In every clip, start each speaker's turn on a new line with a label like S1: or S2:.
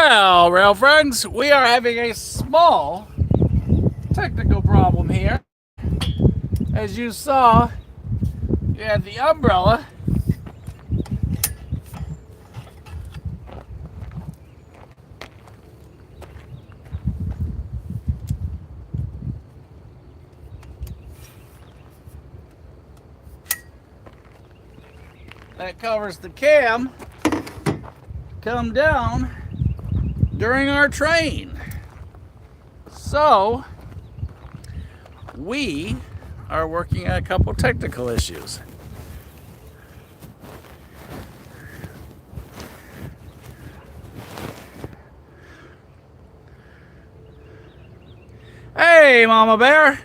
S1: Well, rail friends, we are having a small technical problem here. As you saw, you had the umbrella that covers the cam come down during our train. So, we are working on a couple technical issues. Hey, Mama Bear.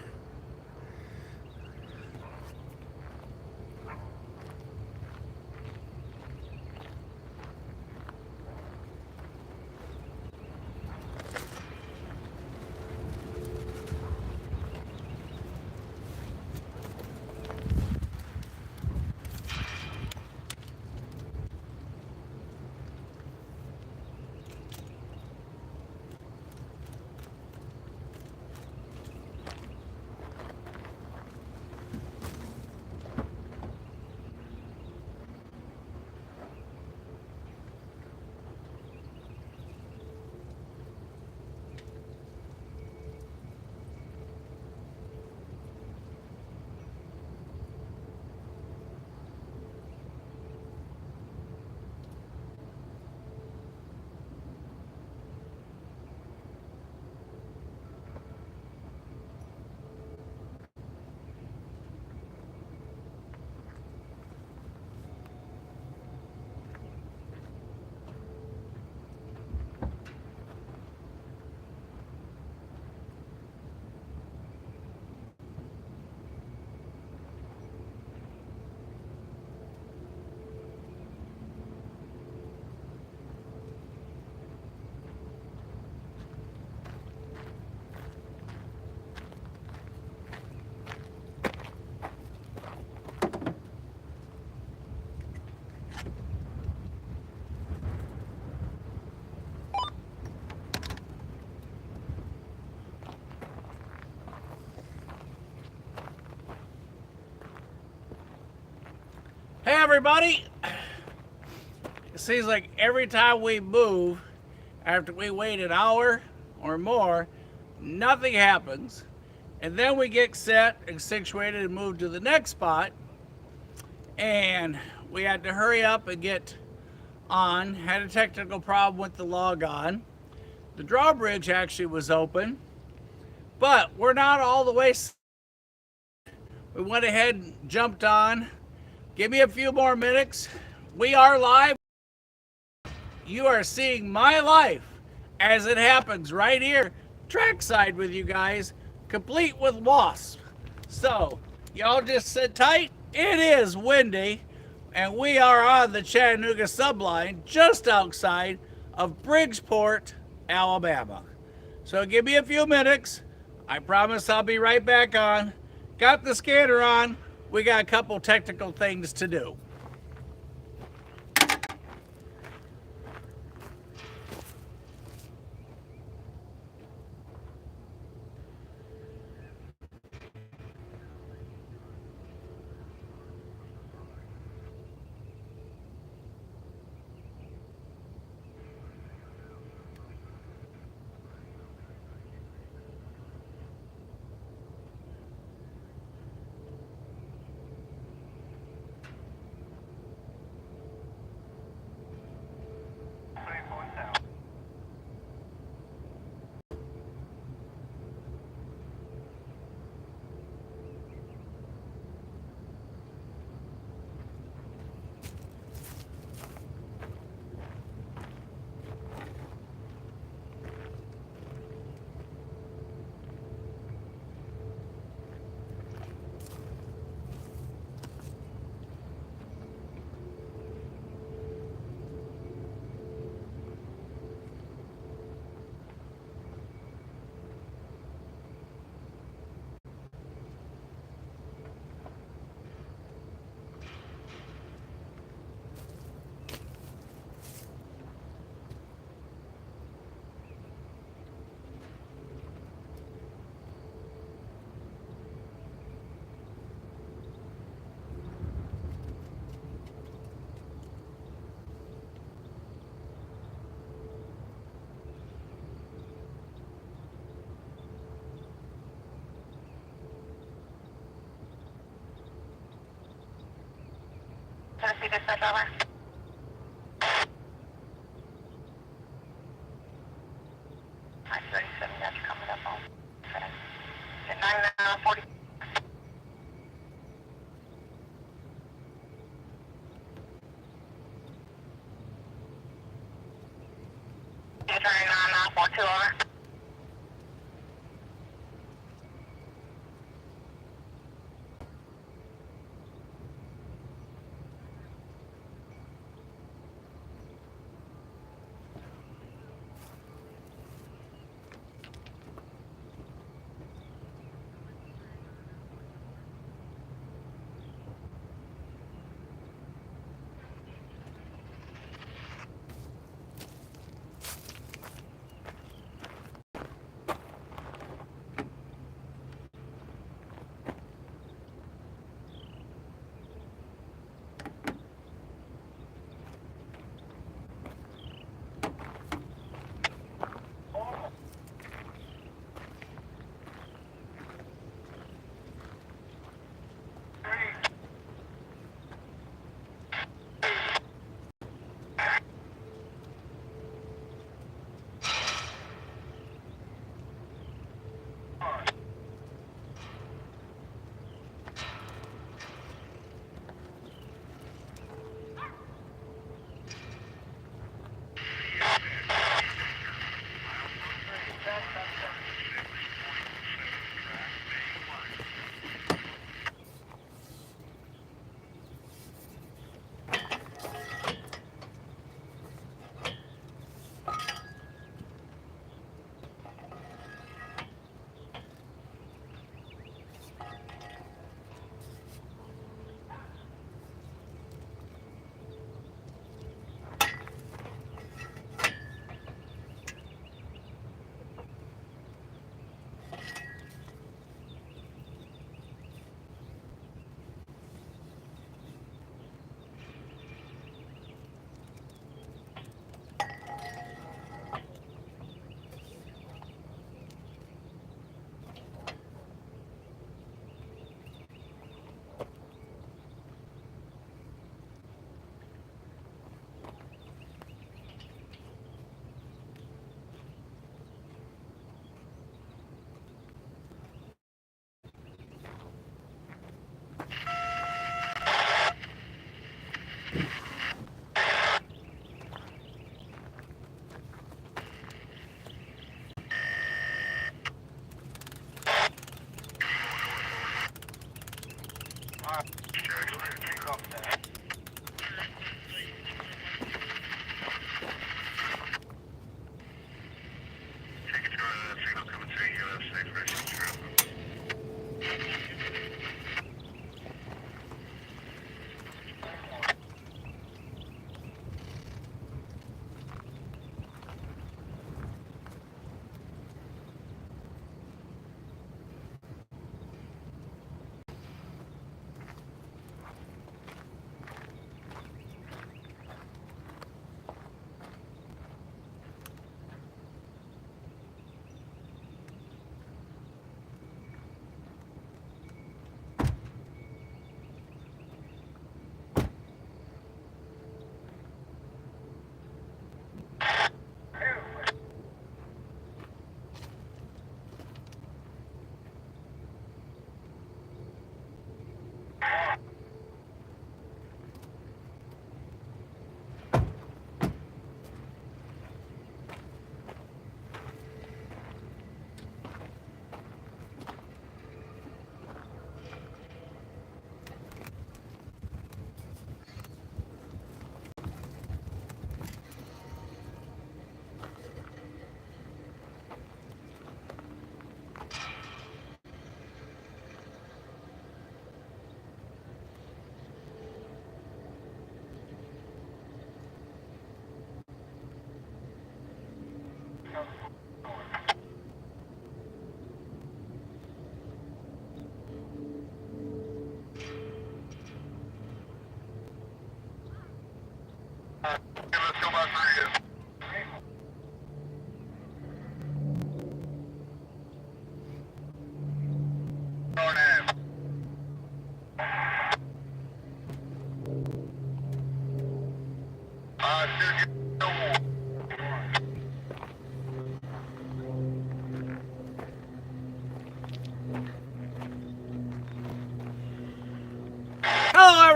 S1: Hey, everybody. It seems like every time we move, after we wait an hour or more, nothing happens. And then we get set and situated and move to the next spot. And we had to hurry up and get on. Had a technical problem with the log on. The drawbridge actually was open, but we're not all the way. We went ahead and jumped on. Give me a few more minutes. We are live. You are seeing my life as it happens right here, trackside with you guys, complete with wasps. So, y'all just sit tight. It is windy, and we are on the Chattanooga Sub Line just outside of Bridgeport, Alabama. So, give me a few minutes. I promise I'll be right back on. Got the scanner on. We got a couple technical things to do.
S2: be dispatch over. I-37 got you coming up on. At 940. You turning 9942 over.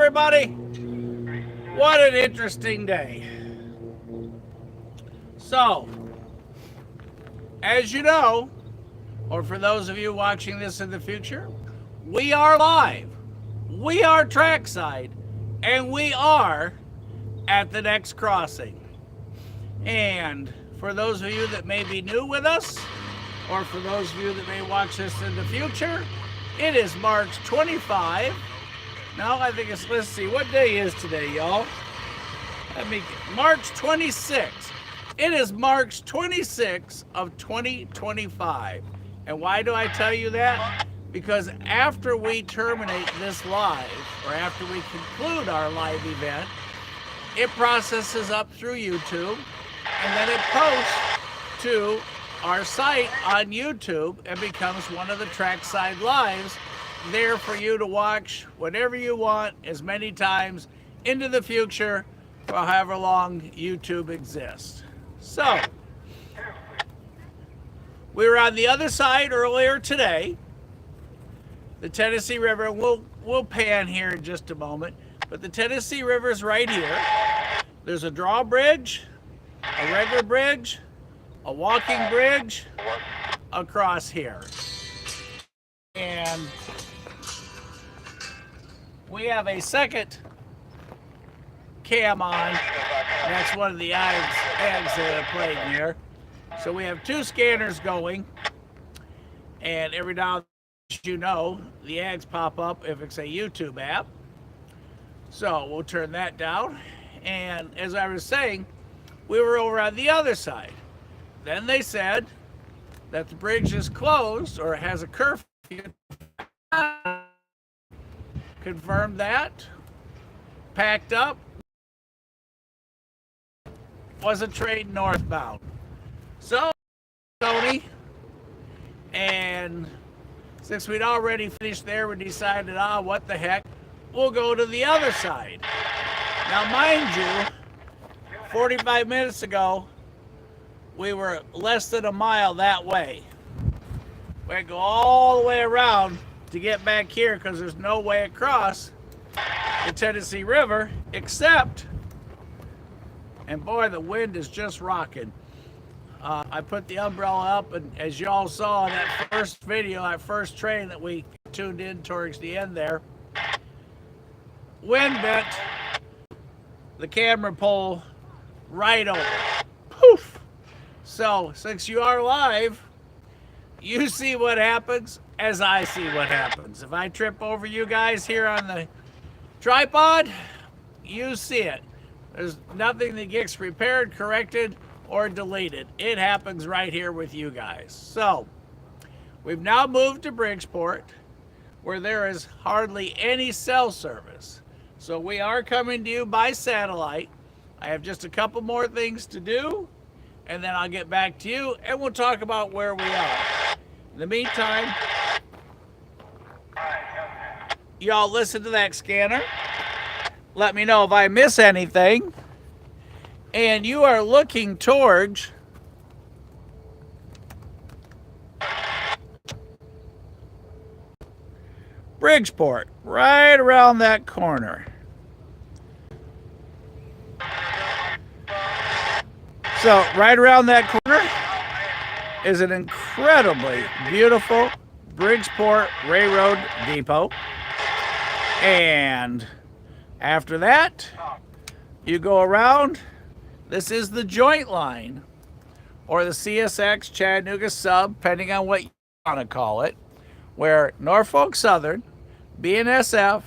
S1: everybody. What an interesting day. So, as you know, or for those of you watching this in the future, we are live. We are Trackside, and we are at the next crossing. And for those of you that may be new with us, or for those of you that may watch this in the future, it is March 25. Now I think it's, let's see, what day is today, y'all? March 26. It is March 26 of 2025. And why do I tell you that? Because after we terminate this live, or after we conclude our live event, it processes up through YouTube, and then it posts to our site on YouTube and becomes one of the Trackside Lives, there for you to watch whenever you want, as many times into the future, for however long YouTube exists. So, we were on the other side earlier today, the Tennessee River. We'll pan here in just a moment, but the Tennessee River is right here. There's a drawbridge, a regular bridge, a walking bridge across here. And we have a second cam on. That's one of the ags that are playing here. So we have two scanners going, and every now and then, you know, the ads pop up if it's a YouTube app. So we'll turn that down. And as I was saying, we were over on the other side. Then they said that the bridge is closed or has a curfew. Confirmed that. Packed up. Was a train northbound. So, Tony, and since we'd already finished there, we decided, what the heck, we'll go to the other side. Now, mind you, 45 minutes ago, we were less than a mile that way. We had to go all the way around to get back here because there's no way across the Tennessee River except, and boy, the wind is just rocking. I put the umbrella up, and as y'all saw in that first video, that first train that we tuned in towards the end there, wind bent the camera pole right over. Poof! So, since you are live, you see what happens as I see what happens. If I trip over you guys here on the tripod, you see it. There's nothing that gets repaired, corrected, or deleted. It happens right here with you guys. So, we've now moved to Bridgeport, where there is hardly any cell service. So we are coming to you by satellite. I have just a couple more things to do, and then I'll get back to you, and we'll talk about where we are. In the meantime, y'all listen to that scanner. Let me know if I miss anything. And you are looking towards Bridgeport, right around that corner. So, right around that corner is an incredibly beautiful Bridgeport Railroad Depot. And after that, you go around. This is the joint line, or the CSX Chattanooga Sub, depending on what you want to call it, where Norfolk Southern, BNSF,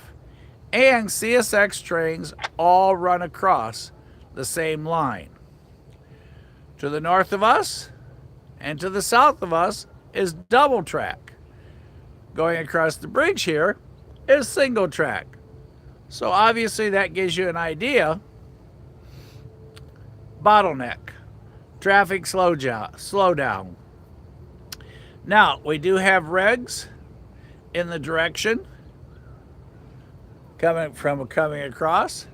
S1: and CSX trains all run across the same line. To the north of us and to the south of us is double track. Going across the bridge here is single track. So obviously that gives you an idea. Bottleneck, traffic slow down. Now, we do have regs in the direction coming across,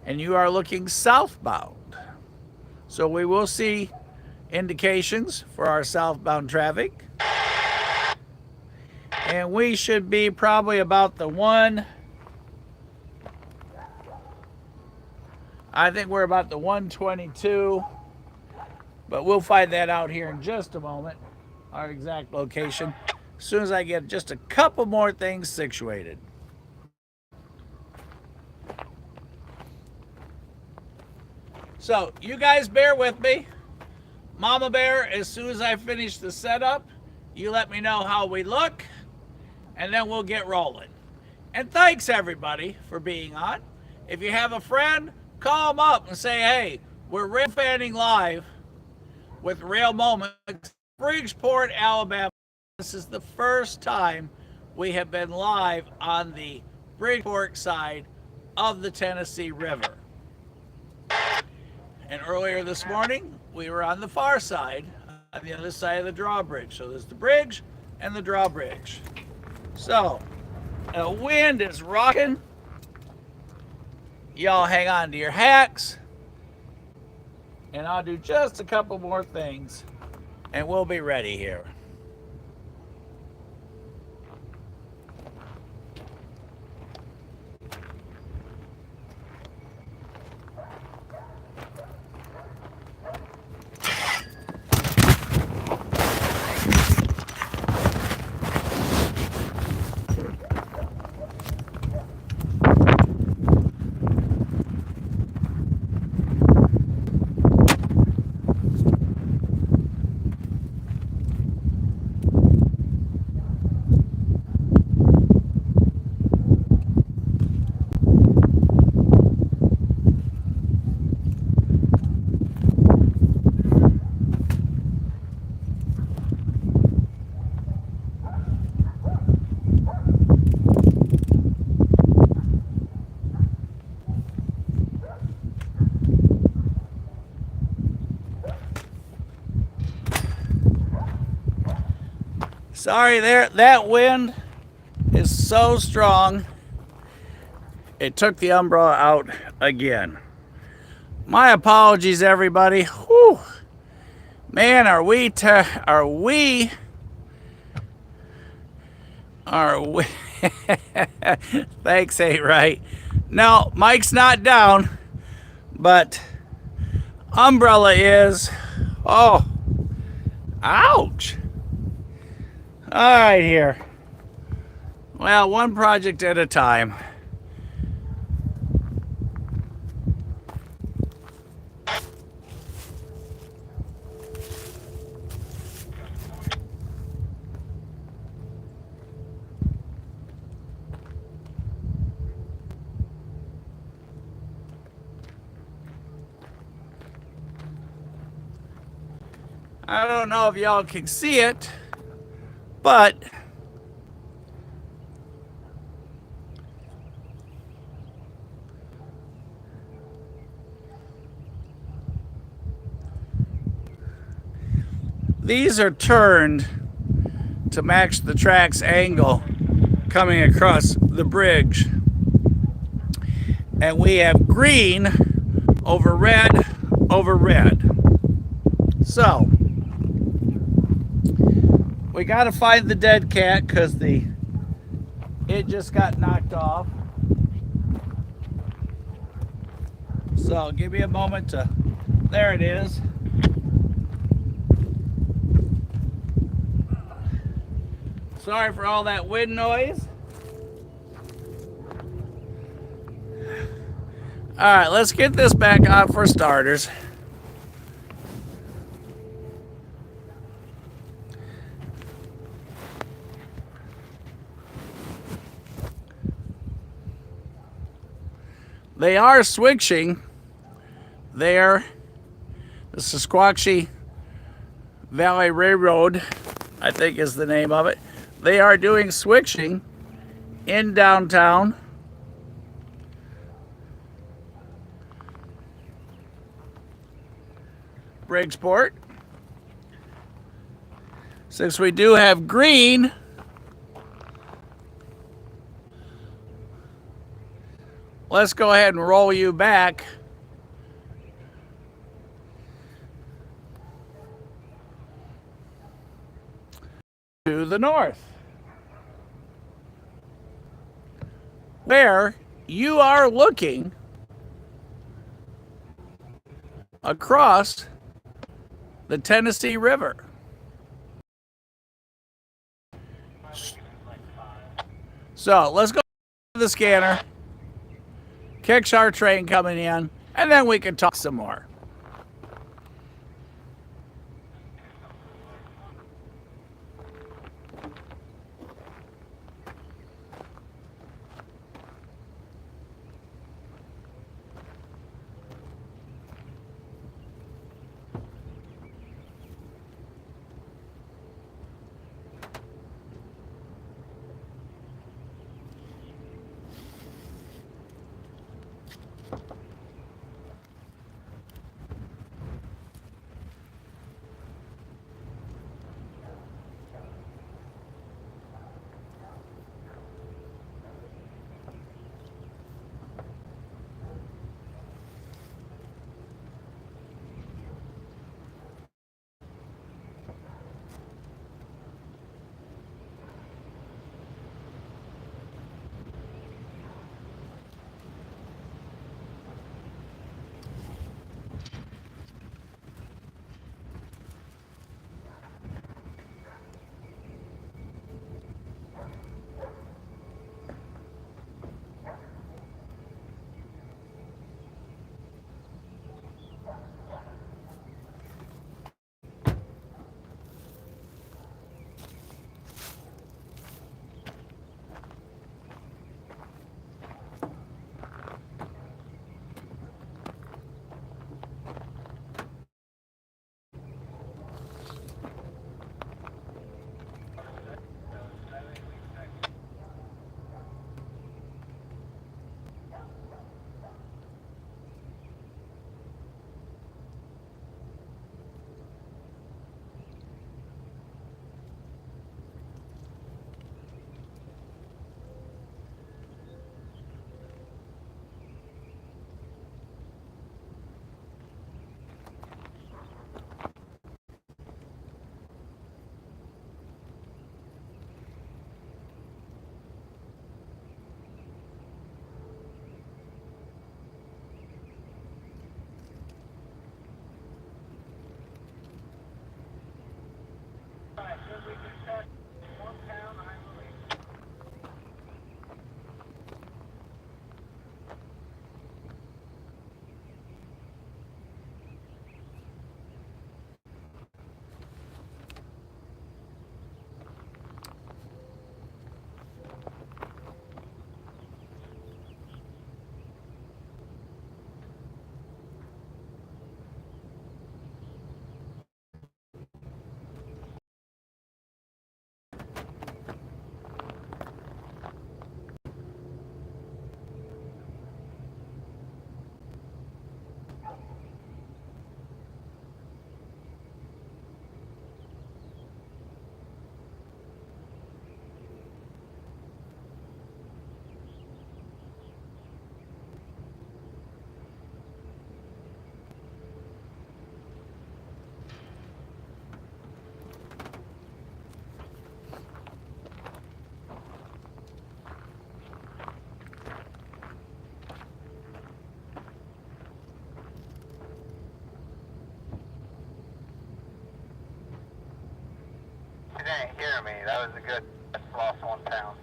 S1: and you are looking southbound. So we will see indications for our southbound traffic. And we should be probably about the one. I think we're about the 122. But we'll find that out here in just a moment. Our exact location. As soon as I get just a couple more things situated. So, you guys bear with me. Mama Bear, as soon as I finish the setup, you let me know how we look, and then we'll get rolling. And thanks, everybody, for being on. If you have a friend, call them up and say, hey, we're Rail Fanning Live with Rail Moments, Bridgeport, Alabama. This is the first time we have been live on the Bridgeport side of the Tennessee River. And earlier this morning, we were on the far side, on the other side of the drawbridge. So there's the bridge and the drawbridge. So, the wind is rocking. Y'all hang on to your hacks. And I'll do just a couple more things, and we'll be ready here. Sorry there, that wind is so strong, it took the umbrella out again. My apologies, everybody. Whew. Man, are we thanks, ain't right. No, Mike's not down, but umbrella is. Oh, ouch. All right, here. Well, one project at a time. I don't know if y'all can see it, but these are turned to match the track's angle coming across the bridge. And we have green over red over red. So, we got to find the dead cat because it just got knocked off. So give me a moment to, there it is. Sorry for all that wind noise. All right, let's get this back on for starters. They are switching there. The Squaxie Valley Railroad, I think is the name of it. They are doing switching in downtown. Bridgeport. Since we do have green, let's go ahead and roll you back to the north. where you are looking across the Tennessee River. So let's go to the scanner, catch our train coming in, and then we can talk some more.
S2: You didn't hear me. That was a good. Just lost 1 pound.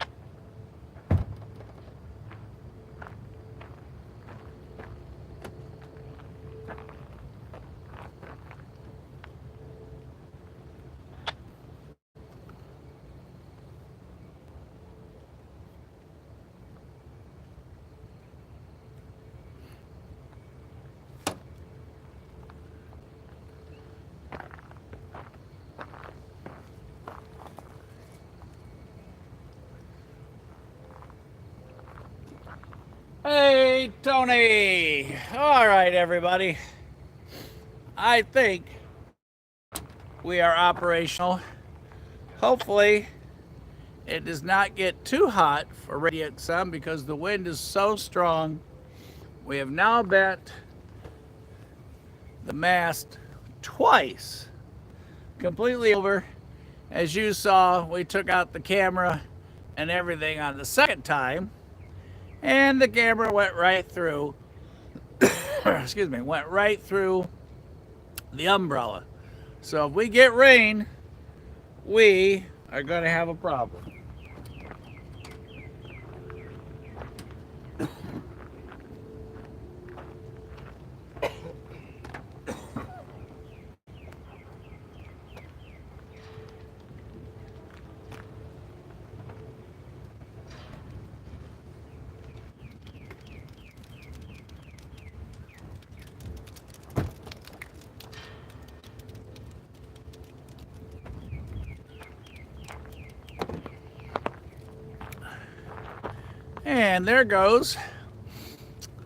S1: Hey, Tony. All right, everybody. I think we are operational. Hopefully, it does not get too hot for Radiant Sun because the wind is so strong. We have now bent the mast twice, completely over. As you saw, we took out the camera and everything on the second time. And the camera went right through, excuse me, went right through the umbrella. So if we get rain, we are going to have a problem. And there goes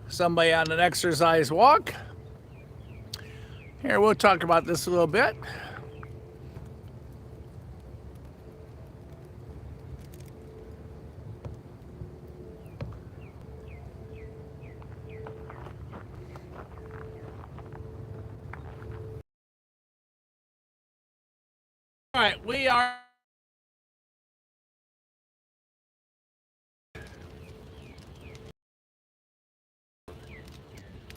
S1: somebody on an exercise walk. Here, we'll talk about this a little bit. All right, we are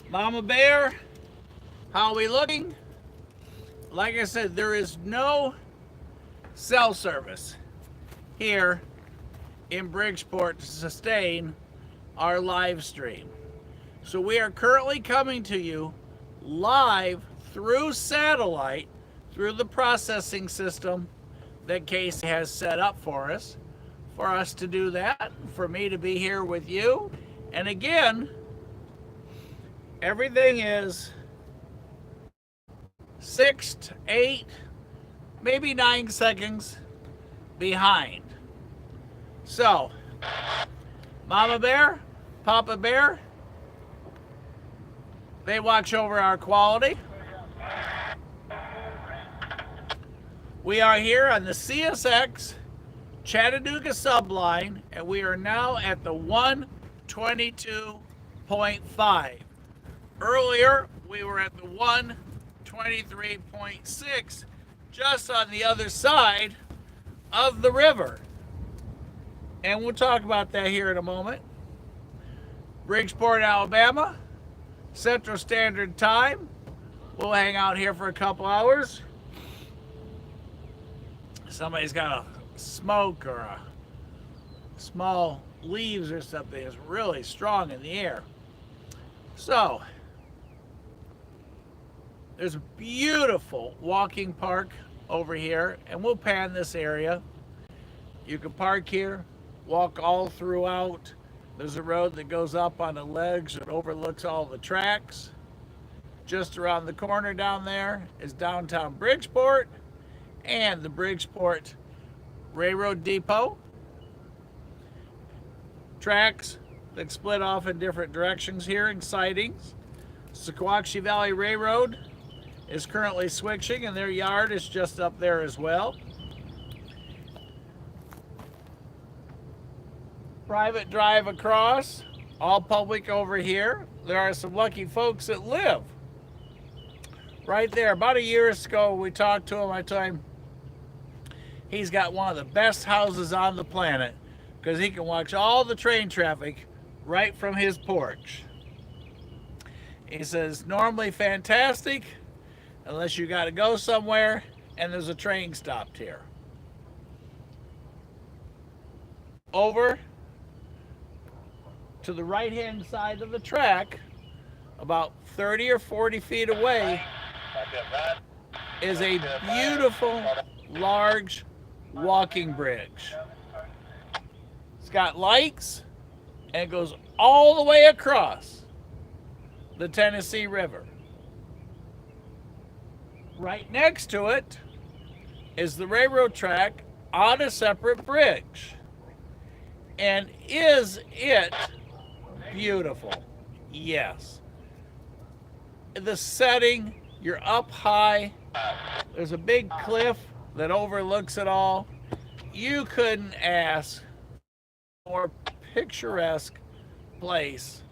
S1: Mama Bear. How are we looking? Like I said, there is no cell service here in Bridgeport to sustain our live stream. So we are currently coming to you live through satellite, through the processing system that Casey has set up for us to do that, for me to be here with you. And again, everything is 6 to 8, maybe 9 seconds behind. So, Mama Bear, Papa Bear, they watch over our quality. We are here on the CSX Chattanooga Sub Line, and we are now at the 122.5. Earlier, we were at the 123.6, just on the other side of the river. And we'll talk about that here in a moment. Bridgeport, Alabama, Central Standard Time. We'll hang out here for a couple hours. Somebody's got a smoke or a small leaves or something is really strong in the air. So, there's a beautiful walking park over here, and we'll pan this area. You can park here, walk all throughout. There's a road that goes up on the ledge that overlooks all the tracks. Just around the corner down there is downtown Bridgeport and the Bridgeport Railroad Depot. Tracks that split off in different directions here and sidings. Sequatchie Valley Railroad is currently switching, and their yard is just up there as well. Private drive across, all public over here. There are some lucky folks that live right there. About a year ago, we talked to him. I told him he's got one of the best houses on the planet because he can watch all the train traffic right from his porch. He says, normally fantastic, unless you got to go somewhere and there's a train stopped here. Over to the right-hand side of the track, about 30 or 40 feet away, is a beautiful, large walking bridge. It's got lights, and it goes all the way across the Tennessee River. Right next to it is the railroad track on a separate bridge. And is it beautiful? Yes. The setting, you're up high. There's a big cliff that overlooks it all. You couldn't ask for a picturesque place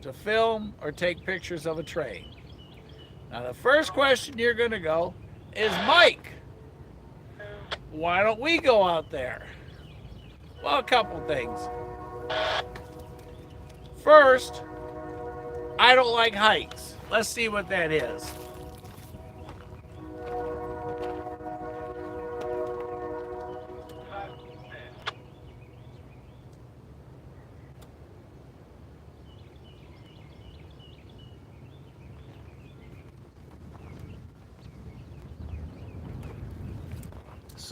S1: to film or take pictures of a train. Now the first question you're going to go is, Mike, why don't we go out there? Well, a couple things. First, I don't like heights. Let's see what that is.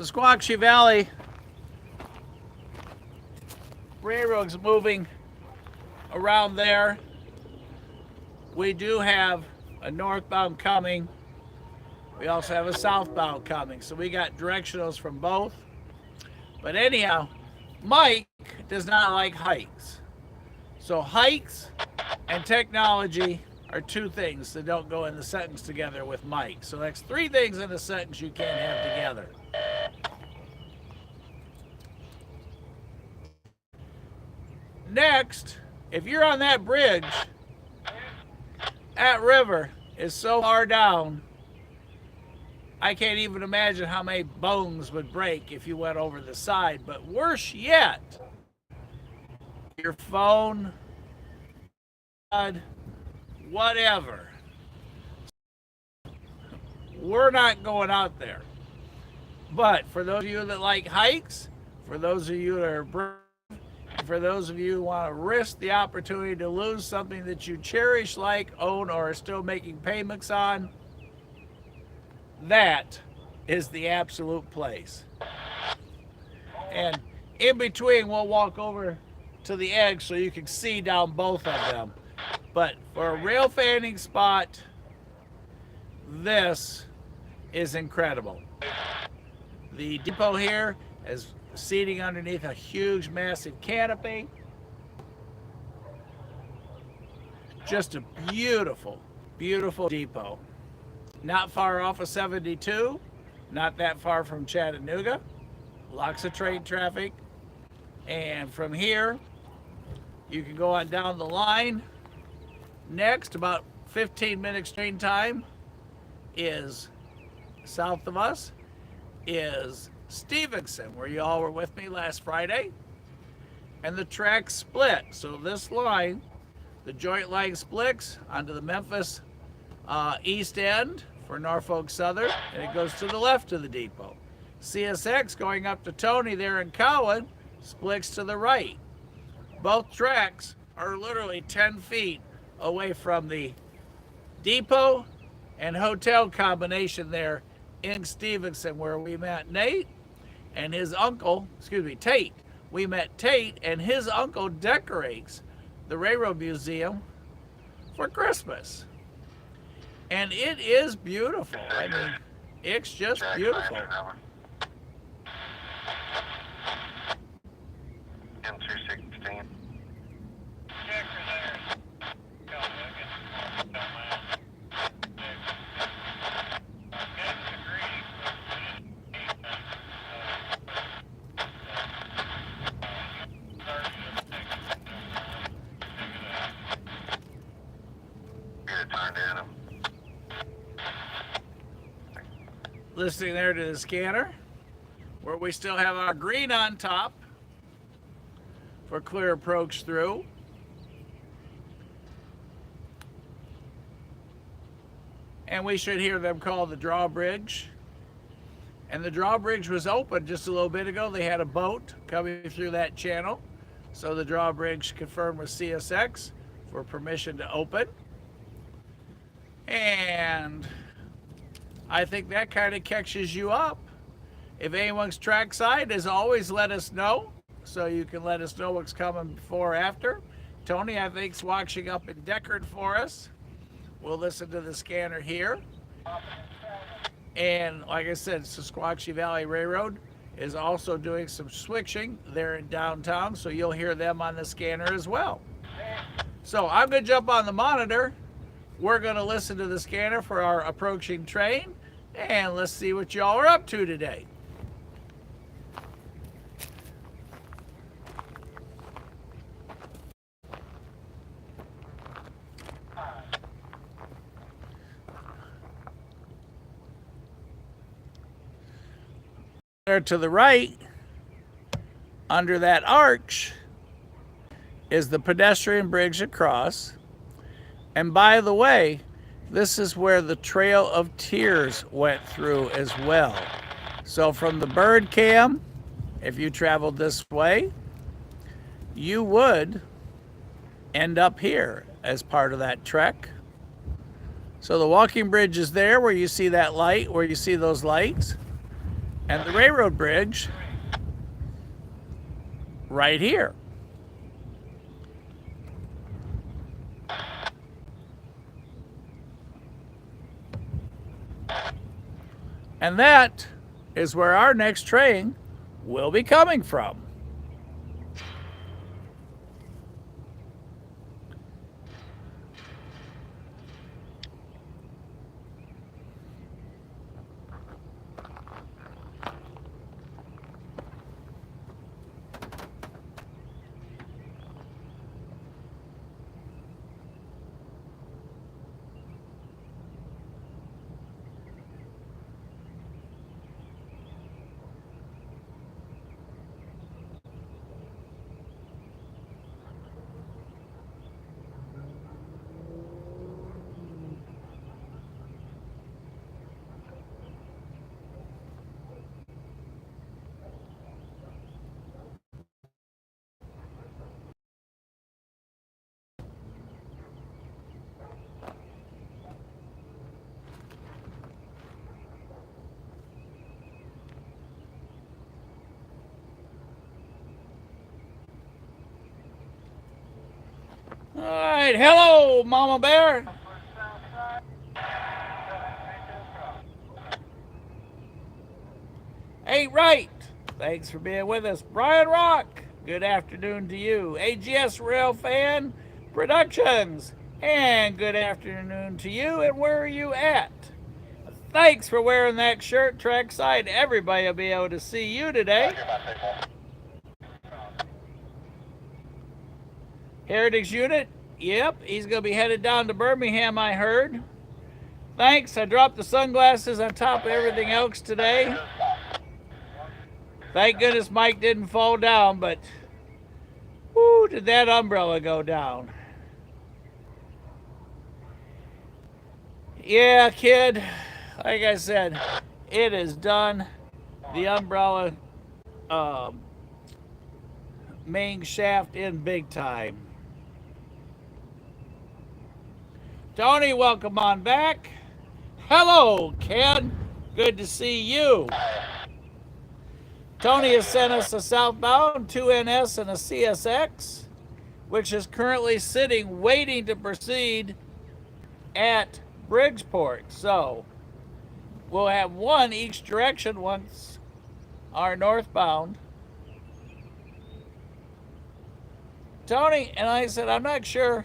S1: Squaxie Valley Railroad's moving around there. We do have a northbound coming. We also have a southbound coming. So we got directionals from both. But anyhow, Mike does not like heights. So heights and technology are two things that don't go in the sentence together with Mike. So that's three things in a sentence you can't have together. Next, if you're on that bridge, that river is so far down, I can't even imagine how many bones would break if you went over the side. But worse yet, your phone, whatever. We're not going out there. But for those of you that like hikes, for those of you that are brave, for those of you who want to risk the opportunity to lose something that you cherish, like, own, or are still making payments on, that is the absolute place. And in between, we'll walk over to the edge so you can see down both of them. But for a rail fanning spot, this is incredible. The depot here is seating underneath a huge, massive canopy. Just a beautiful, beautiful depot. Not far off of 72, not that far from Chattanooga. Lots of train traffic. And from here, you can go on down the line. Next, about 15 minutes train time, is south of us, is Stevenson, where you all were with me last Friday. And the tracks split. So this line, the joint line splits onto the Memphis east end for Norfolk Southern, and it goes to the left of the depot. CSX going up to Tony there in Cowan splits to the right. Both tracks are literally 10 feet away from the depot and hotel combination there in Stevenson, where we met Nate and his uncle, Tate. We met Tate, and his uncle decorates the Railroad Museum for Christmas. And it is beautiful. I mean, it's just beautiful.
S2: M216.
S1: Listening there to the scanner, where we still have our green on top for clear approach through. And we should hear them call the drawbridge. And the drawbridge was open just a little bit ago. They had a boat coming through that channel. So the drawbridge confirmed with CSX for permission to open. And I think that kind of catches you up. If anyone's trackside, as always, let us know, so you can let us know what's coming before or after. Tony, I think, is watching up in Deckard for us. We'll listen to the scanner here. And like I said, Squaxie Valley Railroad is also doing some switching there in downtown, so you'll hear them on the scanner as well. So I'm going to jump on the monitor. We're going to listen to the scanner for our approaching train, and let's see what y'all are up to today. There to the right, under that arch, is the pedestrian bridge across. And by the way, this is where the Trail of Tears went through as well. So from the bird cam, if you traveled this way, you would end up here as part of that trek. So the walking bridge is there where you see that light, where you see those lights. And the railroad bridge right here. And that is where our next train will be coming from. All right, hello, Mama Bear. Ain't right. Thanks for being with us. Brian Rock, good afternoon to you. AGS Rail Fan Productions, and good afternoon to you. And where are you at? Thanks for wearing that shirt, Trackside. Everybody will be able to see you today. Heritage Unit, yep, he's going to be headed down to Birmingham, I heard. Thanks, I dropped the sunglasses on top of everything else today. Thank goodness Mike didn't fall down, but whoo, did that umbrella go down. Yeah, kid, like I said, it is done. The umbrella main shaft in big time. Tony, welcome on back. Hello, Ken. Good to see you. Tony has sent us a southbound 2NS and a CSX, which is currently sitting waiting to proceed at Bridgeport. So we'll have one each direction once our northbound. Tony, and I said, I'm not sure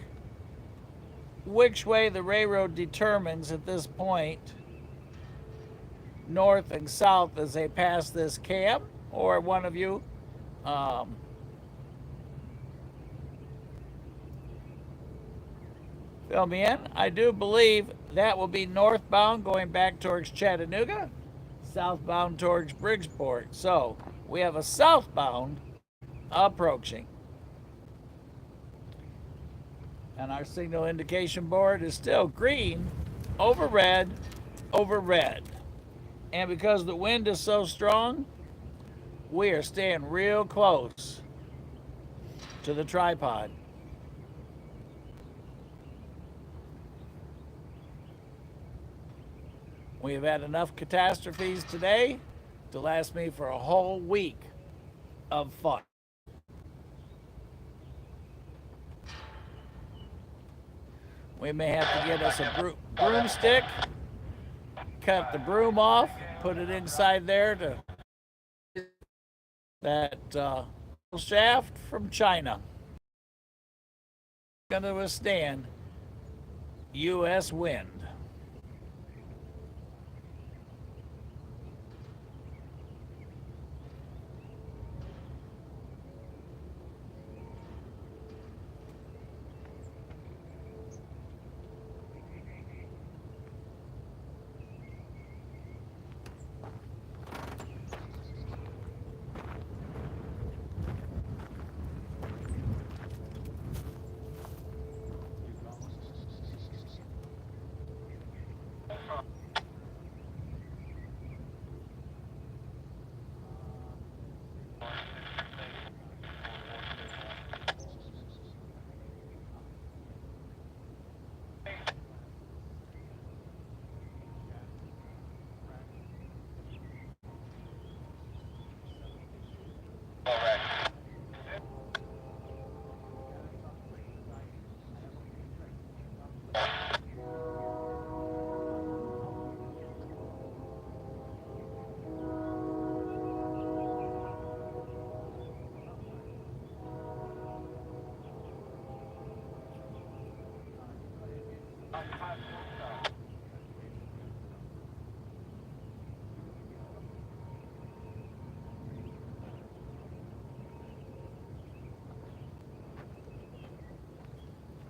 S1: which way the railroad determines at this point, north and south as they pass this camp, or one of you fill me in. I do believe that will be northbound going back towards Chattanooga, southbound towards Bridgeport. So we have a southbound approaching. And our signal indication board is still green over red over red. And because the wind is so strong, we are staying real close to the tripod. We have had enough catastrophes today to last me for a whole week of fun. We may have to get us a broomstick, cut the broom off, put it inside there to that shaft from China. Going to withstand U.S. wind.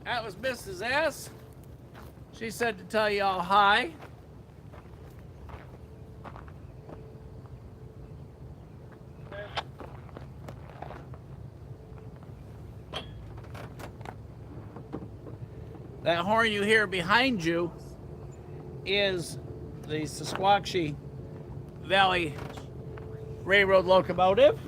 S1: That was Mrs. S. She said to tell you all hi. That horn you hear behind you is the Sasquatchie Valley Railroad locomotive.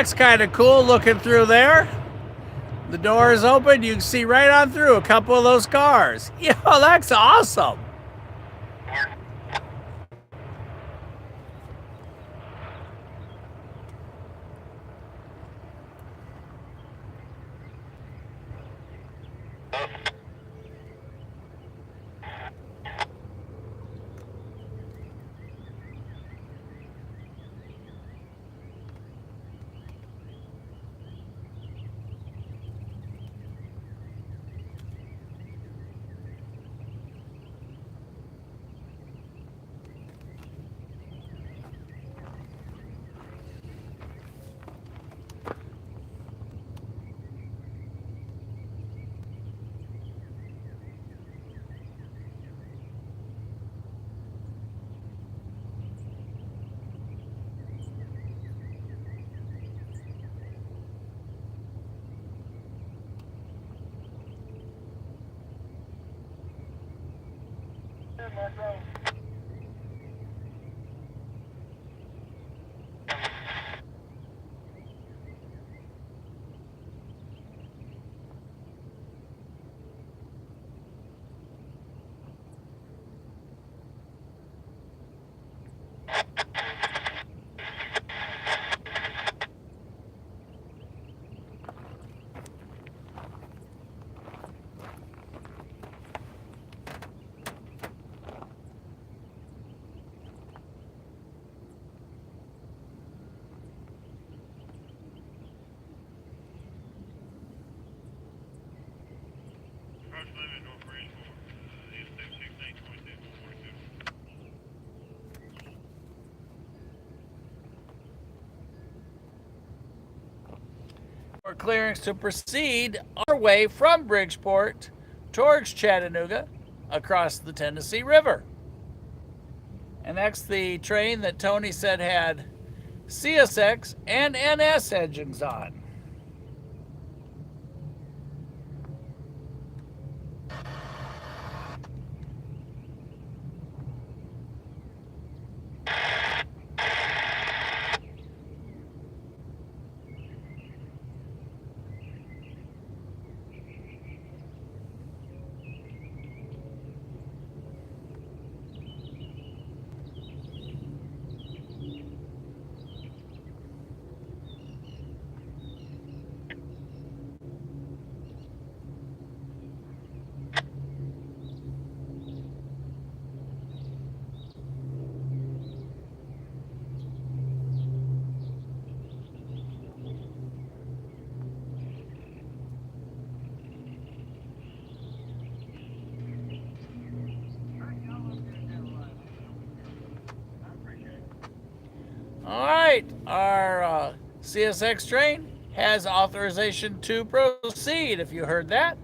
S1: That's kind of cool looking through there. The door is open. You can see right on through a couple of those cars. Yo, that's awesome. For clearance to proceed our way from Bridgeport towards Chattanooga across the Tennessee River. And that's the train that Tony said had CSX and NS engines on. All right, our CSX train has authorization to proceed, if you heard that.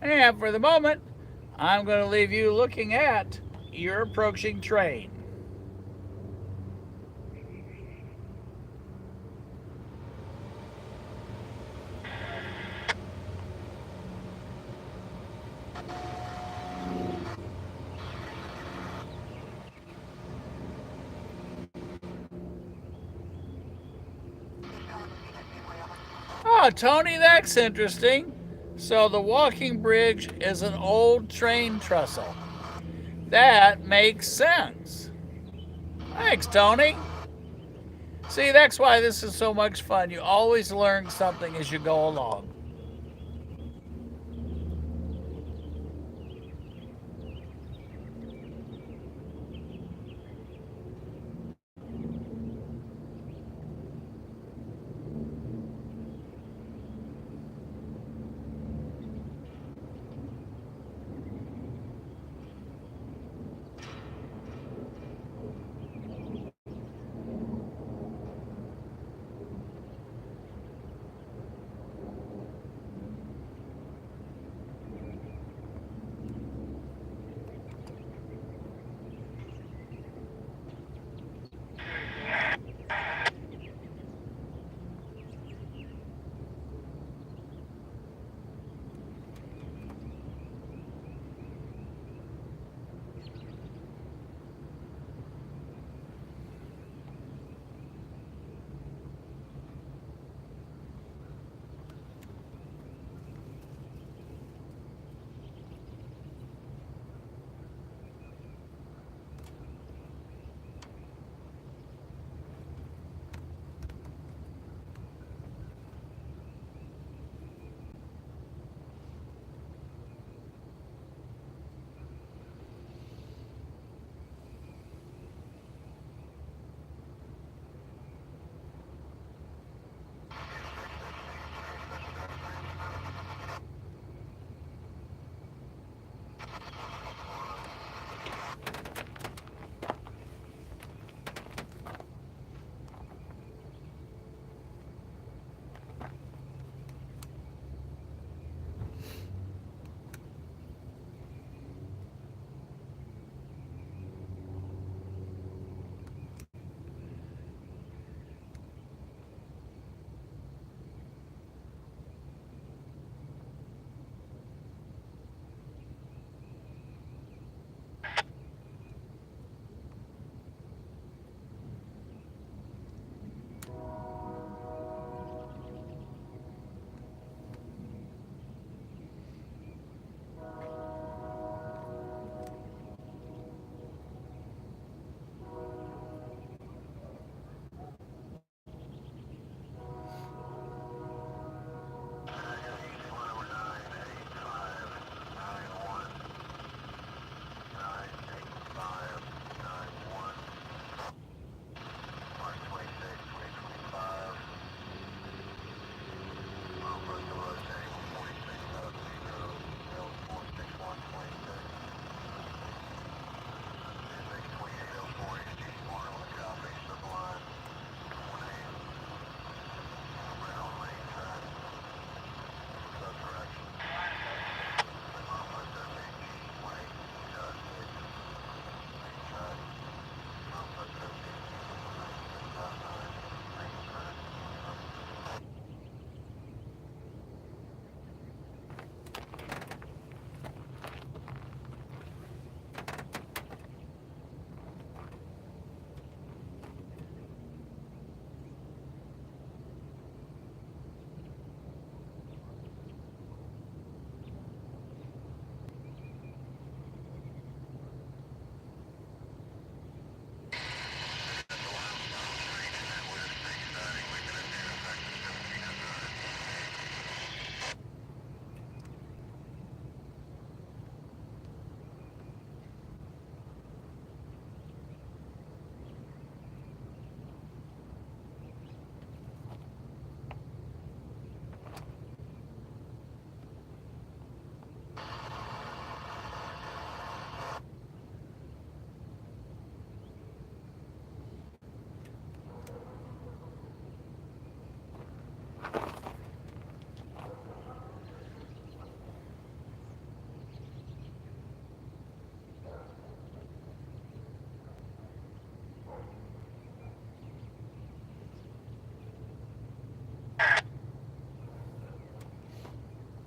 S1: And for the moment, I'm going to leave you looking at your approaching train. Oh, Tony, that's interesting. So the walking bridge is an old train trestle. That makes sense. Thanks, Tony. See, that's why this is so much fun. You always learn something as you go along.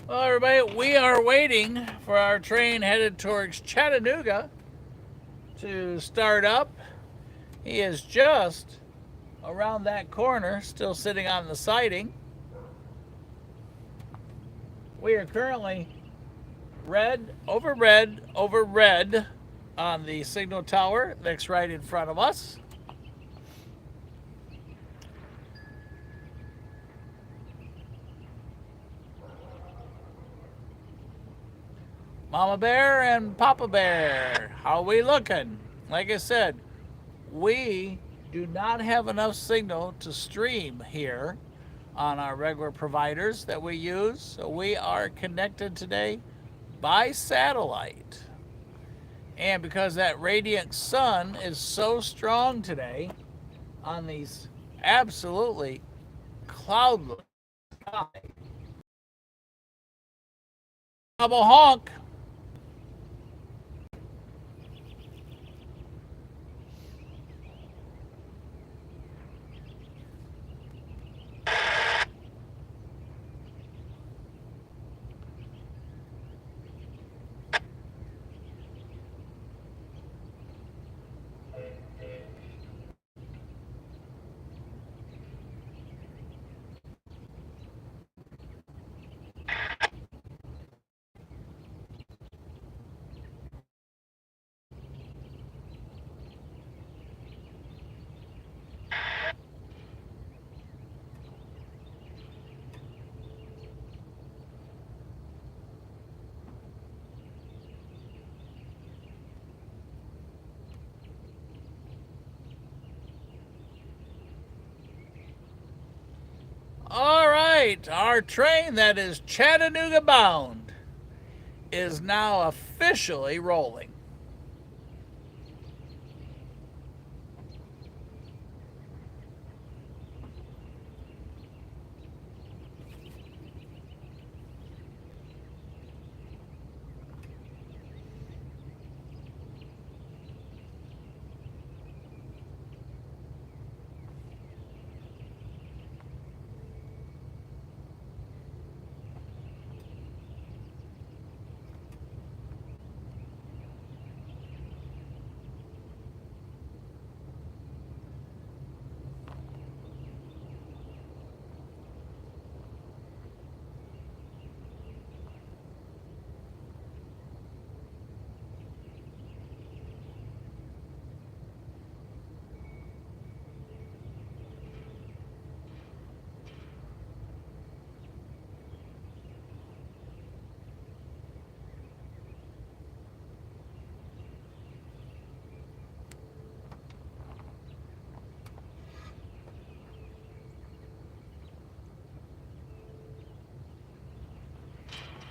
S1: Well, everybody, we are waiting for our train headed towards Chattanooga to start up. He is just around that corner, still sitting on the siding. We are currently red over red on the signal tower that's right in front of us. Mama Bear and Papa Bear, how are we looking? Like I said, we do not have enough signal to stream here on our regular providers that we use, so we are connected today by satellite. And because that radiant sun is so strong today on these absolutely cloudless skies, double honk. All right, our train that is Chattanooga bound is now officially rolling.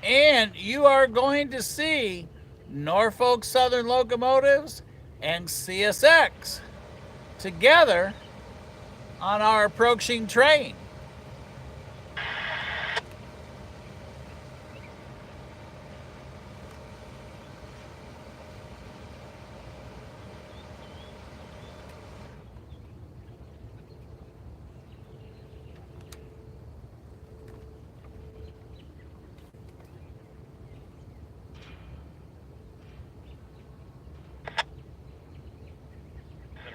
S1: And you are going to see Norfolk Southern locomotives and CSX together on our approaching train.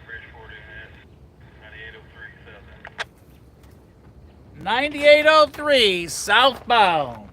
S3: Bridge 40 minutes, 9803 Southern.
S1: 9803 southbound.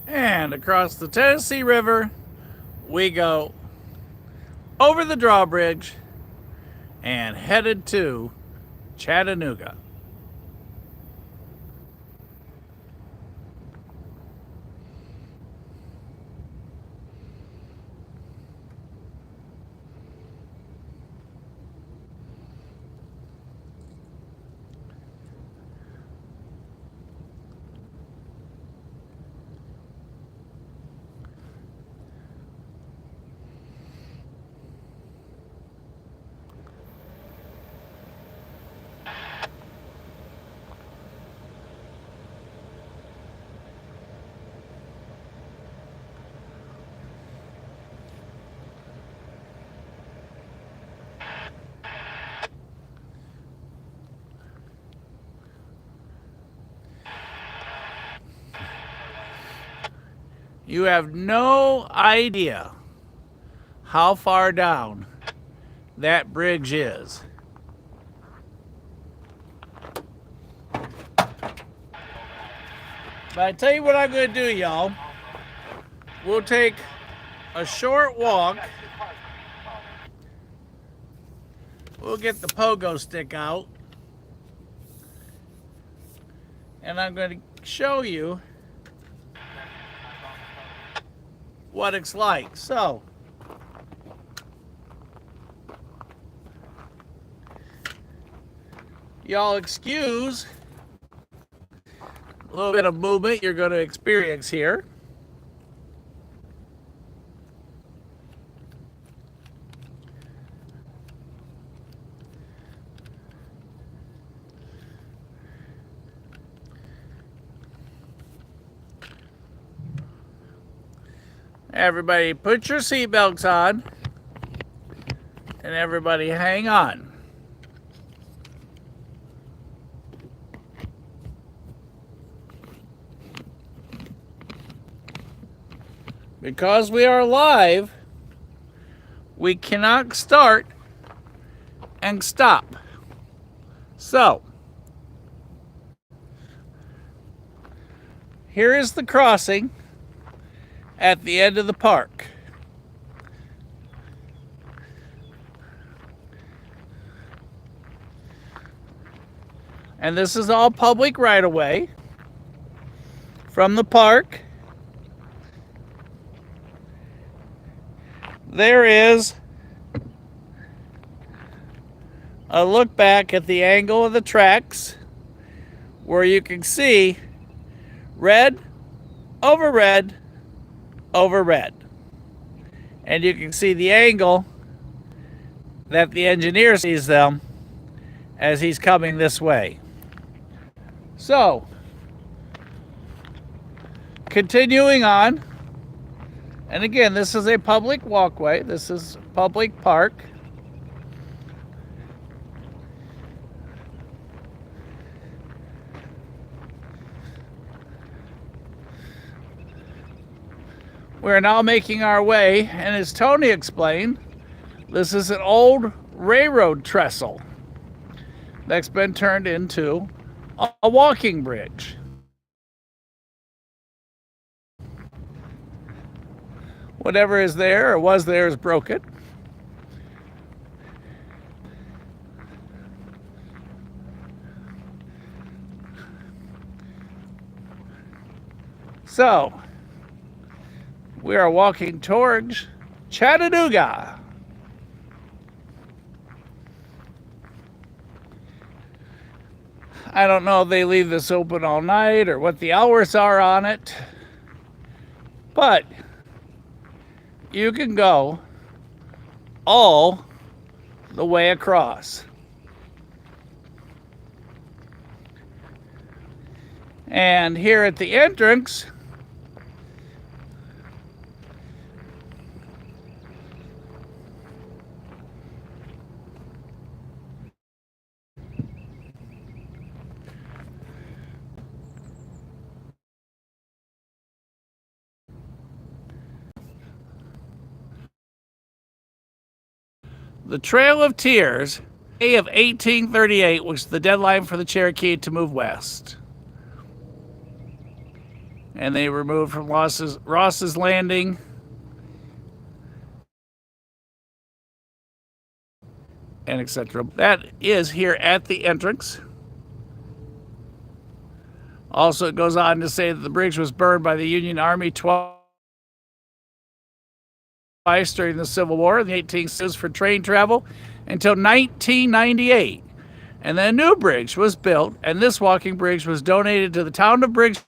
S1: And across the Tennessee River, we go over the drawbridge and headed to Chattanooga. You have no idea how far down that bridge is. But I tell you what I'm going to do, y'all. We'll take a short walk. We'll get the pogo stick out. And I'm going to show you what it's like. So, y'all excuse a little bit of movement you're going to experience here. Everybody put your seatbelts on, and everybody hang on. Because we are live, we cannot start and stop. So, here is the crossing at the end of the park. And this is all public right of way from the park. There is a look back at the angle of the tracks where you can see red over red over red. And you can see the angle that the engineer sees them as he's coming this way. So, continuing on, and again, this is a public walkway. This is public park. We're now making our way, and as Tony explained, this is an old railroad trestle that's been turned into a walking bridge. Whatever is there or was there is broken. So, we are walking towards Chattanooga. I don't know if they leave this open all night or what the hours are on it, but you can go all the way across. And here at the entrance, the Trail of Tears, May of 1838 was the deadline for the Cherokee to move west. And they were moved from Ross's Landing and etc. That is here at the entrance. Also, it goes on to say that the bridge was burned by the Union Army twice during the Civil War in the 1860s for train travel until 1998. And then a new bridge was built, and this walking bridge was donated to the town of Bridgeport,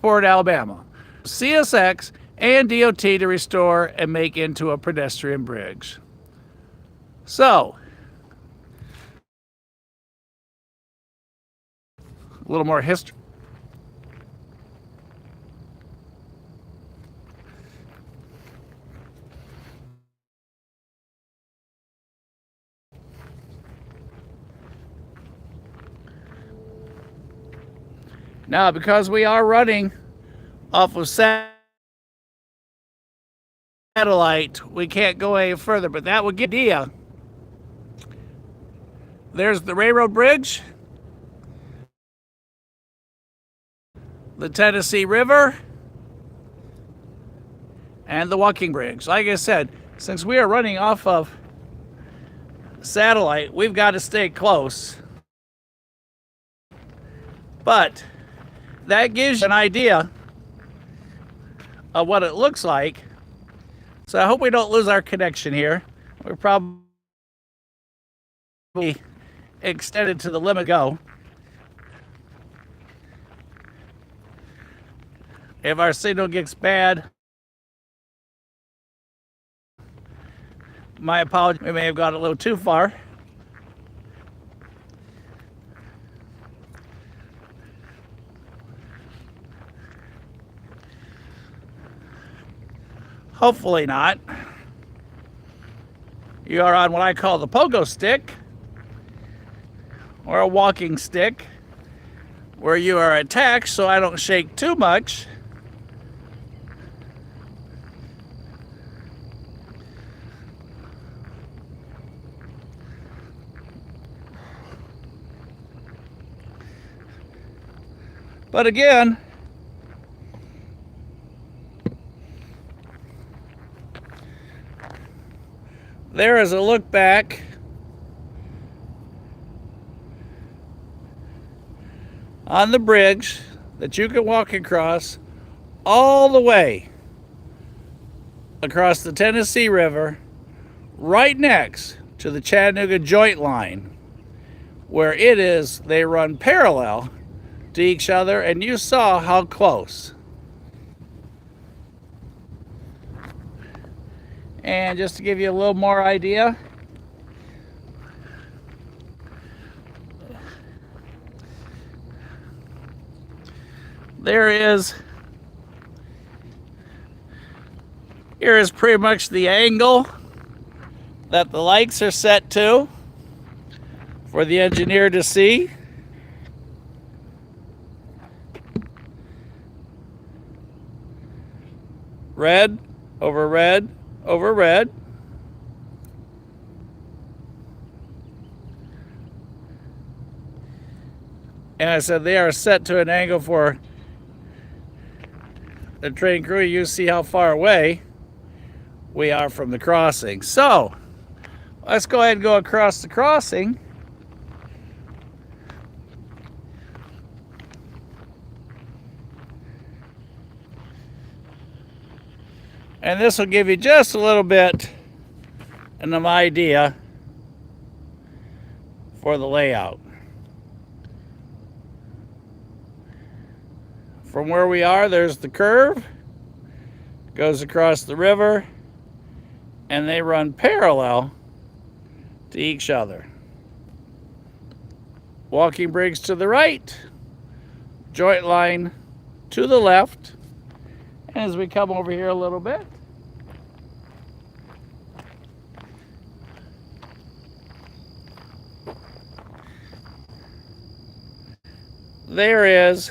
S1: Alabama, CSX and DOT to restore and make into a pedestrian bridge. So, a little more history. Now, because we are running off of satellite, we can't go any further, but that would give you an idea. There's the railroad bridge, the Tennessee River, and the walking bridge. Like I said, since we are running off of satellite, we've got to stay close. But that gives you an idea of what it looks like. So I hope we don't lose our connection here. We're probably extended to the limit go. If our signal gets bad, my apologies. We may have gone a little too far. Hopefully not. You are on what I call the pogo stick, or a walking stick, where you are attached so I don't shake too much. But again, there is a look back on the bridge that you can walk across all the way across the Tennessee River, right next to the Chattanooga Joint Line, where it is, they run parallel to each other, and you saw how close. And just to give you a little more idea, here is pretty much the angle that the lights are set to for the engineer to see. Red over red over red. And I said they are set to an angle for the train crew. You see how far away we are from the crossing. So let's go ahead and go across the crossing. And this will give you just a little bit of an idea for the layout. From where we are, there's the curve, goes across the river, and they run parallel to each other. Walking bridge to the right, joint line to the left. And as we come over here a little bit, there is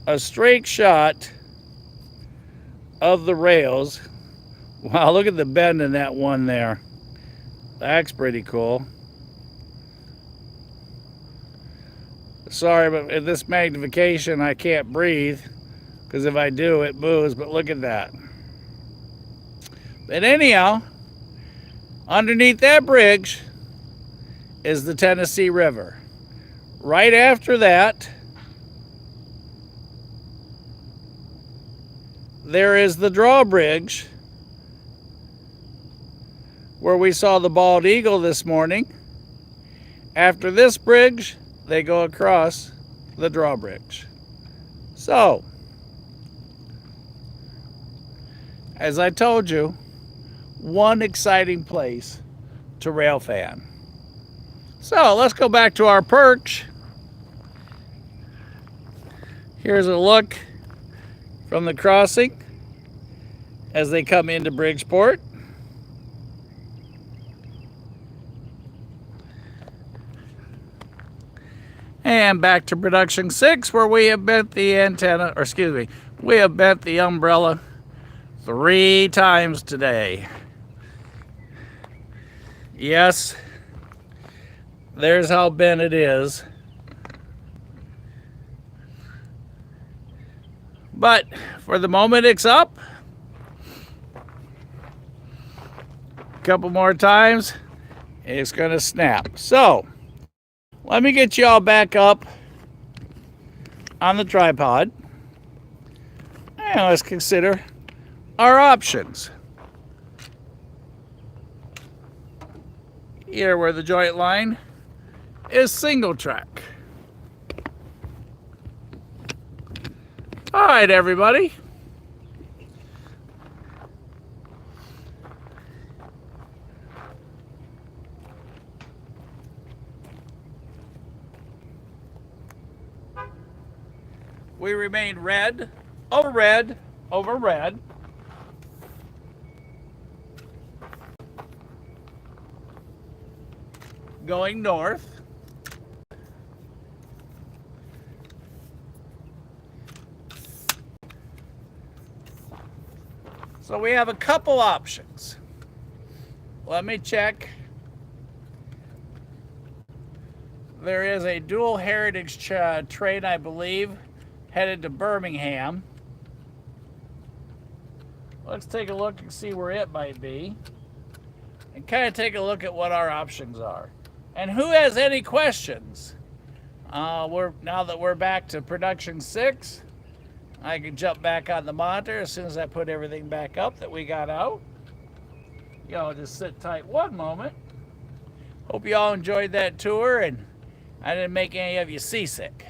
S1: a straight shot of the rails. Wow, look at the bend in that one there. That's pretty cool. Sorry, but at this magnification, I can't breathe. Because if I do, it moves. But look at that. But anyhow, underneath that bridge is the Tennessee River. Right after that, there is the drawbridge where we saw the bald eagle this morning. After this bridge, they go across the drawbridge. So, as I told you, one exciting place to rail fan. So let's go back to our perch. Here's a look from the crossing as they come into Bridgeport. And back to production 6, where we have bent the antenna, or excuse me, we have bent the umbrella 3 times today. Yes, there's how bent it is. But for the moment, it's up. A couple more times, it's going to snap. So, let me get y'all back up on the tripod. And let's consider our options. Here where the joint line is single track. All right, everybody. We remain red, over red, over red. Going north. So we have a couple options. Let me check. There is a dual heritage train, I believe, headed to Birmingham. Let's take a look and see where it might be. And kind of take a look at what our options are. And who has any questions? Now that we're back to production 6, I can jump back on the monitor as soon as I put everything back up that we got out. Y'all just sit tight one moment. Hope you all enjoyed that tour and I didn't make any of you seasick.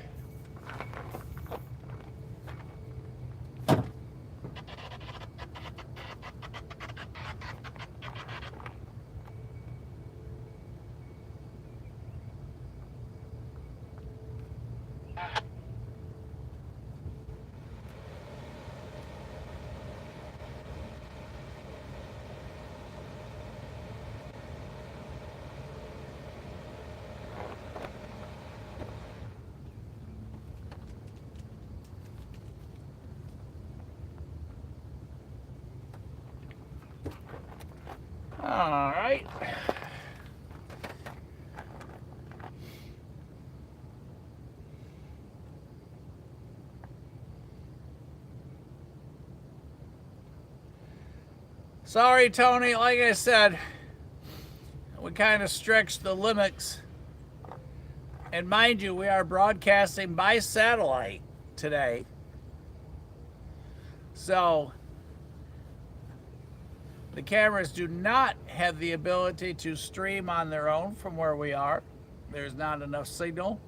S1: All right. Sorry, Tony. Like I said, we kind of stretched the limits. And mind you, we are broadcasting by satellite today. So the cameras do not have the ability to stream on their own from where we are. There's not enough signal.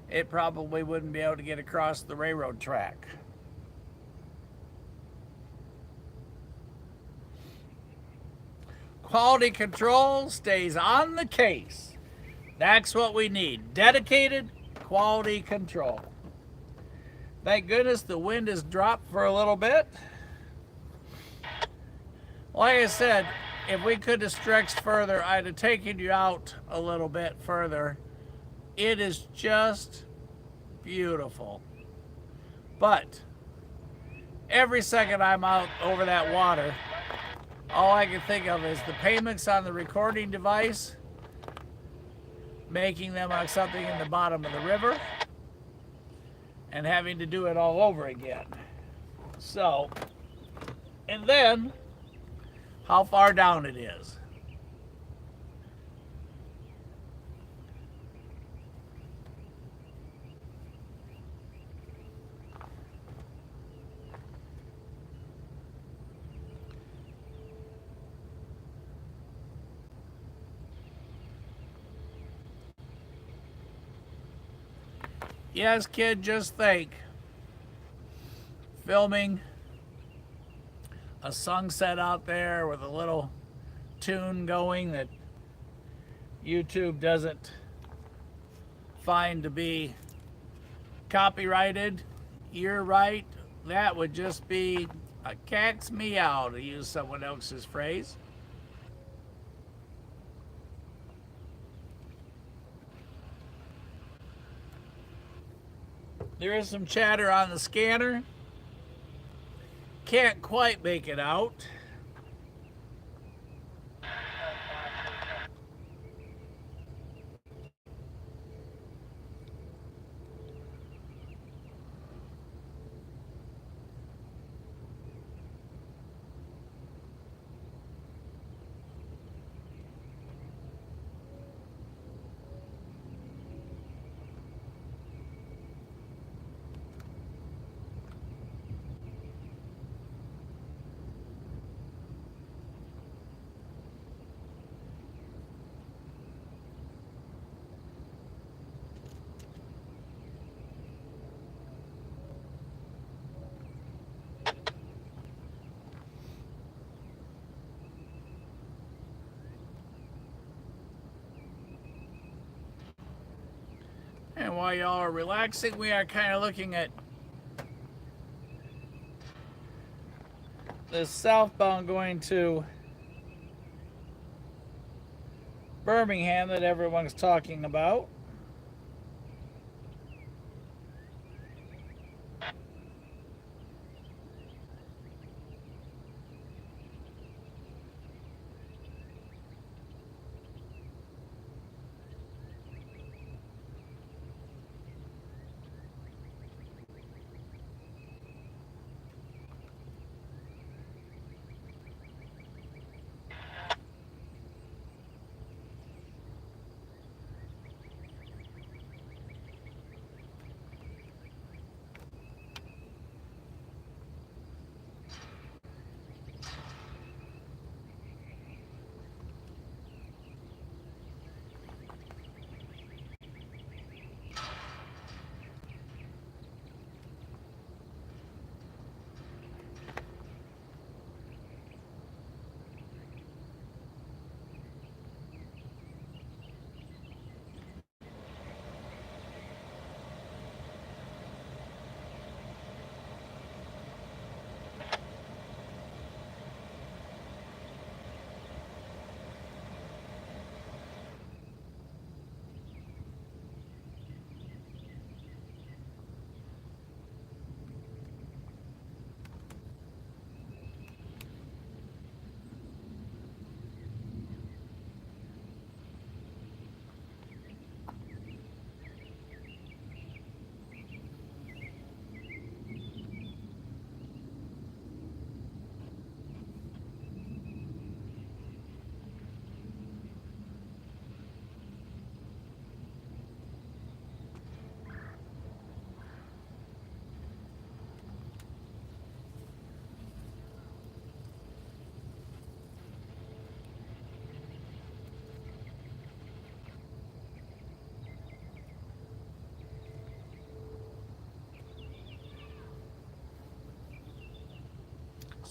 S1: It probably wouldn't be able to get across the railroad track. Quality control stays on the case. That's what we need. Dedicated quality control. Thank goodness the wind has dropped for a little bit. Like I said, if we could have stretched further, I'd have taken you out a little bit further. It is just beautiful. But every second I'm out over that water, all I can think of is the payments on the recording device, making them on something in the bottom of the river, and having to do it all over again. So, and then how far down it is. Yes, kid, just think. Filming a sunset out there with a little tune going that YouTube doesn't find to be copyrighted. You're right. That would just be a cat's meow, to use someone else's phrase. There is some chatter on the scanner. Can't quite make it out. And while y'all are relaxing, we are kind of looking at the southbound going to Birmingham that everyone's talking about.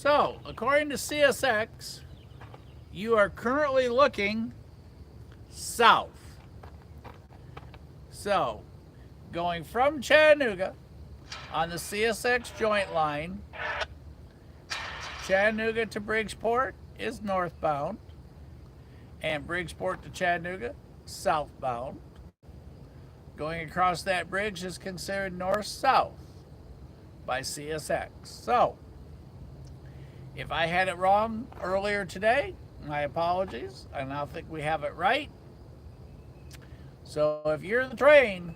S1: So, according to CSX, you are currently looking south. So, going from Chattanooga on the CSX joint line, Chattanooga to Bridgeport is northbound, and Bridgeport to Chattanooga, southbound. Going across that bridge is considered north-south by CSX. So, if I had it wrong earlier today, my apologies. I now think we have it right. So if you're the train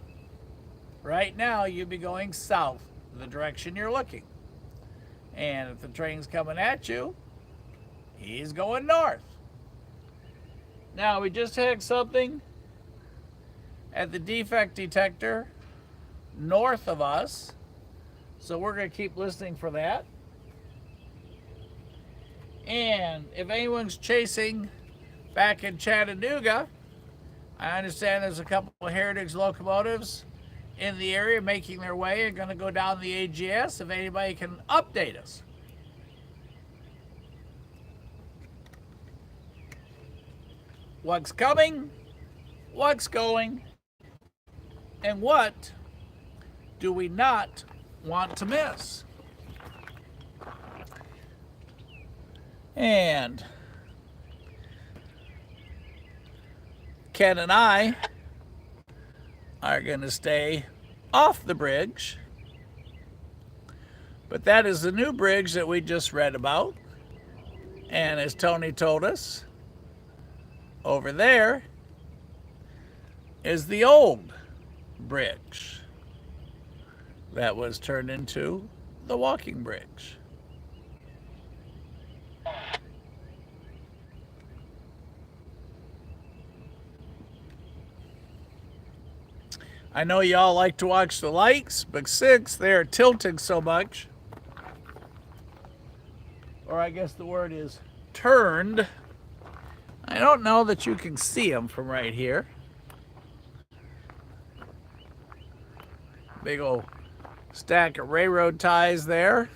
S1: right now you'd be going south, the direction you're looking. And if the train's coming at you, he's going north. Now, we just had something at the defect detector north of us, so we're going to keep listening for that. And if anyone's chasing back in Chattanooga, I understand there's a couple of Heritage locomotives in the area making their way and going to go down the AGS. If anybody can update us. What's coming, what's going, and what do we not want to miss? And Ken and I are going to stay off the bridge, but that is the new bridge that we just read about. And as Tony told us, over there is the old bridge that was turned into the walking bridge. I know y'all like to watch the lights, but since they're tilting so much, or I guess the word is turned, I don't know that you can see them from right here. Big old stack of railroad ties there.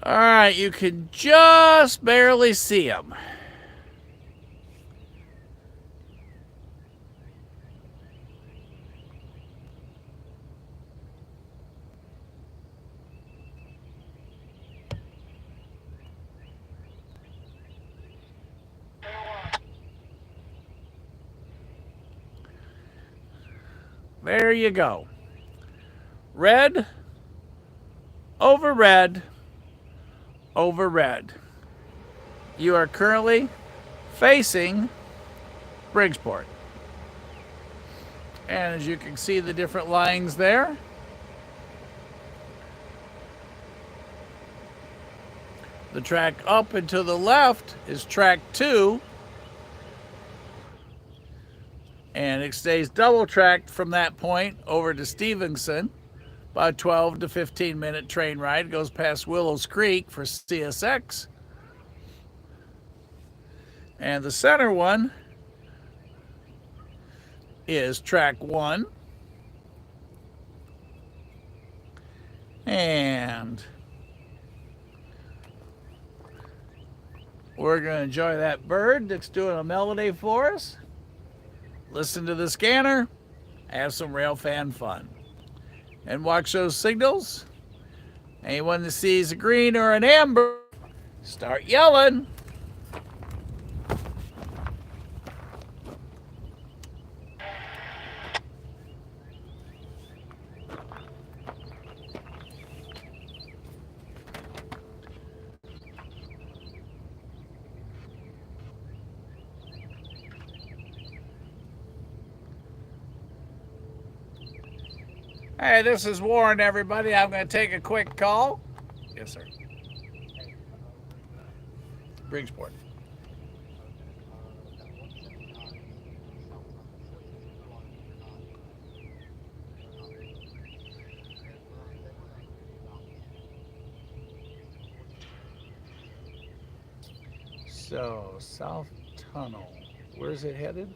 S1: All right, you can just barely see them. There you go. Red over red over red. You are currently facing Bridgeport. And as you can see the different lines there, the track up and to the left is track 2, and it stays double tracked from that point over to Stevenson. About a 12 to 15 minute train ride. It goes past Willows Creek for CSX. And the center one is track 1. And we're going to enjoy that bird that's doing a melody for us. Listen to the scanner. Have some railfan fun. And watch those signals. Anyone that sees a green or an amber, start yelling. Hey, this is Warren, everybody. I'm going to take a quick call. Yes, sir. Bridgeport. So, South Tunnel. Where's it headed?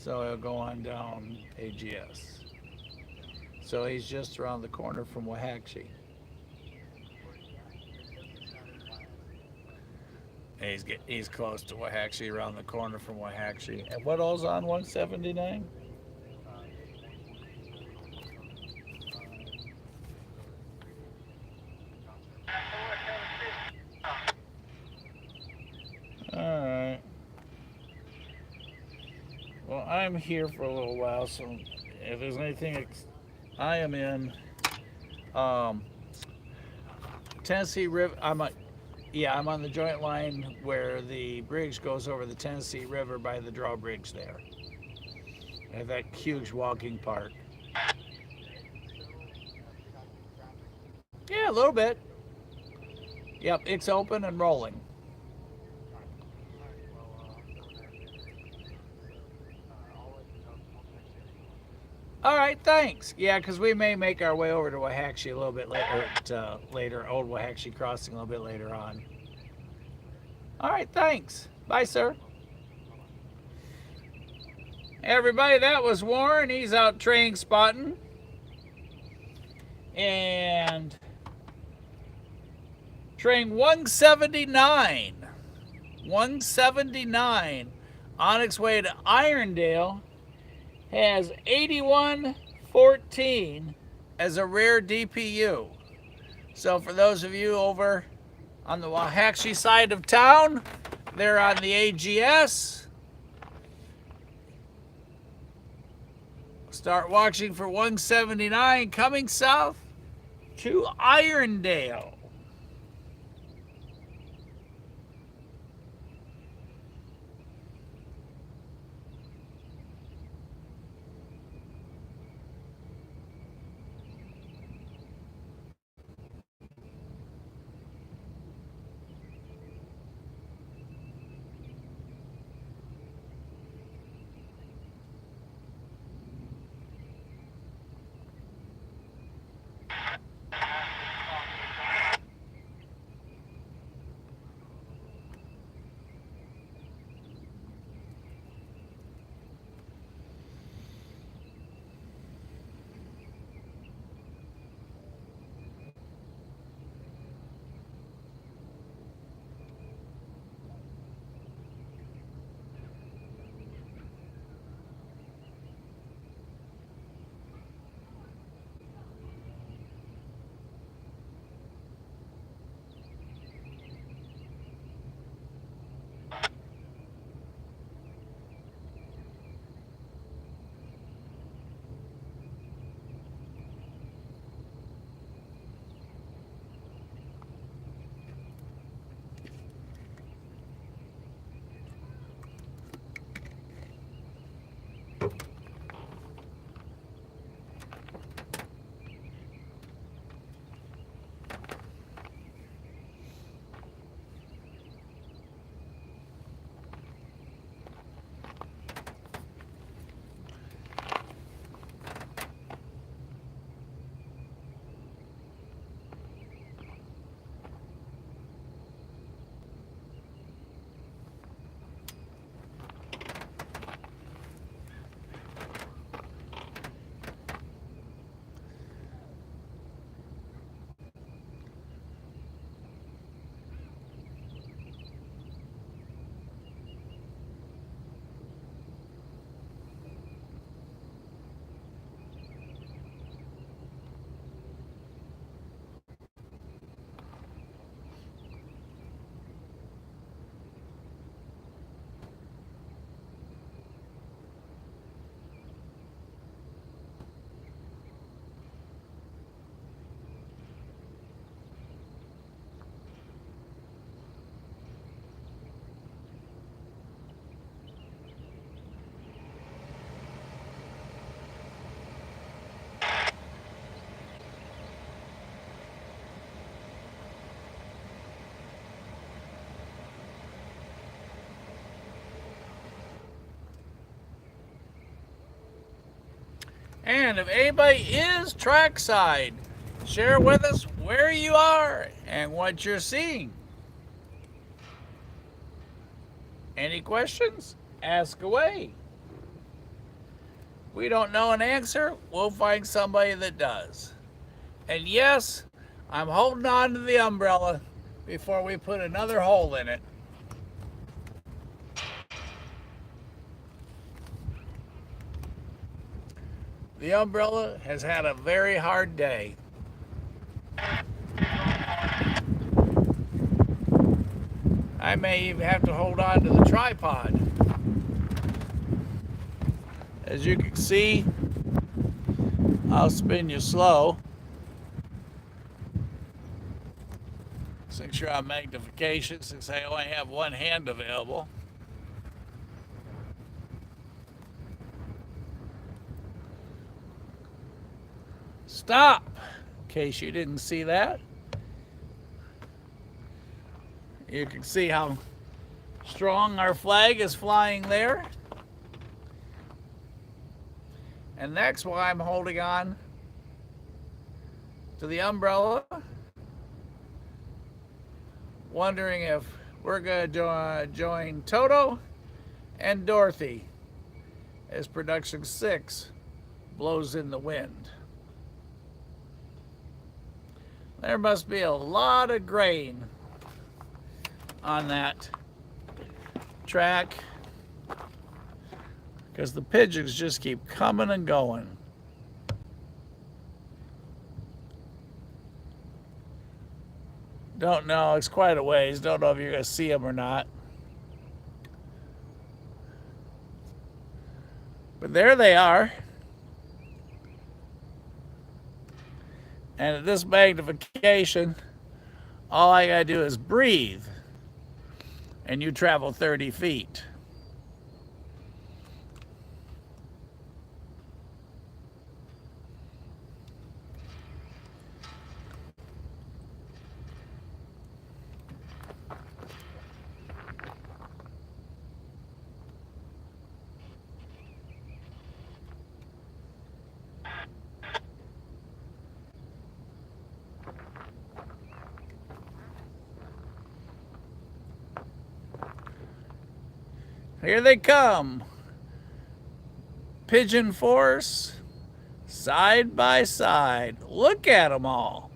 S1: So he'll go on down AGS. So he's just around the corner from Waxahachie. He's close to Waxahachie, around the corner from Waxahachie. And what all's on 179? All right. Well, I'm here for a little while, so if there's anything, I am in Tennessee River. I'm on the joint line where the bridge goes over the Tennessee River by the drawbridge there. At that huge walking park. Yeah, a little bit. Yep, it's open and rolling. All right, thanks. Yeah, because we may make our way over to Waxahachie a little bit later, Old Waxahachie Crossing a little bit later on. All right, thanks. Bye, sir. Everybody, that was Warren. He's out train spotting. And train 179 on its way to Irondale has 8114 as a rear DPU. So for those of you over on the Waxahachie side of town, they're on the AGS. Start watching for 179 coming south to Irondale. And if anybody is trackside, share with us where you are and what you're seeing. Any questions? Ask away. We don't know an answer, we'll find somebody that does. And yes, I'm holding on to the umbrella before we put another hole in it. The umbrella has had a very hard day. I may even have to hold on to the tripod. As you can see, I'll spin you slow. Since you're on magnification, since I only have one hand available. Stop! In case you didn't see that. You can see how strong our flag is flying there. And that's why I'm holding on to the umbrella, wondering if we're going to join Toto and Dorothy as Production 6 blows in the wind. There must be a lot of grain on that track because the pigeons just keep coming and going. Don't know, it's quite a ways. Don't know if you're going to see them or not. But there they are. And at this magnification, all I gotta do is breathe, and you travel 30 feet. Here they come. Pigeon Force, side by side. Look at them all.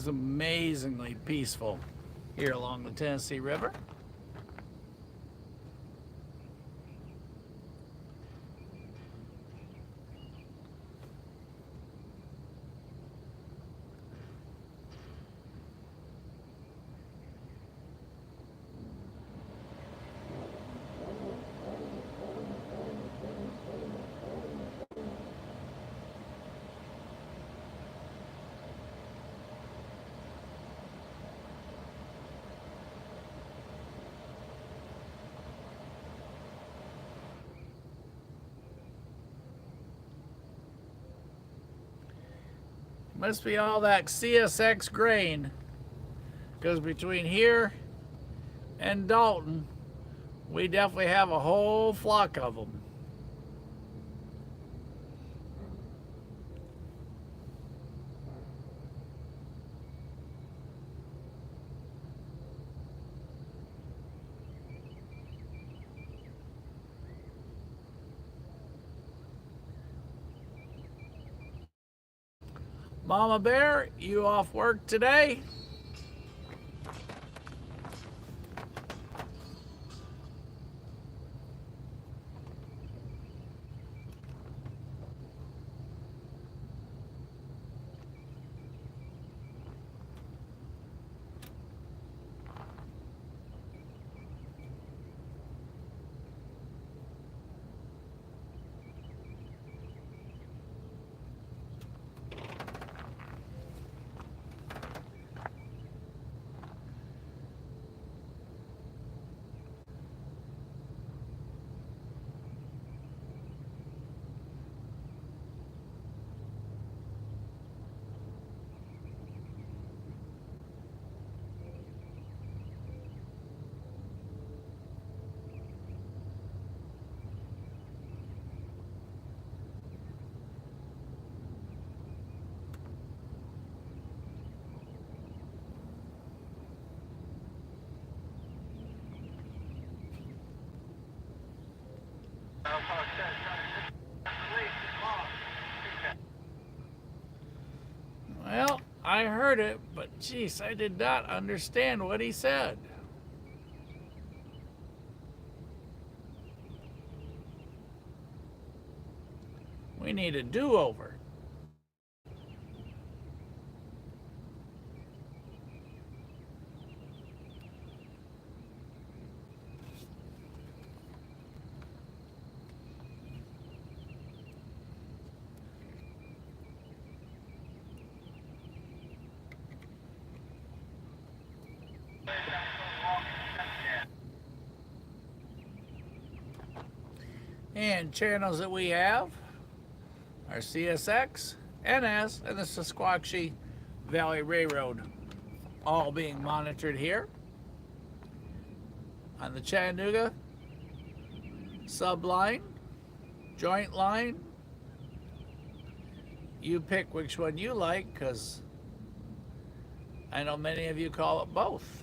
S1: is amazingly peaceful here along the Tennessee River. Must be all that CSX grain, because between here and Dalton, we definitely have a whole flock of them. Mama Bear, you off work today? Well, I heard it, but geez, I did not understand what he said. We need a do-over. And channels that we have are CSX, NS, and the Sasquatchie Valley Railroad, all being monitored here on the Chattanooga Sub Line, Joint Line. You pick which one you like, because I know many of you call it both.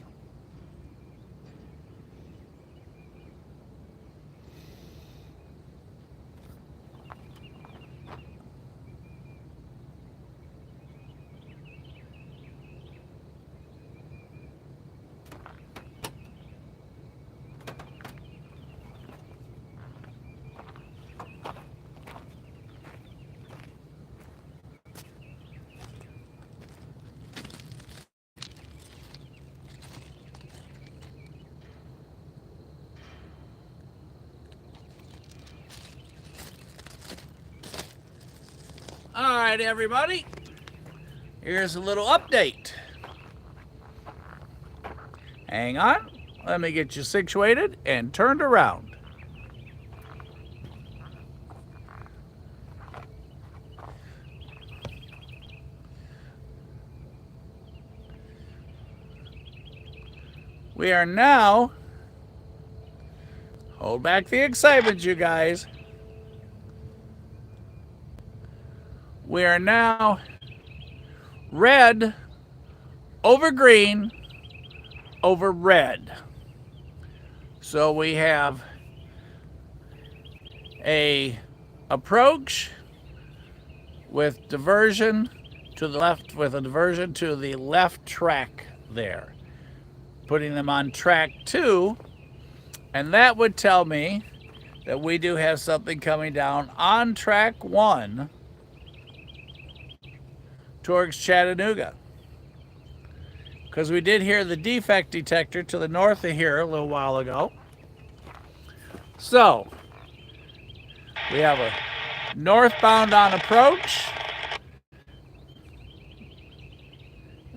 S1: All right, everybody, here's a little update. Hang on, let me get you situated and turned around. We are now, hold back the excitement, you guys. We are now red over green over red. So we have a approach with diversion to the left with a diversion to the left track there, putting them on track 2, and that would tell me that we do have something coming down on track 1 towards Chattanooga. Because we did hear the defect detector to the north of here a little while ago. So, we have a northbound on approach.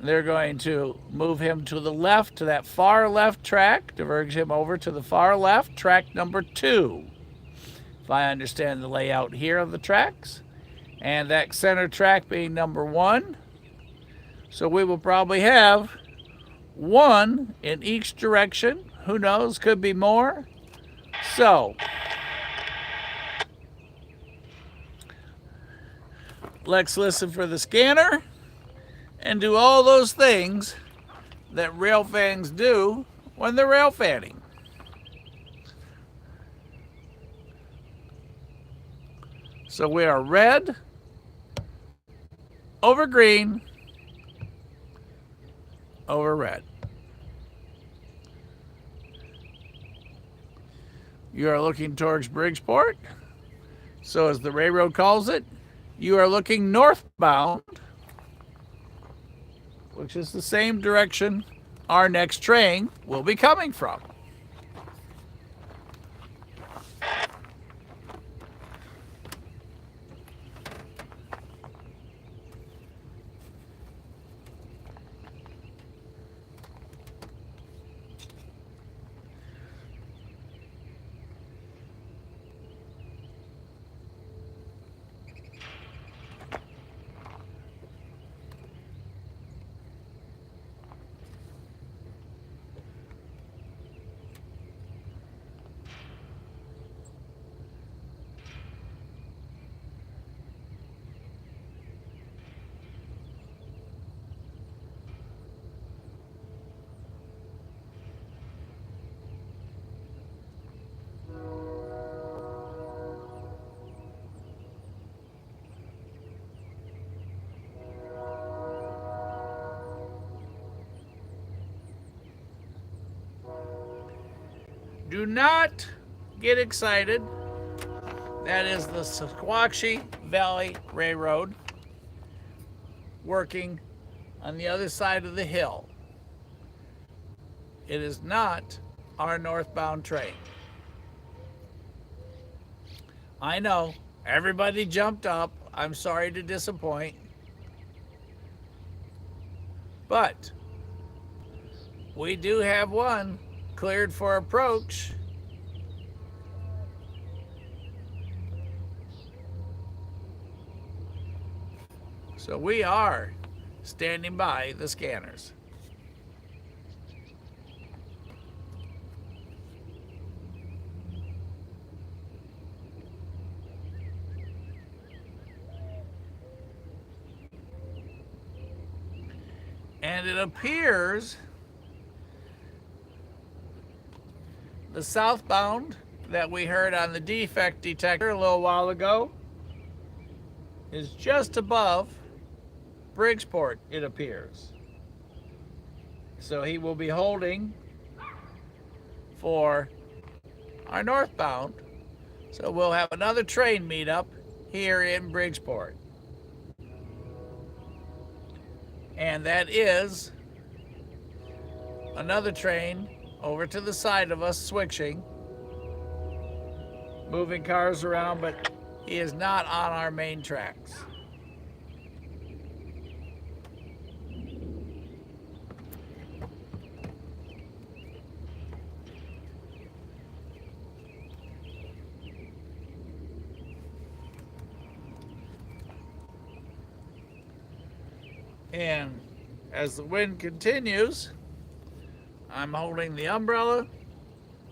S1: They're going to move him to the left, to that far left track, diverge him over to the far left, track number 2. If I understand the layout here of the tracks. And that center track being number 1. So we will probably have 1 in each direction. Who knows, could be more. So, let's listen for the scanner and do all those things that rail fans do when they're rail fanning. So we are red over green over red. You are looking towards Bridgeport. So as the railroad calls it, you are looking northbound, which is the same direction our next train will be coming from. Do not get excited. That is the Sequatchie Valley Railroad working on the other side of the hill. It is not our northbound train. I know, everybody jumped up. I'm sorry to disappoint. But we do have one cleared for approach. So we are standing by the scanners. And it appears the southbound that we heard on the defect detector a little while ago is just above Bridgeport, it appears. So he will be holding for our northbound. So we'll have another train meetup here in Bridgeport. And that is another train over to the side of us switching, moving cars around, but he is not on our main tracks. And as the wind continues, I'm holding the umbrella,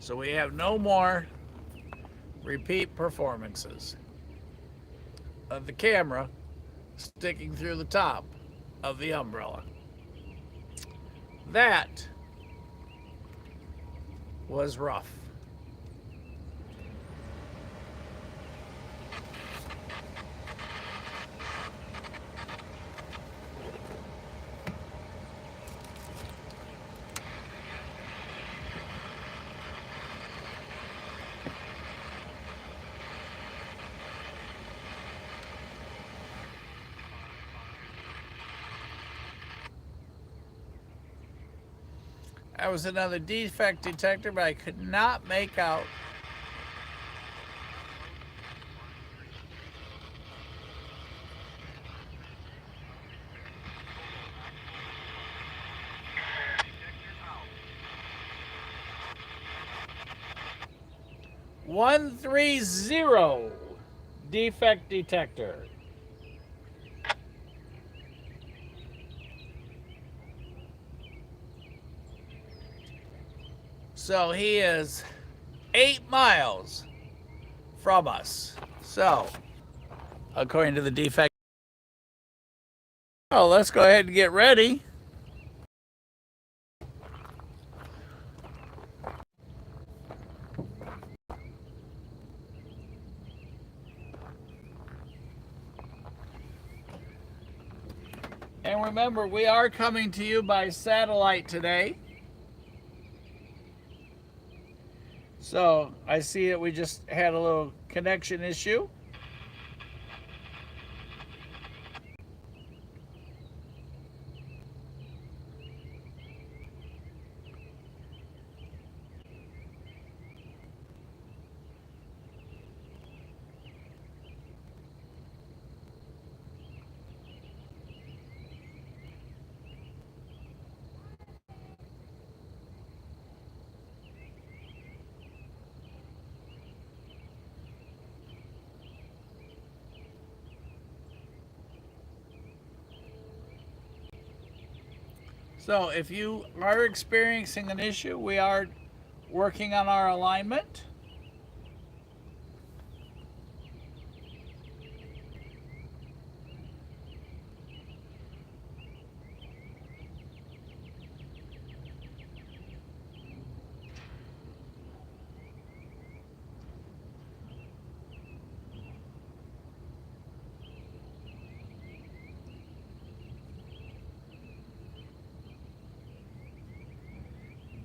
S1: so we have no more repeat performances of the camera sticking through the top of the umbrella. That was rough. That was another defect detector, but I could not make out. One 130 defect detector. So he is 8 miles from us. So, according to the defect. Oh, let's go ahead and get ready. And remember, we are coming to you by satellite today. So I see that we just had a little connection issue. So if you are experiencing an issue, we are working on our alignment.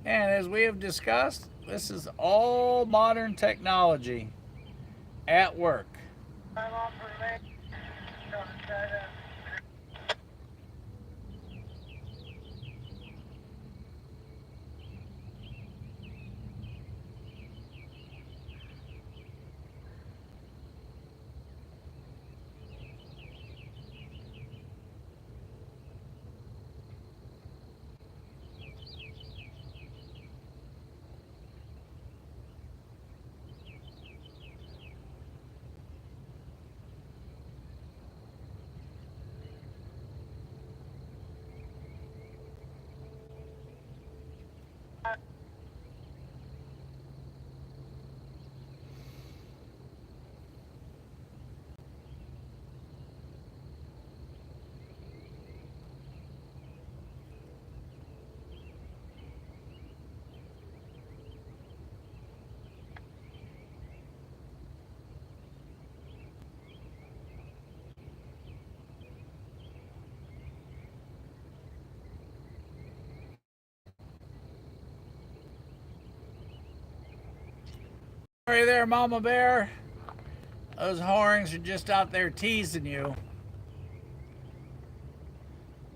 S1: And as we have discussed, this is all modern technology at work.
S2: I'm on for me.
S1: Sorry there, Mama Bear. Those horns are just out there teasing you.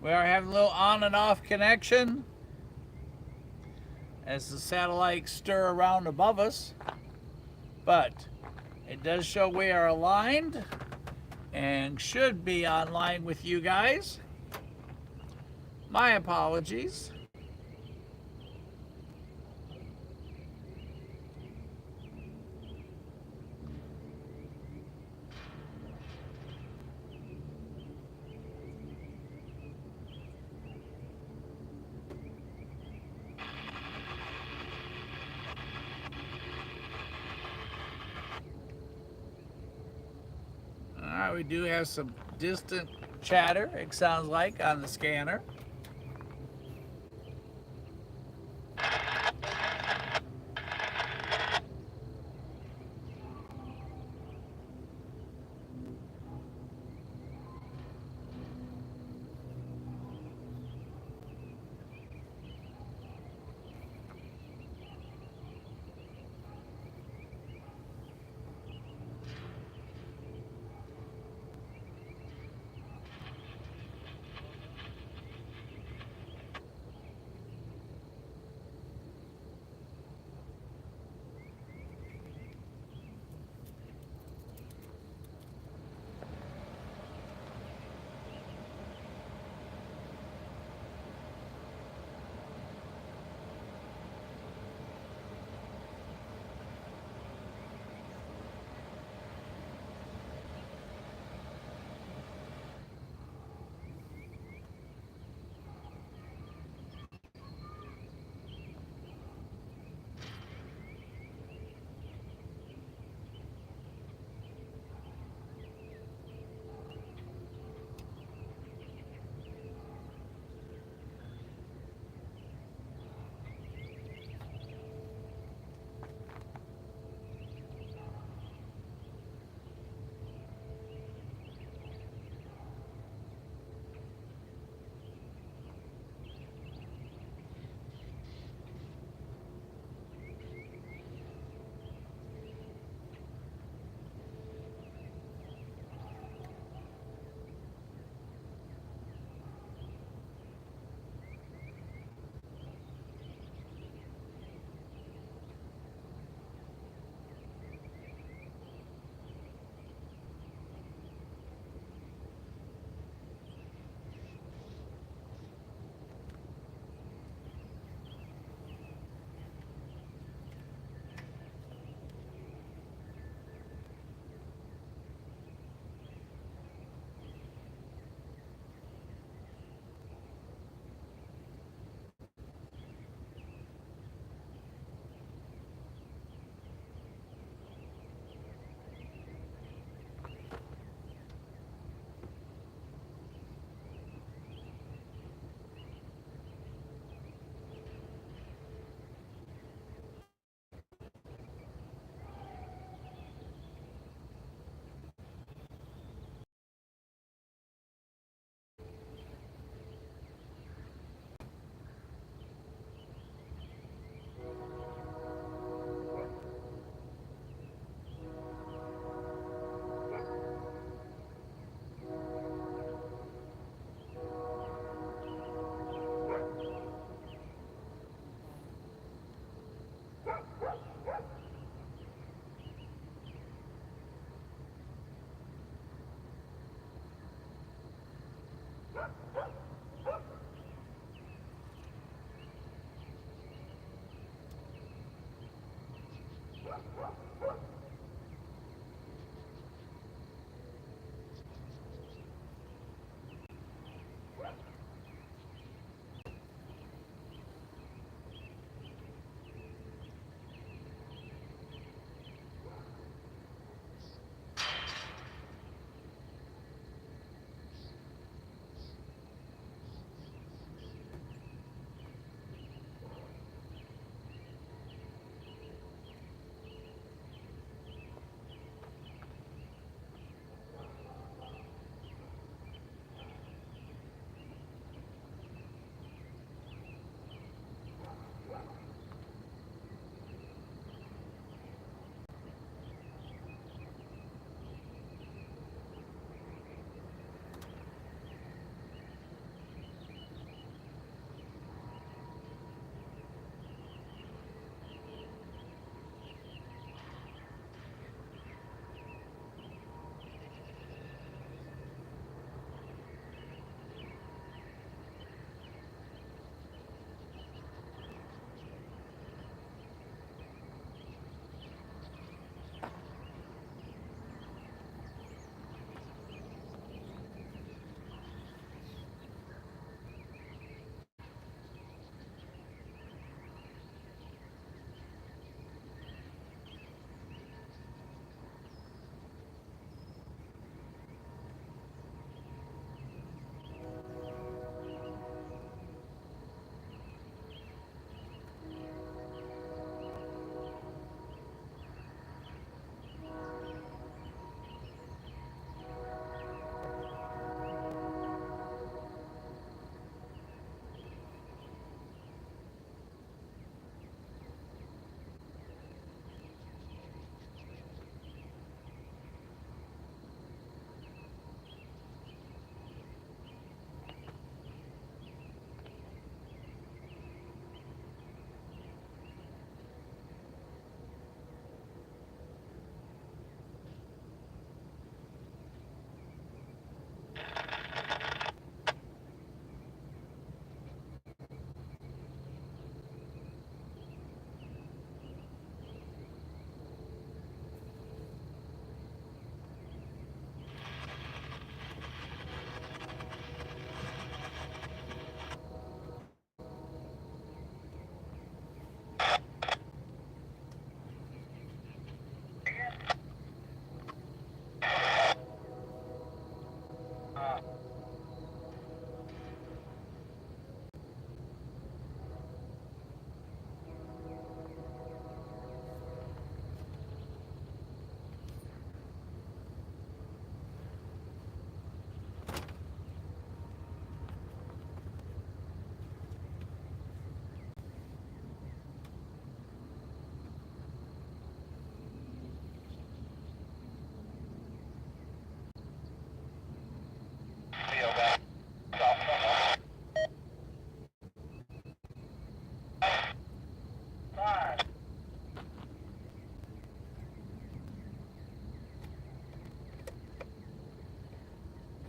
S1: We are having a little on and off connection as the satellites stir around above us. But it does show we are aligned and should be online with you guys. My apologies. All right, we do have some distant chatter, it sounds like, on the scanner.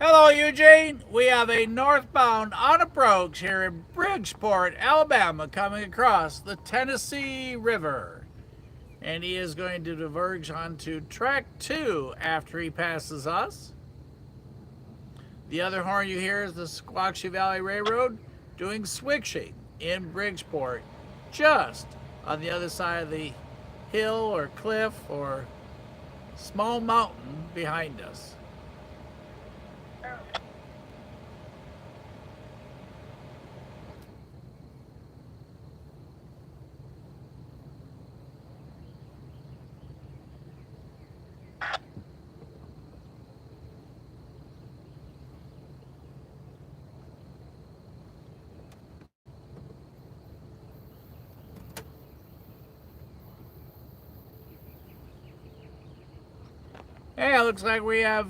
S1: Hello, Eugene. We have a northbound on approach here in Bridgeport, Alabama, coming across the Tennessee River. And he is going to diverge onto track 2 after he passes us. The other horn you hear is the Squaxie Valley Railroad doing switching in Bridgeport, just on the other side of the hill or cliff or small mountain behind us. Hey, it looks like we have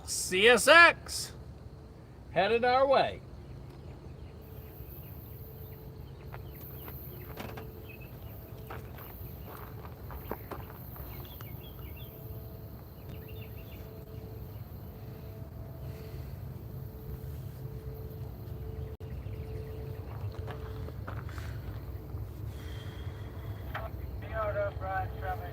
S1: CSX headed our way.
S2: Up, right, traffic.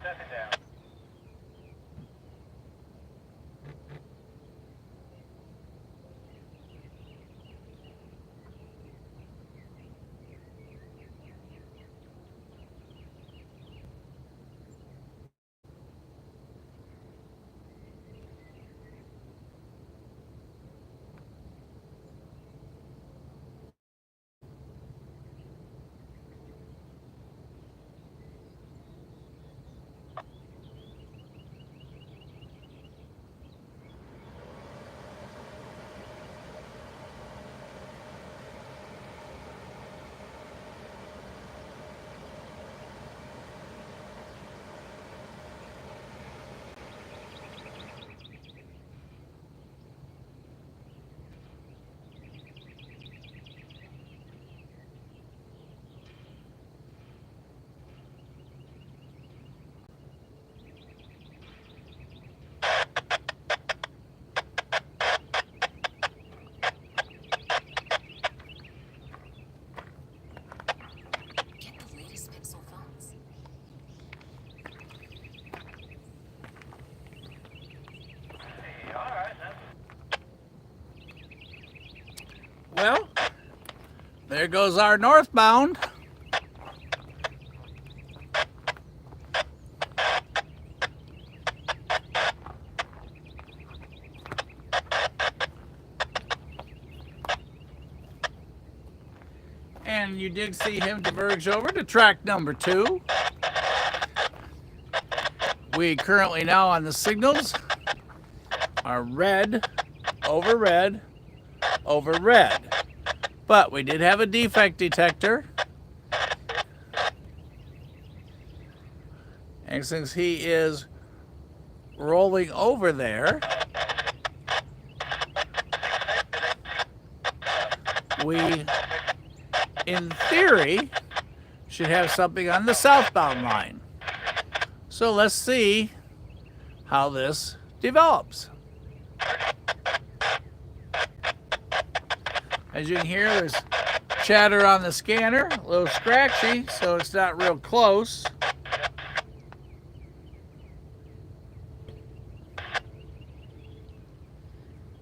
S2: Set it down.
S4: Get the latest Pixel phones.
S2: Hey, all right, then.
S1: Well, there goes our northbound. And you did see him diverge over to track number 2. We currently now on the signals are red, over red, over red. But we did have a defect detector. And since he is rolling over there, we, in theory, should have something on the southbound line. So let's see how this develops. As you can hear, there's chatter on the scanner, a little scratchy, so it's not real close.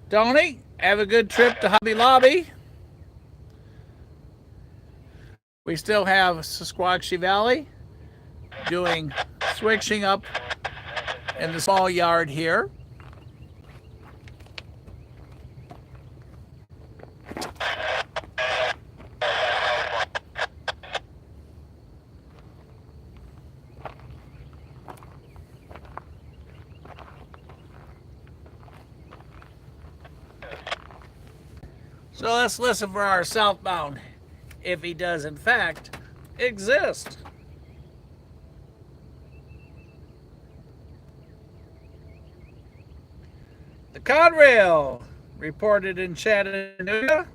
S1: Tony, have a good trip to Hobby Lobby. We still have Sasquatchy Valley doing switching up in the small yard here. So let's listen for our southbound, if he does in fact exist. The Conrail reported in Chattanooga.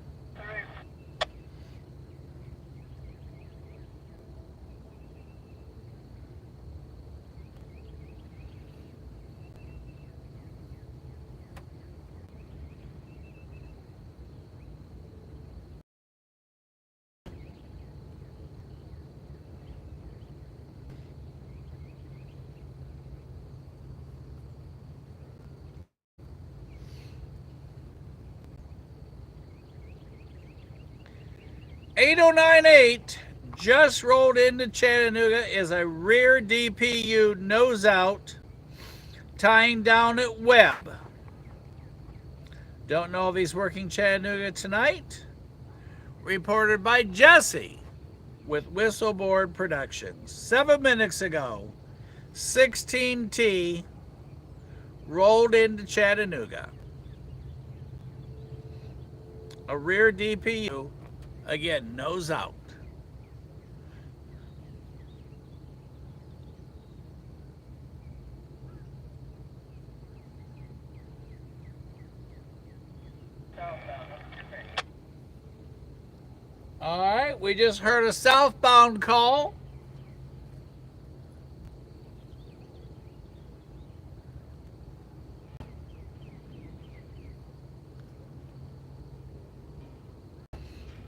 S1: .8098 just rolled into Chattanooga is a rear DPU nose out tying down at Webb. Don't know if he's working Chattanooga tonight. Reported by Jesse with Whistleboard Productions. 7 minutes ago, 16T rolled into Chattanooga. A rear DPU, again, nose out. All right, we just heard a southbound call.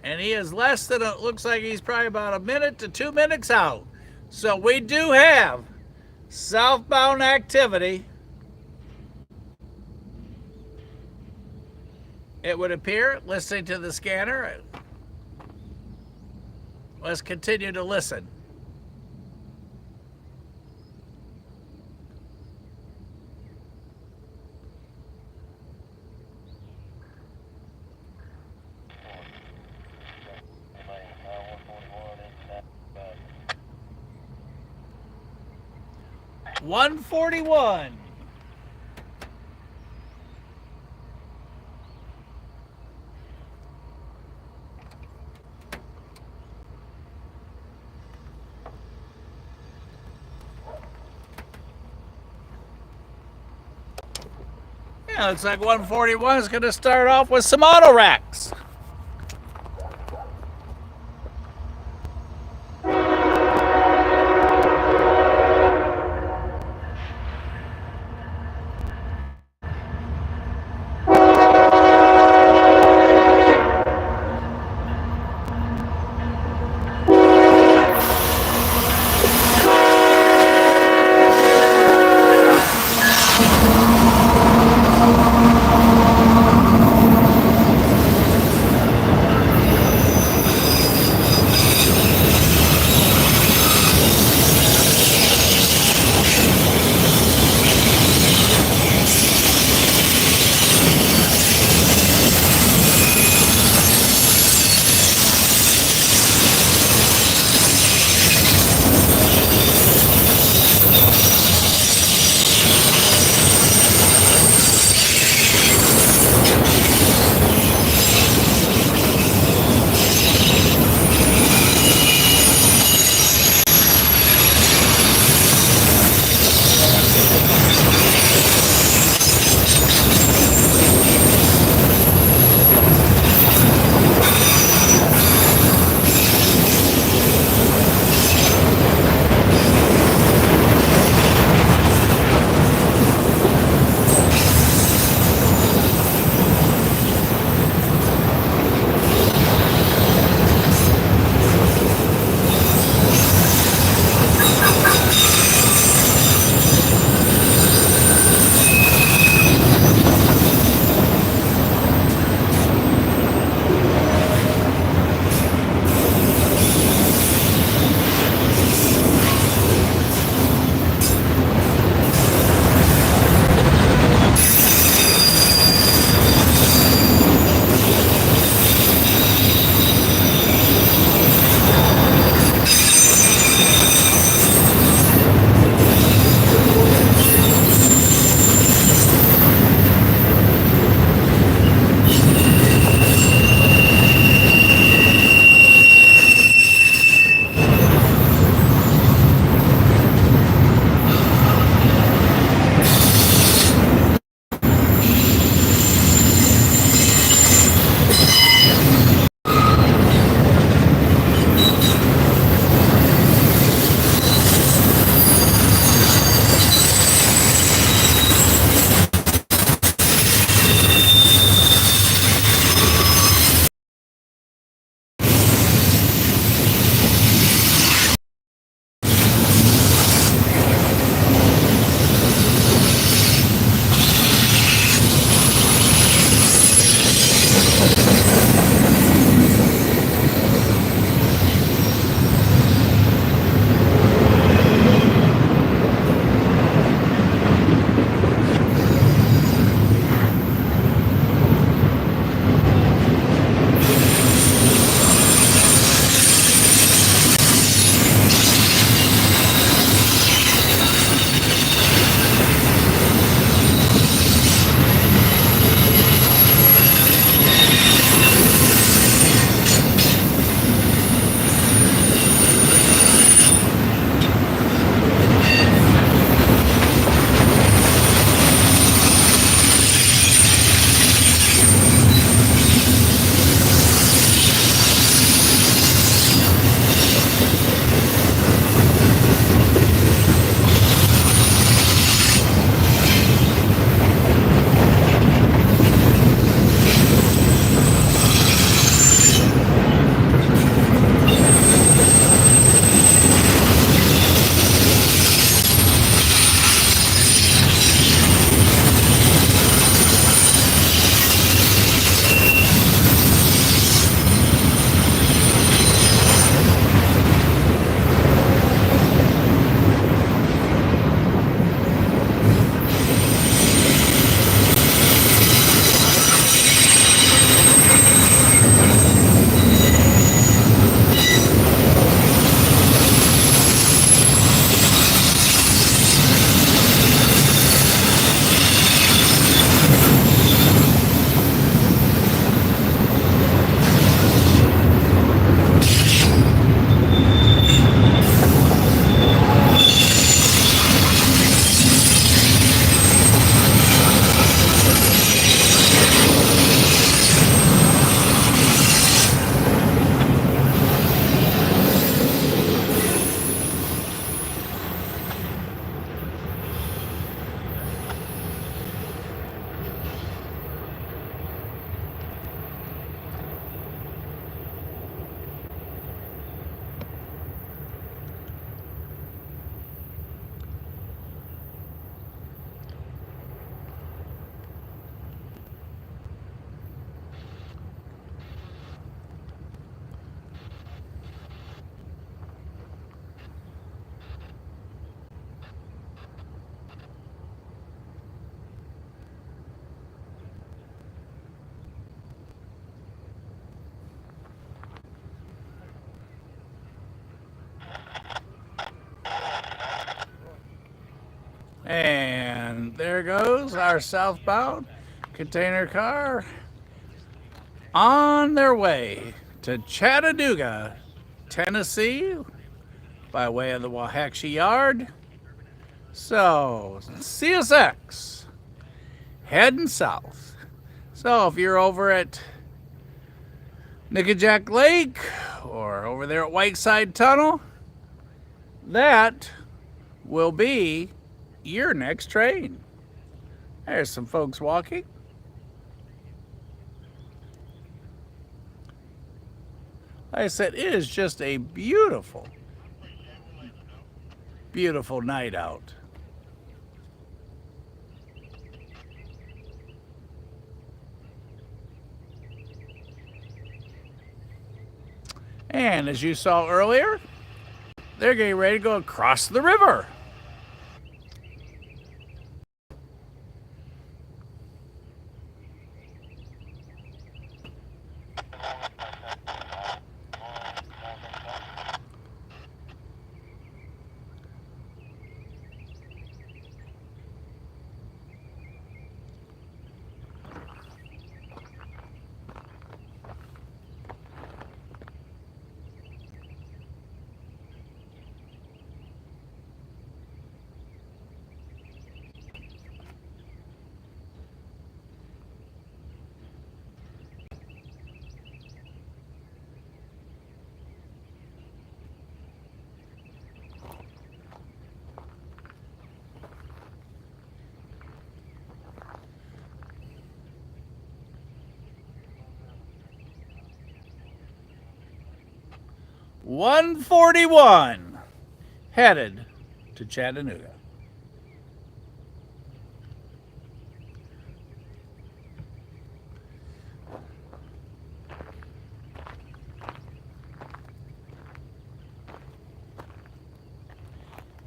S1: And he is less than, it looks like he's probably about a minute to 2 minutes out. So we do have southbound activity, it would appear, listening to the scanner. Let's continue to listen.
S3: Anybody,
S1: 141. Yeah, looks like 141 is going to start off with some auto racks. And there goes our southbound container car on their way to Chattanooga, Tennessee, by way of the Waxahachie Yard. So, CSX heading south. So, if you're over at Nickajack Lake or over there at Whiteside Tunnel, that will be your next train. There's some folks walking. Like I said, it is just a beautiful, beautiful night out. And as you saw earlier, they're getting ready to go across the river. $141 headed to Chattanooga.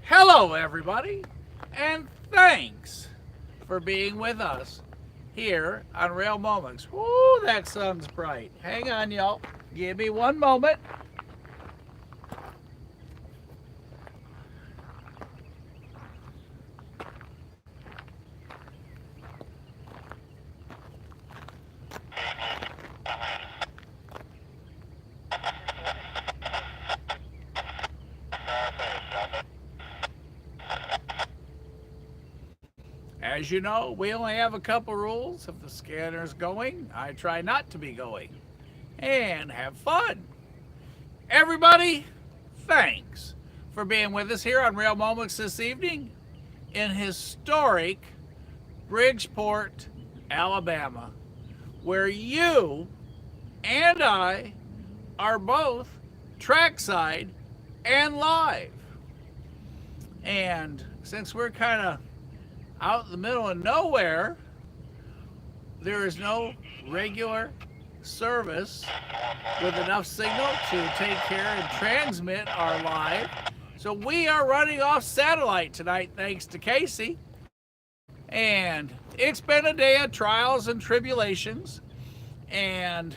S1: Hello, everybody, and thanks for being with us here on Rail Moments. Woo, that sun's bright. Hang on, y'all. Give me one moment. As you know, we only have a couple rules. If the scanner's going, I try not to be going. And have fun. Everybody, thanks for being with us here on Rail Moments this evening in historic Bridgeport, Alabama, where you and I are both trackside and live. And since we're kind of out in the middle of nowhere, there is no regular service with enough signal to take care and transmit our live. So we are running off satellite tonight thanks to Casey. And it's been a day of trials and tribulations. And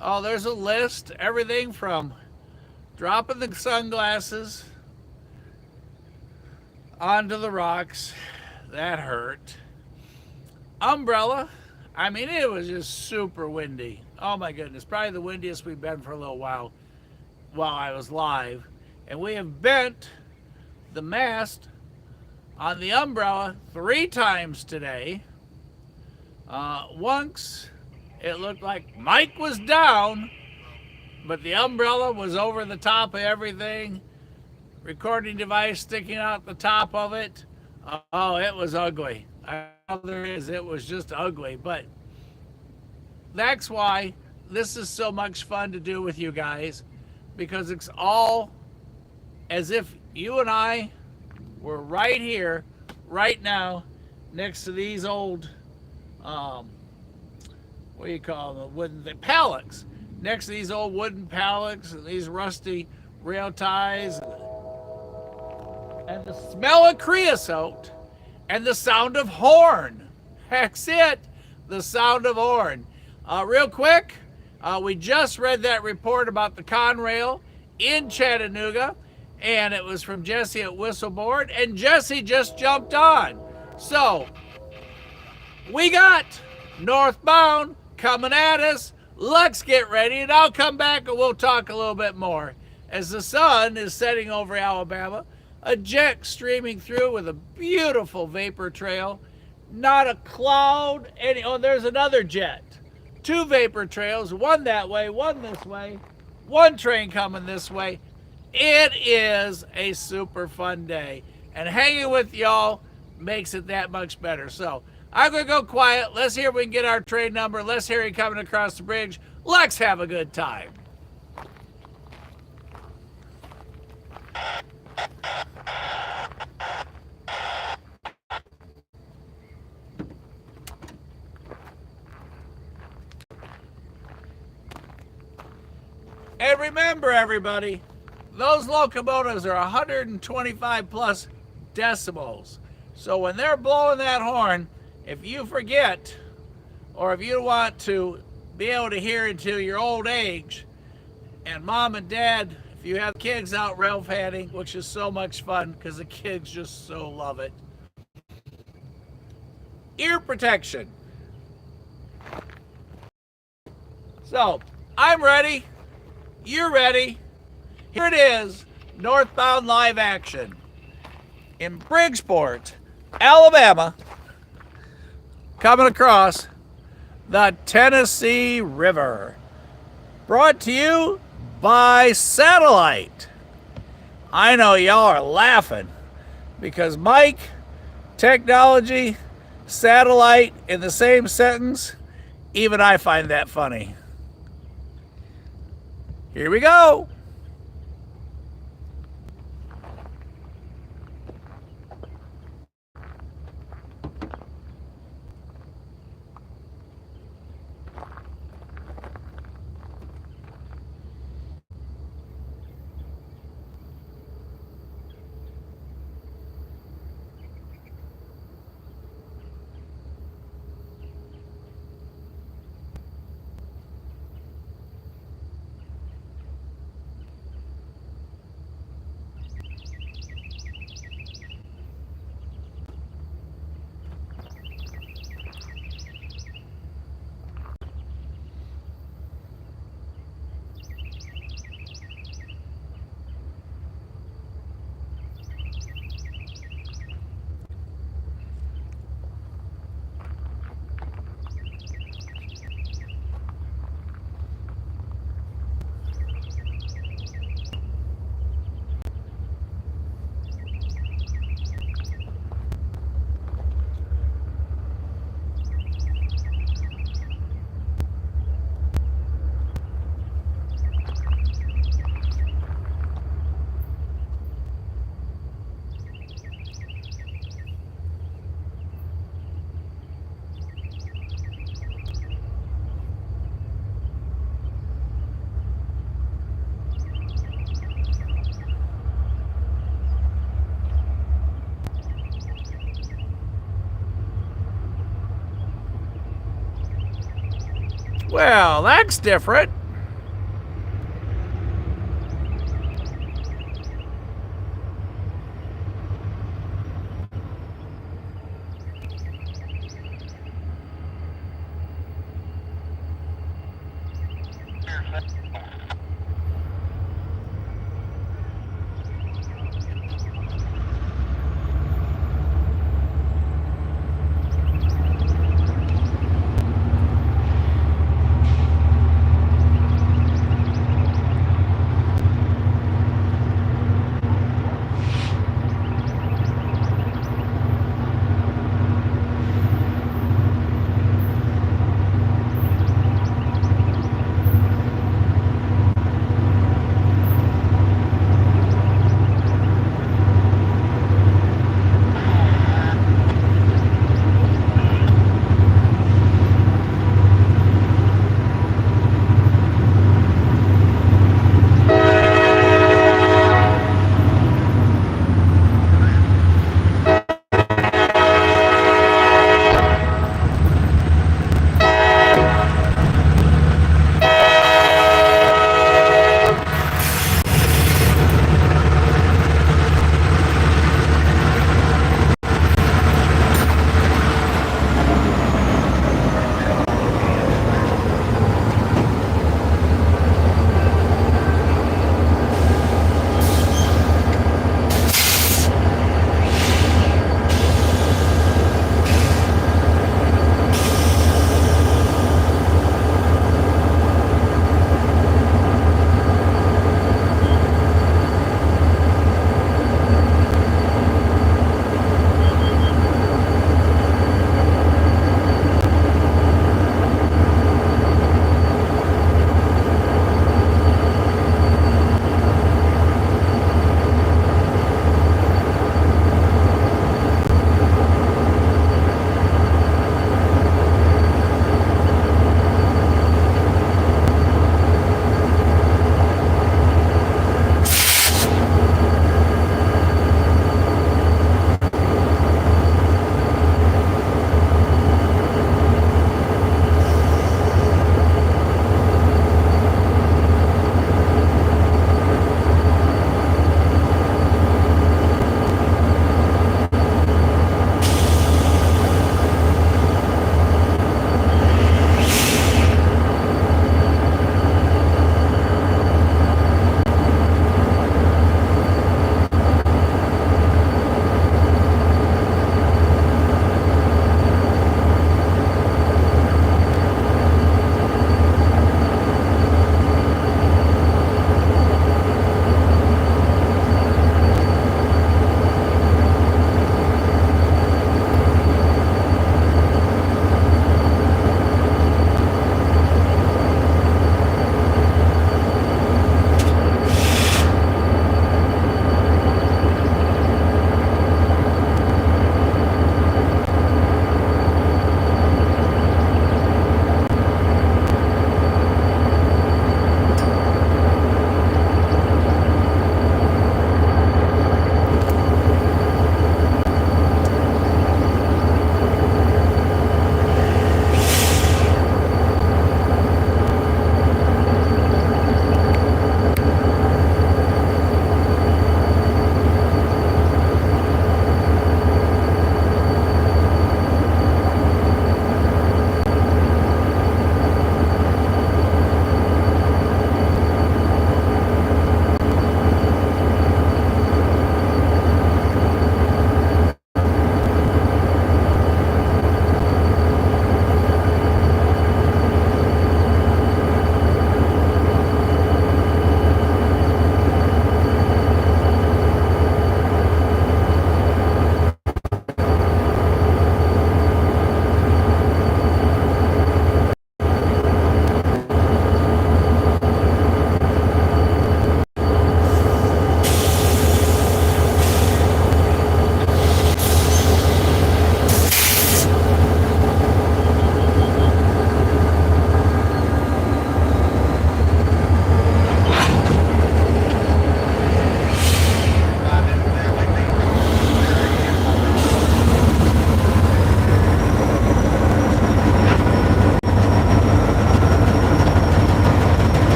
S1: there's a list, everything from dropping the sunglasses onto the rocks. That hurt. Umbrella. I mean, it was just super windy. Oh my goodness. Probably the windiest we've been for a little while I was live. And we have bent the mast on the umbrella 3 times today. Once it looked like Mike was down, but the umbrella was over the top of everything. Recording device sticking out the top of it. Oh, it was ugly. It was just ugly, but that's why this is so much fun to do with you guys, because it's all as if you and I were right here, right now, next to these old, what do you call them, the pallets, next to these old wooden pallets and these rusty rail ties, and the smell of creosote and the sound of horn. That's it, the sound of horn. Real quick, we just read that report about the Conrail in Chattanooga, and it was from Jesse at Whistleboard, and Jesse just jumped on. So we got northbound coming at us. Let's get ready, and I'll come back and we'll talk a little bit more. As the sun is setting over Alabama, a jet streaming through with a beautiful vapor trail. Not a cloud. Oh, there's another jet. 2 vapor trails, one that way, one this way, one train coming this way. It is a super fun day, and hanging with y'all makes it that much better. So I'm going to go quiet. Let's hear if we can get our train number. Let's hear him coming across the bridge. Let's have a good time. And remember, everybody, those locomotives are 125 plus decibels. So when they're blowing that horn, if you forget, or if you want to be able to hear until your old age, and mom and dad, if you have kids out rail fanning, which is so much fun because the kids just so love it. Ear protection. So I'm ready. You're ready. Here it is, northbound live action in Bridgeport, Alabama, coming across the Tennessee River. Brought to you by satellite. I know y'all are laughing because Mike, technology, satellite in the same sentence, even I find that funny. Here we go. Well, that's different.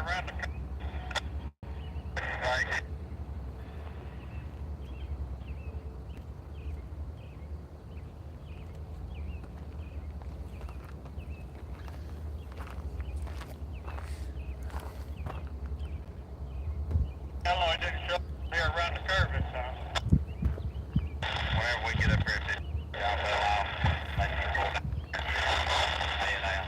S3: around the curve. Right. How long it didn't show up here around the curve this time? Whenever we get up here, y'all let off. Like you go down. Lay it down.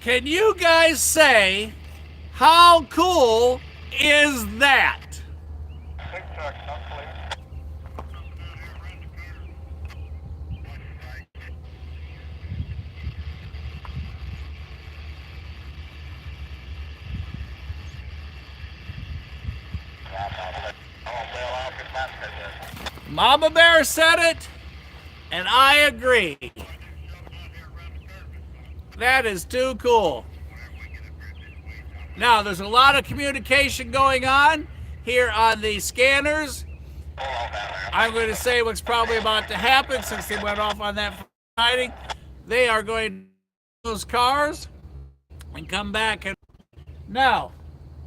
S1: Can you guys say, how cool is that?
S3: Big truck, not clear.
S1: Mama Bear said it, and I agree. That is too cool. Now, there's a lot of communication going on here on the scanners. I'm going to say what's probably about to happen since they went off on that Friday. They are going to those cars and come back. And now,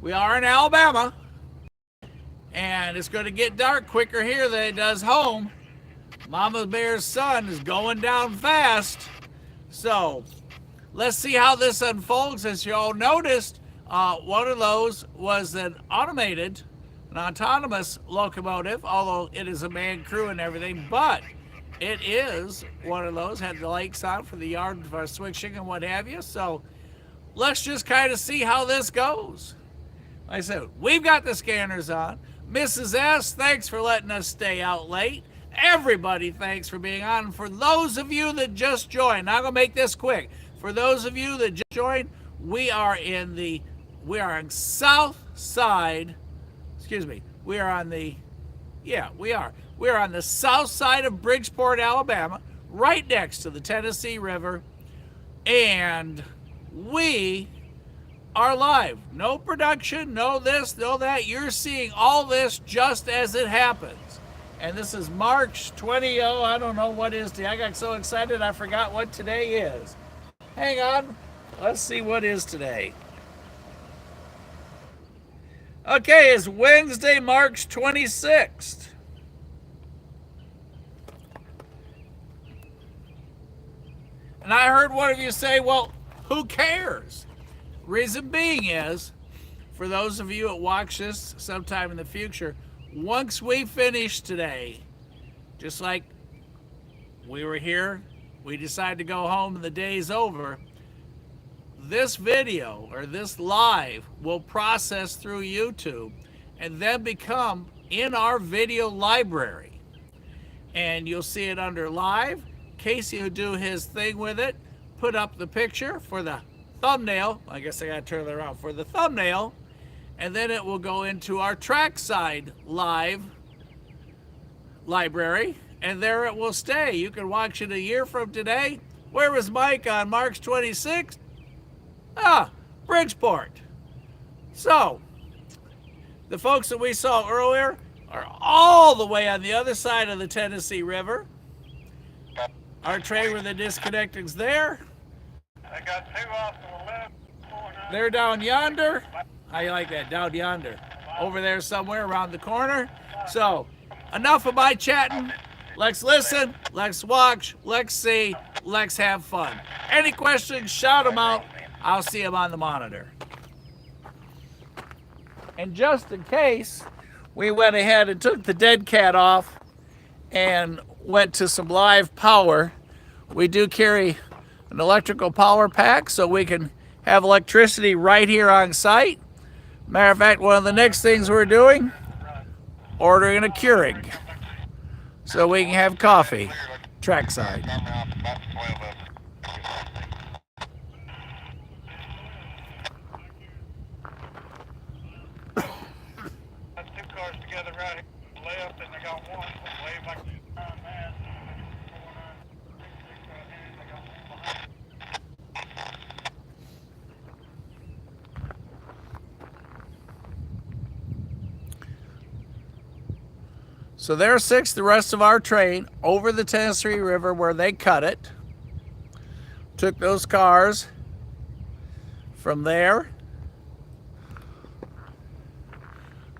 S1: we are in Alabama, and it's going to get dark quicker here than it does home. Mama Bear's sun is going down fast. So, let's see how this unfolds. As you all noticed, one of those was an automated, an autonomous locomotive, although it is a manned crew and everything, but it is one of those, had the lights on for the yard for switching and what have you. So let's just kind of see how this goes. Like I said, we've got the scanners on. Mrs. S, thanks for letting us stay out late. Everybody, thanks for being on. And for those of you that just joined, I'm going to make this quick. For those of you that just joined, we are on south side, we are on the south side of Bridgeport, Alabama, right next to the Tennessee River, and we are live. No production, no this, no that. You're seeing all this just as it happens. And this is March 20, I don't know what is today. I got so excited I forgot what today is. Hang on, let's see what is today. Okay, it's Wednesday, March 26th. And I heard one of you say, well, who cares? Reason being is, for those of you that watch this sometime in the future, once we finish today, just like we were here, we decided to go home and the day's over, this video or this live will process through YouTube and then become in our video library. And you'll see it under live. Casey will do his thing with it, put up the picture for the thumbnail. I guess I gotta turn it around for the thumbnail. And then it will go into our Trackside live library. And there it will stay. You can watch it a year from today. Where was Mike on March 26th? Bridgeport. So, the folks that we saw earlier are all the way on the other side of the Tennessee River. Our train with the disconnecting's there.
S3: I got two off to the left.
S1: They're down yonder. How you like that? Down yonder. Over there somewhere around the corner. So, enough of my chatting. Let's listen, let's watch, let's see, let's have fun. Any questions, shout them out. I'll see them on the monitor. And just in case, we went ahead and took the dead cat off and went to some live power. We do carry an electrical power pack so we can have electricity right here on site. Matter of fact, one of the next things we're doing, ordering a Keurig so we can have coffee, Trackside.
S3: Two cars together right here, left, and they got one way back behind that.
S1: So there sits the rest of our train over the Tennessee River where they cut it. Took those cars from there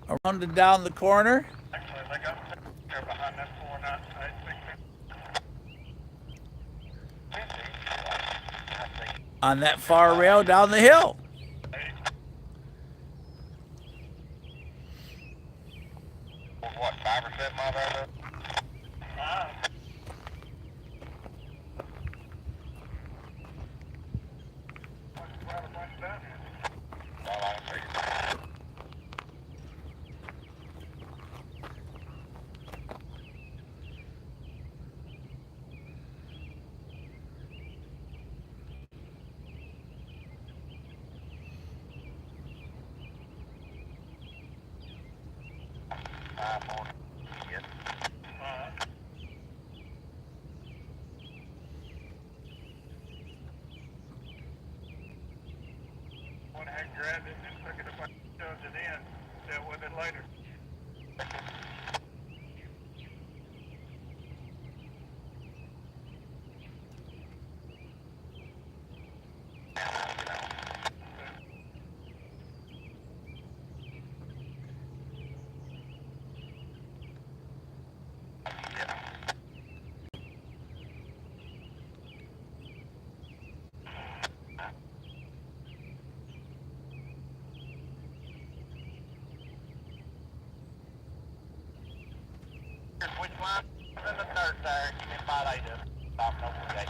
S1: around and down the corner.
S3: Actually, they got there behind that 496.
S1: On that far rail down the hill.
S3: What, 5 or 7 miles out of it? Went ahead and grabbed it and took it up and shoved it in. Dealt with it later. Which line is in the third there? You can buy later. Stop over the gate.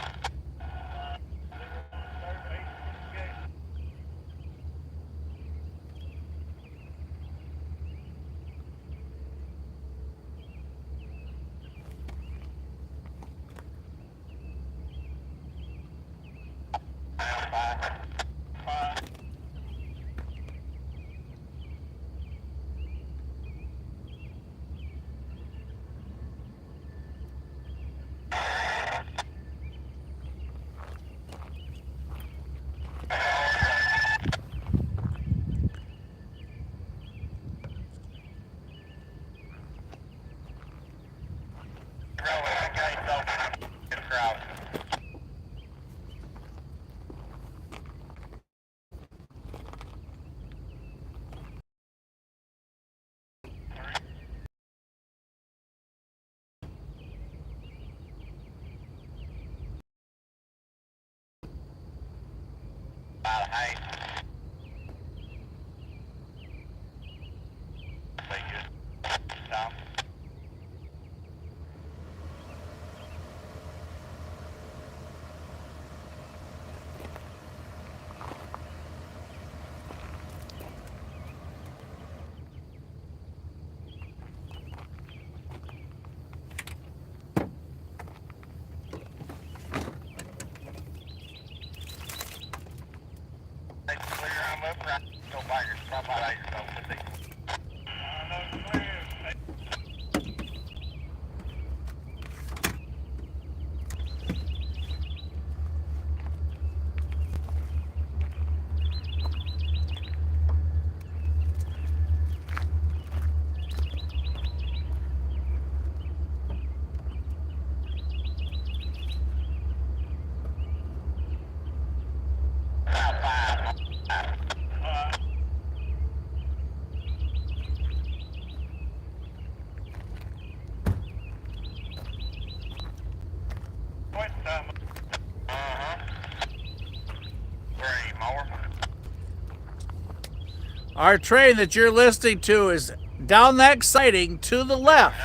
S1: Our train that you're listening to is down that siding to the left.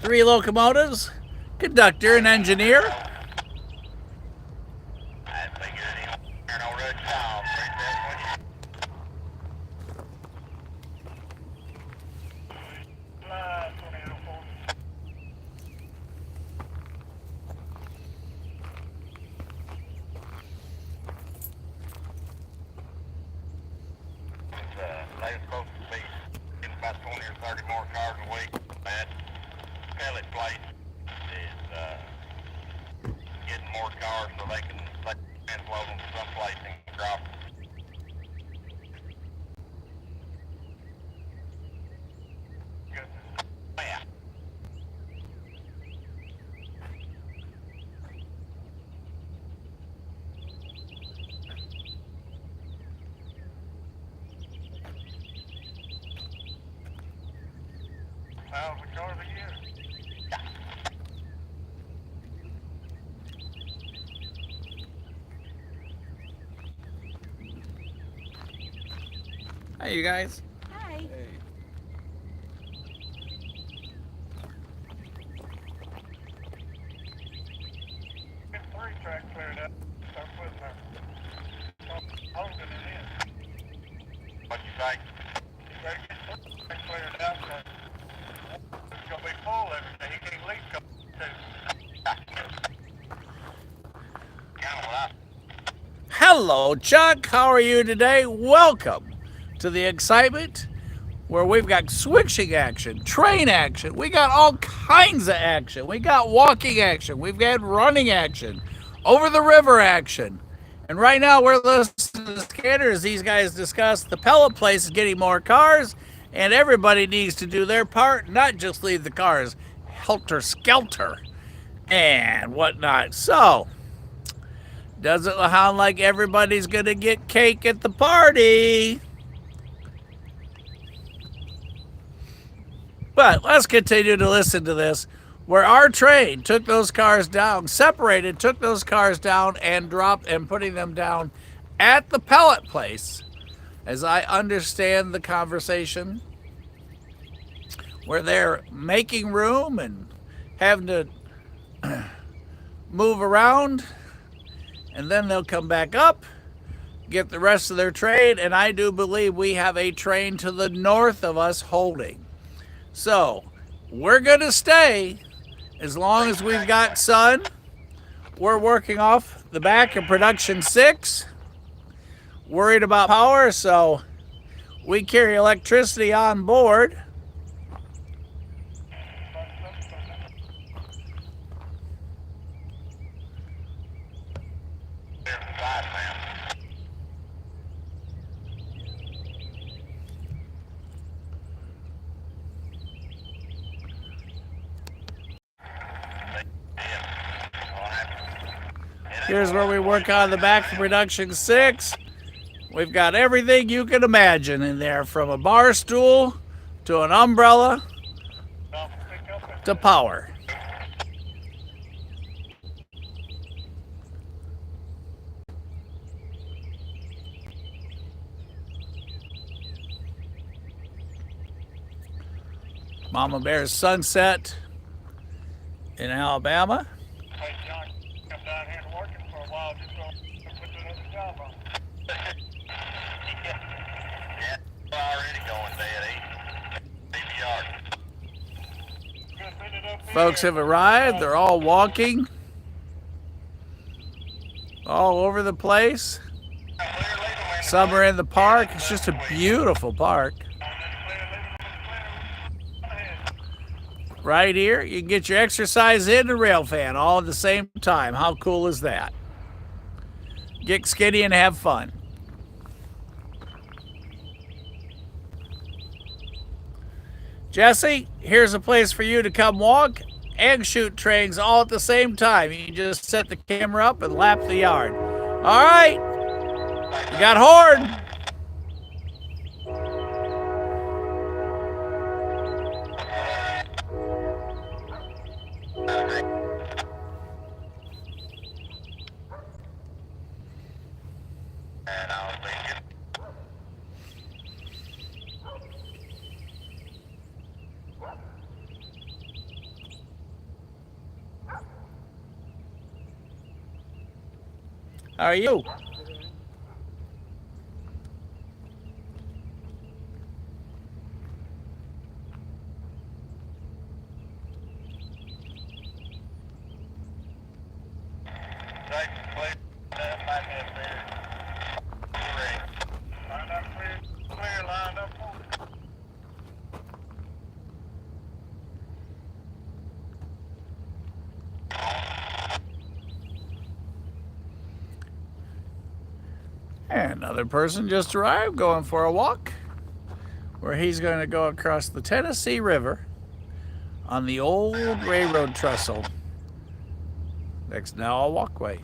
S1: 3 locomotives, conductor and engineer.
S3: They're supposed to be getting about 20 or 30 more cars a week. That pellet place is getting more cars so they can transload them someplace and drop them. 1,000 cars a year.
S1: Hi, you guys.
S5: Hi.
S1: Hey.
S3: Get 3 tracks cleared up. Start putting our holding it in. What'd you say? You better get 3 tracks cleared out. It's gonna be full every day. He can't leave
S1: Hello, Chuck. How are you today? Welcome to the excitement where we've got switching action, train action. We got all kinds of action. We got walking action. We've got running action, over the river action. And right now we're listening to the scanners. These guys discuss the pellet place is getting more cars, and everybody needs to do their part, not just leave the cars helter skelter and whatnot. So, doesn't sound like everybody's gonna get cake at the party. But let's continue to listen to this, where our train took those cars down, separated, took those cars down and dropped and putting them down at the pellet place, as I understand the conversation, where they're making room and having to move around, and then they'll come back up, get the rest of their train, and I do believe we have a train to the north of us holding. So, we're going to stay as long as we've got sun. We're working off the back of production 6. Worried about power, so we carry electricity on board. Here's where we work on the back of production 6. We've got everything you can imagine in there, from a bar stool to an umbrella to power. Mama Bear's Sunset in Alabama.
S3: Hey, John, come down here and working for a while just so put another job on. Yeah, we're already going dead. BBR.
S1: Folks have arrived. They're all walking all over the place. Some are in the park. It's just a beautiful park. Right here, you can get your exercise in and rail fan all at the same time. How cool is that? Get skinny and have fun. Jesse, here's a place for you to come walk and shoot trains all at the same time. You can just set the camera up and lap the yard. All right, you got horn. How are you? And another person just arrived, going for a walk, where he's going to go across the Tennessee River on the old railroad trestle. That's now a walkway.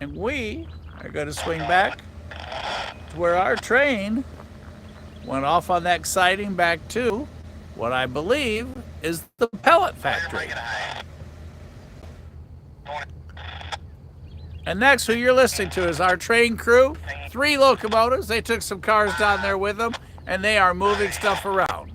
S1: And we are going to swing back to where our train went off on that sighting back to what I believe is the pellet factory. And next, who you're listening to is our train crew. 3 locomotives. They took some cars down there with them, and they are moving stuff around.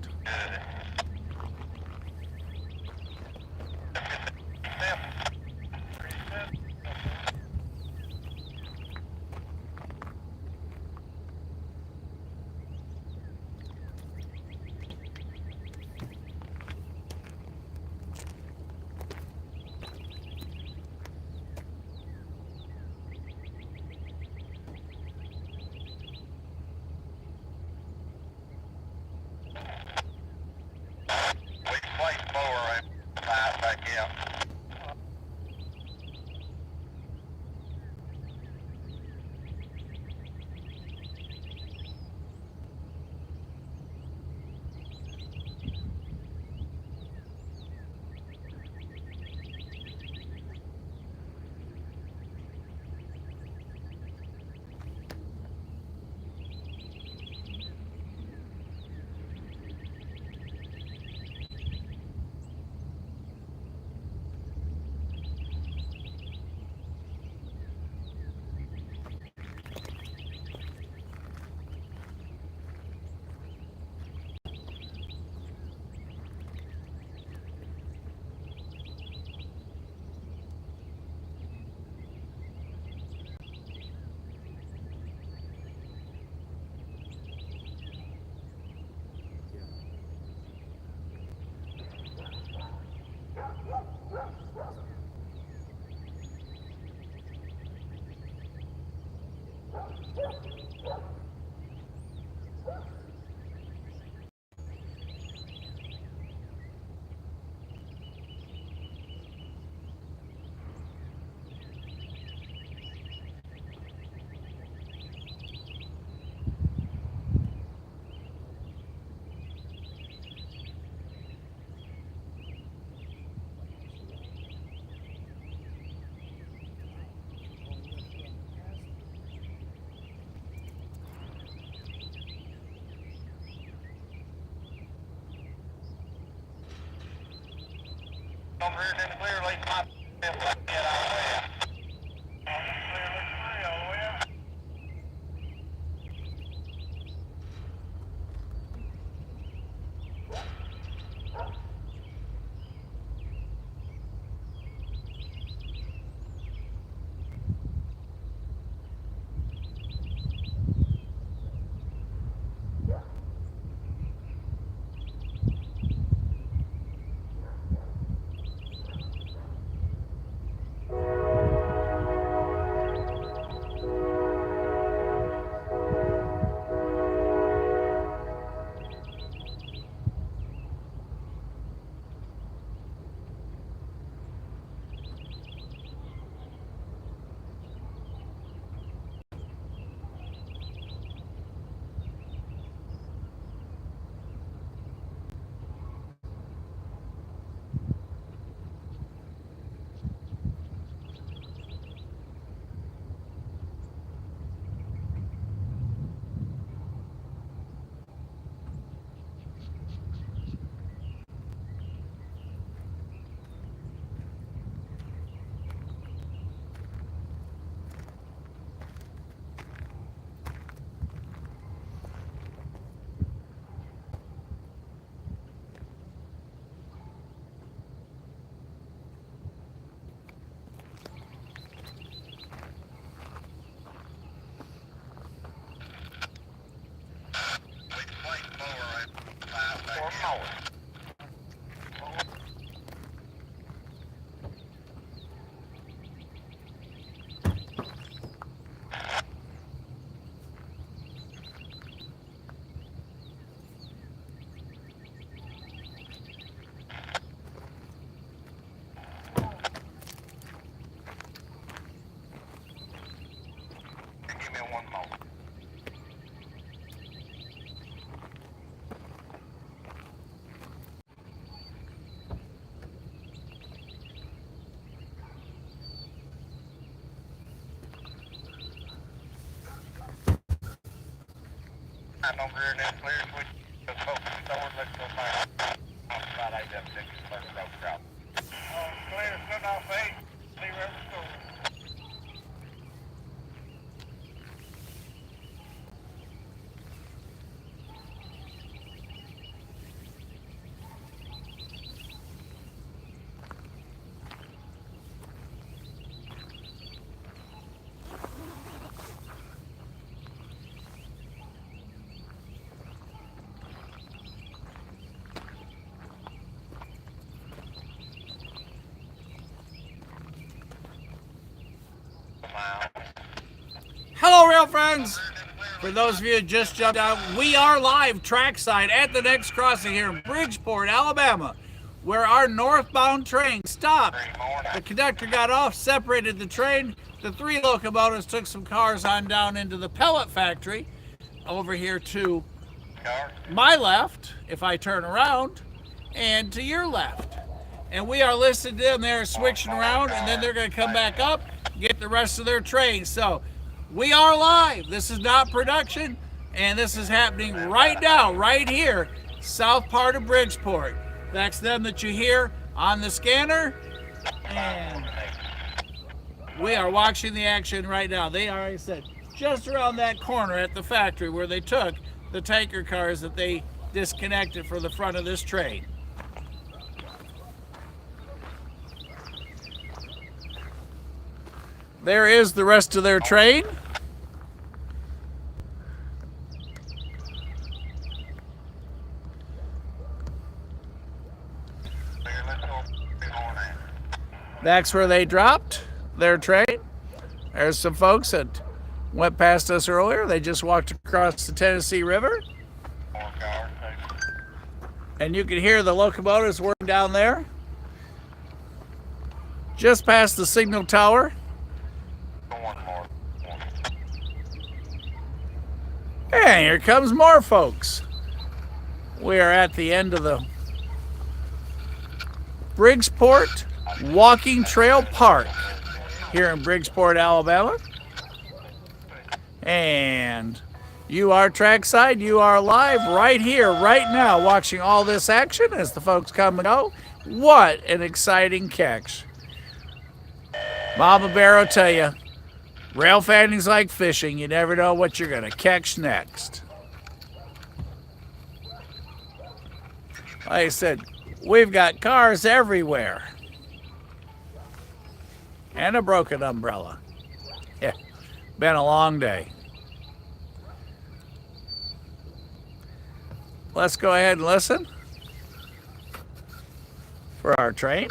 S3: Over here in the clear, leave my get out of there. Clear, let's all the way out. I know we're in that clear switch. Let's go forward. Let's go back. About 8 up 6 first road crowd. Oh, clear. Shut off 8. See where we're going.
S1: Hello, rail friends. For those of you who just jumped out, we are live trackside at the next crossing here in Bridgeport, Alabama, where our northbound train stopped. The conductor got off, separated the train. The 3 locomotives took some cars on down into the pellet factory over here to my left, if I turn around, and to your left. And we are listed in there switching around, and then they're going to come back up, get the rest of their train. So we are live. This is not production, and this is happening right now, right here, south part of Bridgeport. That's them that you hear on the scanner, and we are watching the action right now. They are, like I said, just around that corner at the factory where they took the tanker cars that they disconnected for the front of this train. There is the rest of their train. That's where they dropped their train. There's some folks that went past us earlier. They just walked across the Tennessee River. And you can hear the locomotives working down there. Just past the signal tower. And here comes more folks. We are at the end of the Bridgeport Walking Trail Park here in Bridgeport, Alabama. And you are trackside, you are live right here, right now, watching all this action as the folks come and go. What an exciting catch. Mama Bear will tell you, rail fanning's like fishing. You never know what you're going to catch next. Like I said, we've got cars everywhere. And a broken umbrella. Yeah, been a long day. Let's go ahead and listen for our train.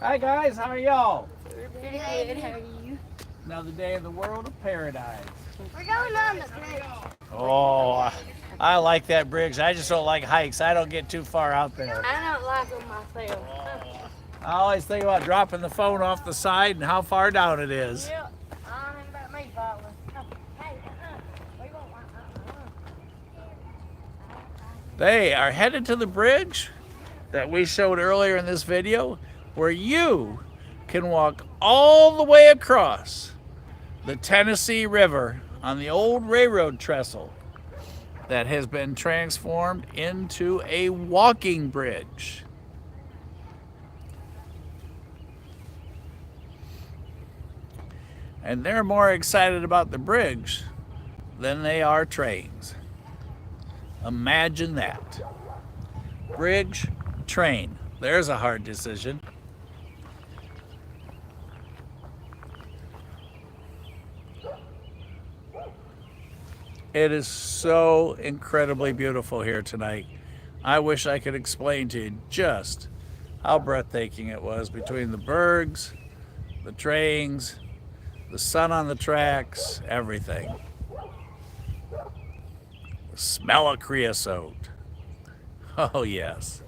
S1: Hi guys, how are y'all?
S5: Pretty good, how are you?
S1: Another day in the world of paradise.
S5: We're going on the bridge.
S1: Oh, I like that bridge. I just don't like hikes. I don't get too far out there.
S5: I don't like them myself.
S1: I always think about dropping the phone off the side and how far down it is.
S5: Yep, I don't think about me falling. Hey, we won't want
S1: They are headed to the bridge that we showed earlier in this video, where you can walk all the way across the Tennessee River on the old railroad trestle that has been transformed into a walking bridge. And they're more excited about the bridge than they are trains. Imagine that. Bridge, train. There's a hard decision. It is so incredibly beautiful here tonight. I wish I could explain to you just how breathtaking it was between the bergs, the trains, the sun on the tracks, everything. Smell of creosote. Oh, yes.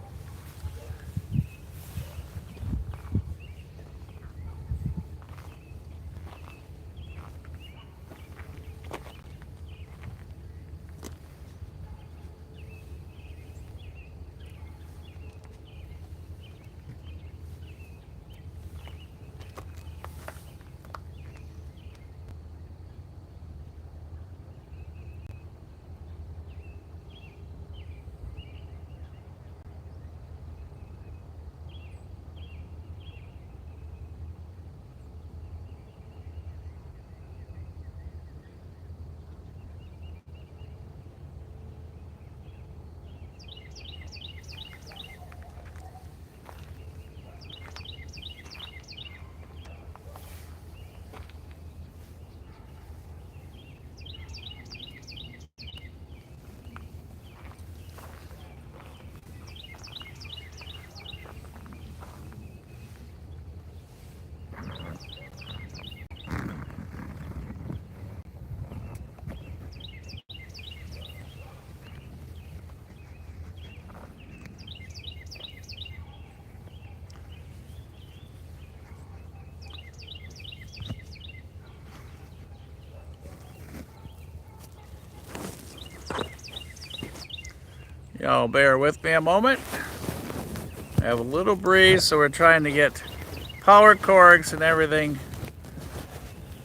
S1: Y'all bear with me a moment. I have a little breeze, so we're trying to get power cords and everything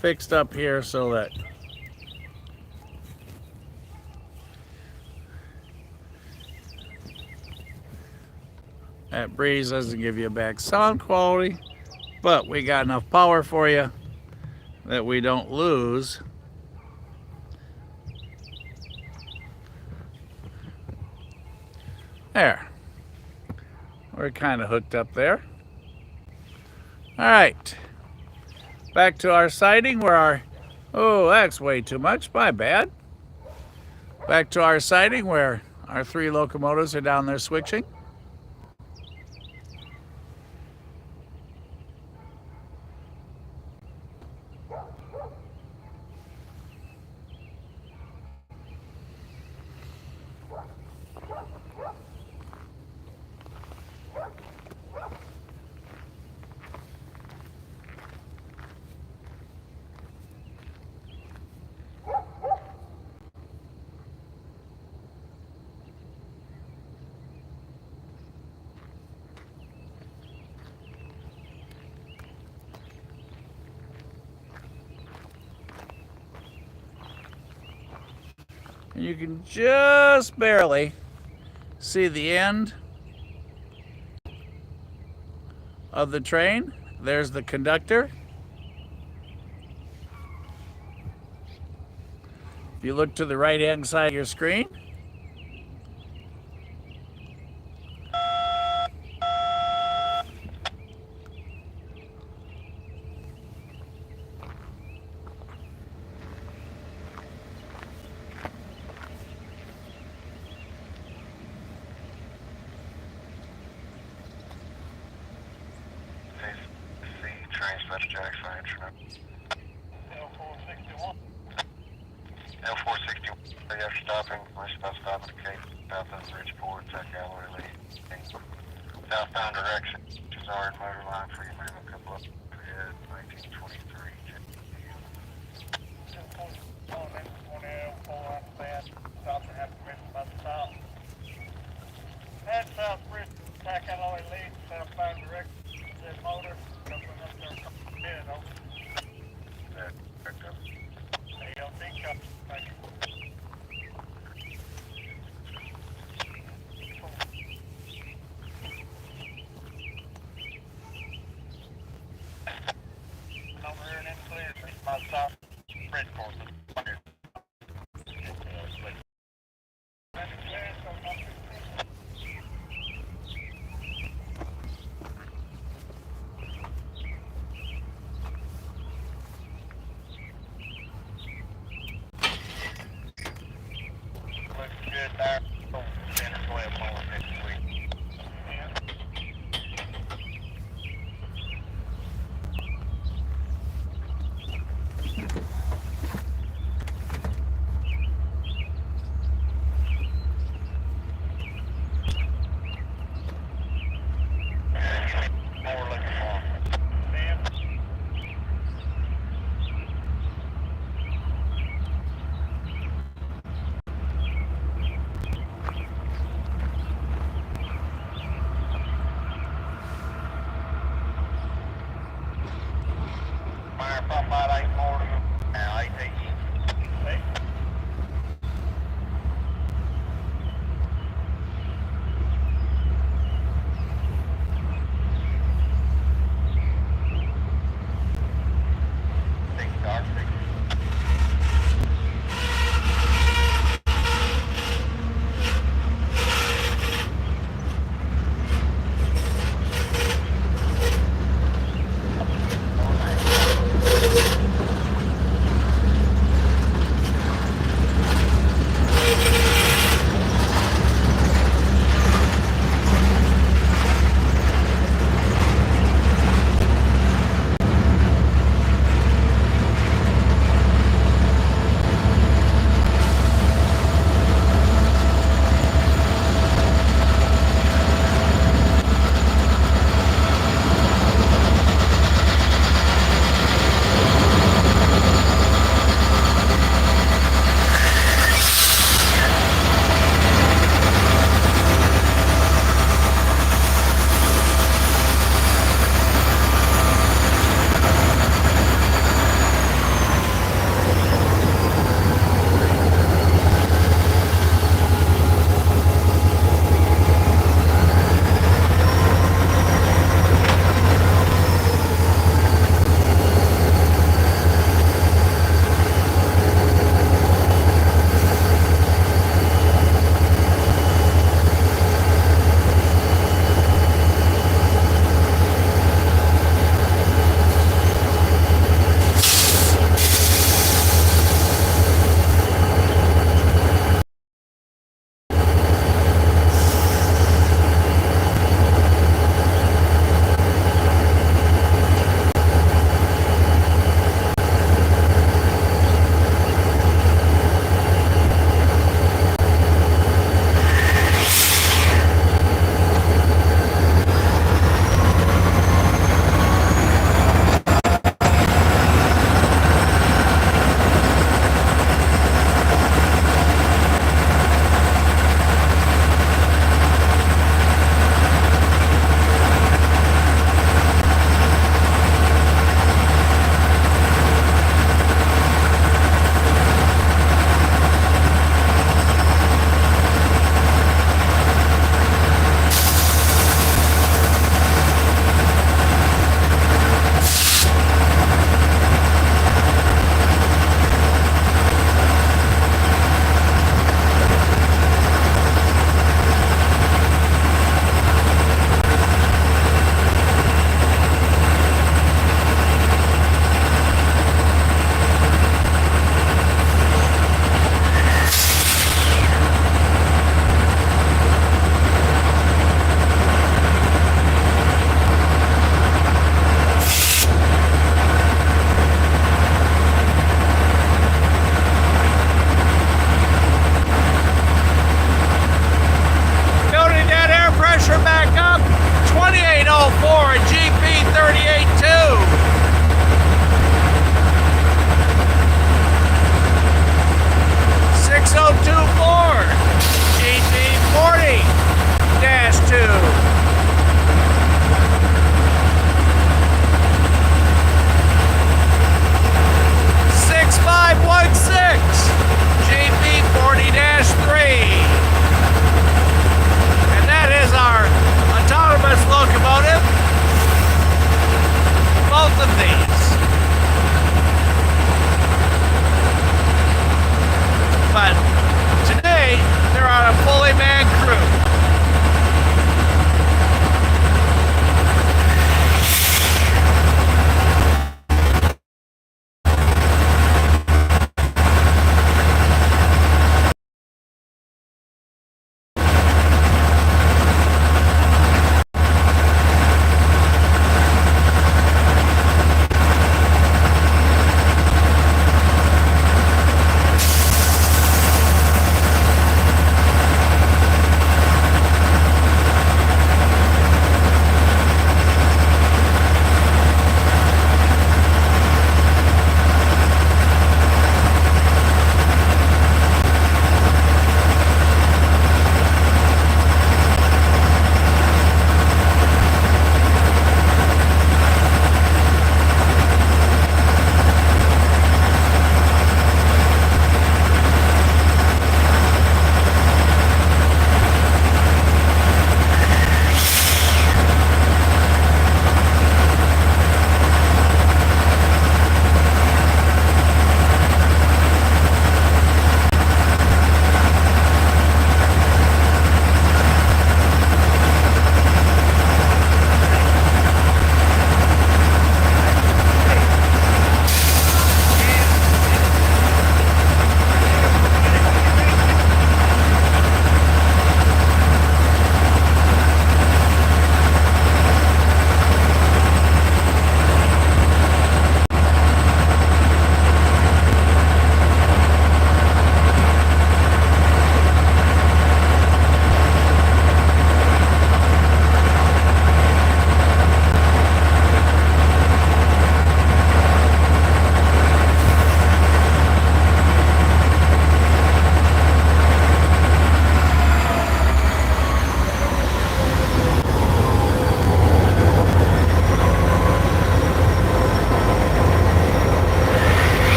S1: fixed up here so that that breeze doesn't give you a bad sound quality, but we got enough power for you that we don't lose. There. We're kind of hooked up there. All right. Back to our siding where our... Oh, that's way too much. My bad. Back to our siding where our 3 locomotives are down there switching. And you can just barely see the end of the train. There's the conductor. If you look to the right-hand side of your screen,
S3: Trackside, Trackside, L461. L461. After stopping, we're about to stop at the Cape, south of Bridgeport, that gallery lead. Southbound direction, which is our motor line for you, ma'am. A couple up ahead, 1923. Head south bridge, back alloy lead, southbound direction, that motor, jumping up there, head over. That, back up. ALD cup, thank you. Over here and in clear, my south Bridgeport.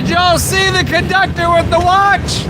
S1: Did y'all see the conductor with the watch?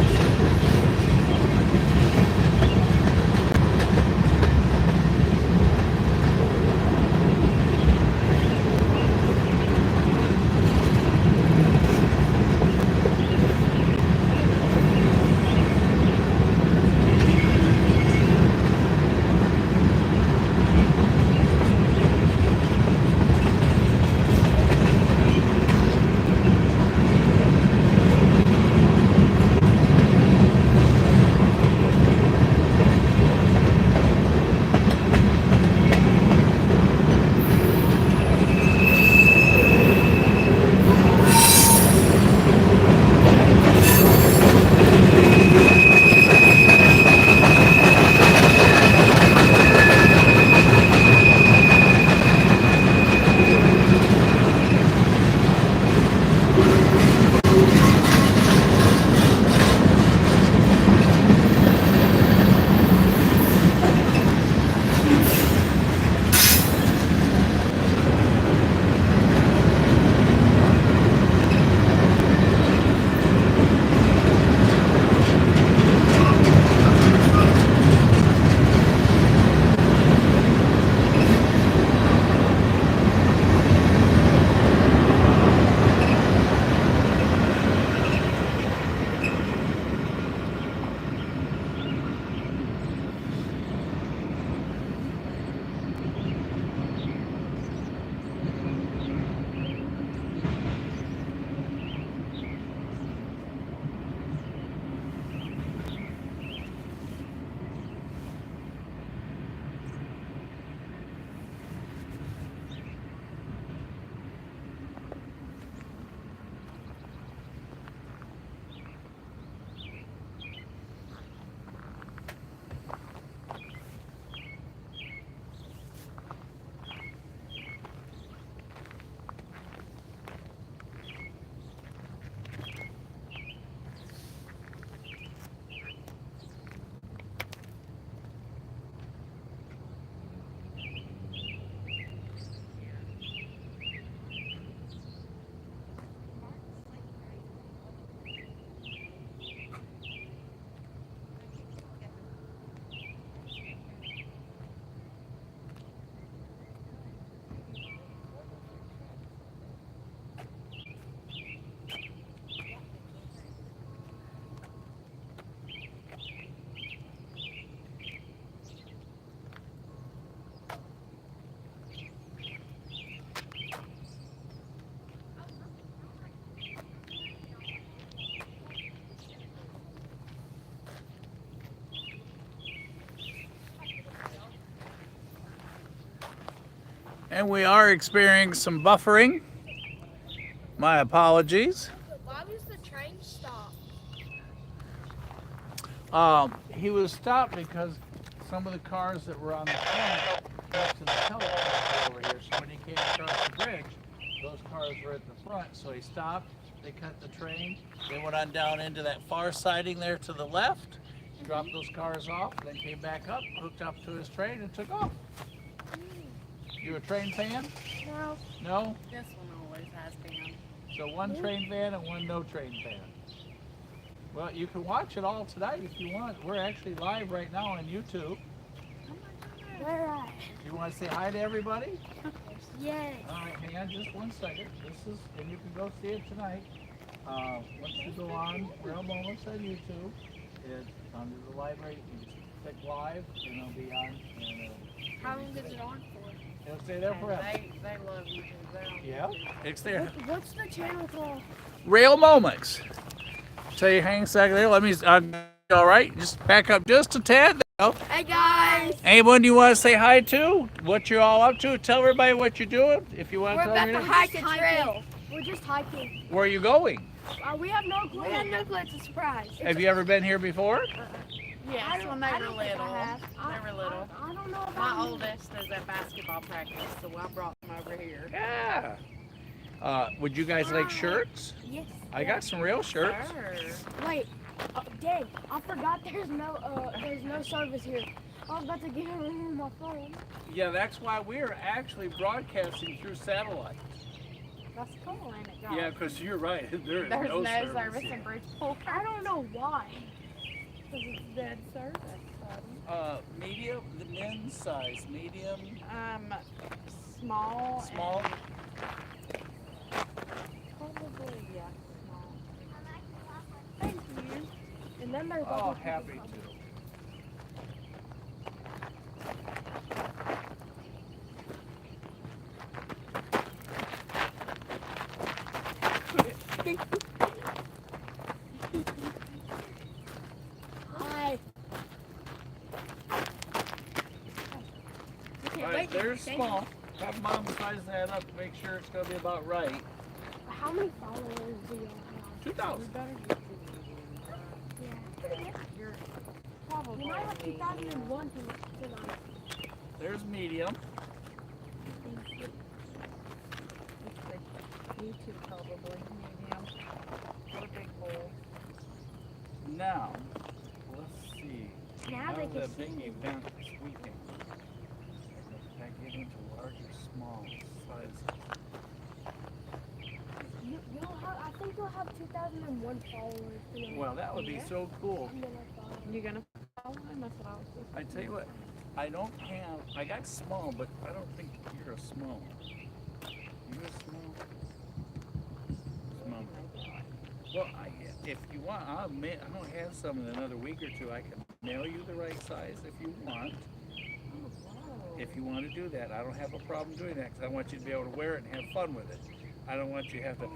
S1: And we are experiencing some buffering. My apologies.
S5: Why was the train stopped?
S1: He was stopped because some of the cars that were on the front got to the telephone over here. So when he came across the bridge, those cars were at the front. So he stopped. They cut the train. They went on down into that far siding there to the left, dropped those cars off, then came back up, hooked up to his train, and took off. You a train fan?
S5: No.
S1: No?
S4: This one always has been.
S1: So one train fan and one no train fan. Well, you can watch it all tonight if you want. We're actually live right now on YouTube.
S5: Where at?
S1: You want to say hi to everybody?
S5: Yes.
S1: All right, hang on just one second. This is, and you can go see it tonight. Once you go on Real Moments on YouTube, under the library, you just click live, and it'll be on. And,
S5: How long is it on for?
S1: it'll stay there forever.
S4: They love YouTube. They're on
S1: Yeah, it's there.
S5: What's the channel called?
S1: Real Moments. Tell you, hang a second there. Let me. All right, just back up just a tad. There you go.
S5: Hey guys.
S1: Anyone you want to say hi to? What you're all up to? Tell everybody what you're doing. If you want
S5: We're
S1: to tell
S5: about
S1: me.
S5: to hike a trail. We're just hiking.
S1: Where are you going?
S5: We have no clue. We have no clue. It's a surprise.
S1: Have you ever been here before?
S4: Yes, when they
S5: I
S4: were
S5: don't think I
S4: little.
S5: have.
S4: They were little.
S5: I don't know if
S4: My
S5: I
S4: oldest is at basketball practice, so I brought them over here.
S1: Yeah. Would you guys like shirts?
S5: Yes.
S1: I got some real shirts.
S4: Sure.
S5: Wait. Dang, I forgot there's no service here. I was about to get it in my phone.
S1: Yeah, that's why we're actually broadcasting through satellite.
S4: That's cool, ain't it, guys?
S1: Yeah, because you're right. There is
S4: There's
S1: no
S4: no service
S1: here.
S4: in Bridgeport.
S5: I don't know why.
S4: Because it's dead service, buddy.
S1: Medium, the men's size, medium,
S4: Small.
S1: small.
S4: Probably, yeah, small.
S5: Thank you. And then there's
S1: Oh,
S5: other people
S1: happy
S5: coming.
S1: to.
S5: Hi.
S1: All right, they're small. Have mom size that up to make sure it's going to be about right.
S5: How many followers do you have?
S1: 2,000.
S5: Yeah.
S4: You're probably.
S5: You might have 2001 tonight.
S1: There's medium.
S4: YouTube probably medium. What a big bowl.
S1: Now, let's see.
S5: Now
S1: How
S5: they
S1: the
S5: can
S1: big
S5: see.
S1: event this weekend. If I get into large or small sizes.
S5: You'll have, I think you'll have 2001 followers tonight.
S1: Well, that would be so cool.
S5: And then I thought,
S4: You gonna follow him? That's what I was just
S1: I tell you what, I got small, but I don't think you're a small. You're a small? Small. Well, if you want, I don't have some in another week or two. I can mail you the right size if you want. If you want to do that, I don't have a problem doing that because I want you to be able to wear it and have fun with it. I don't want you to have to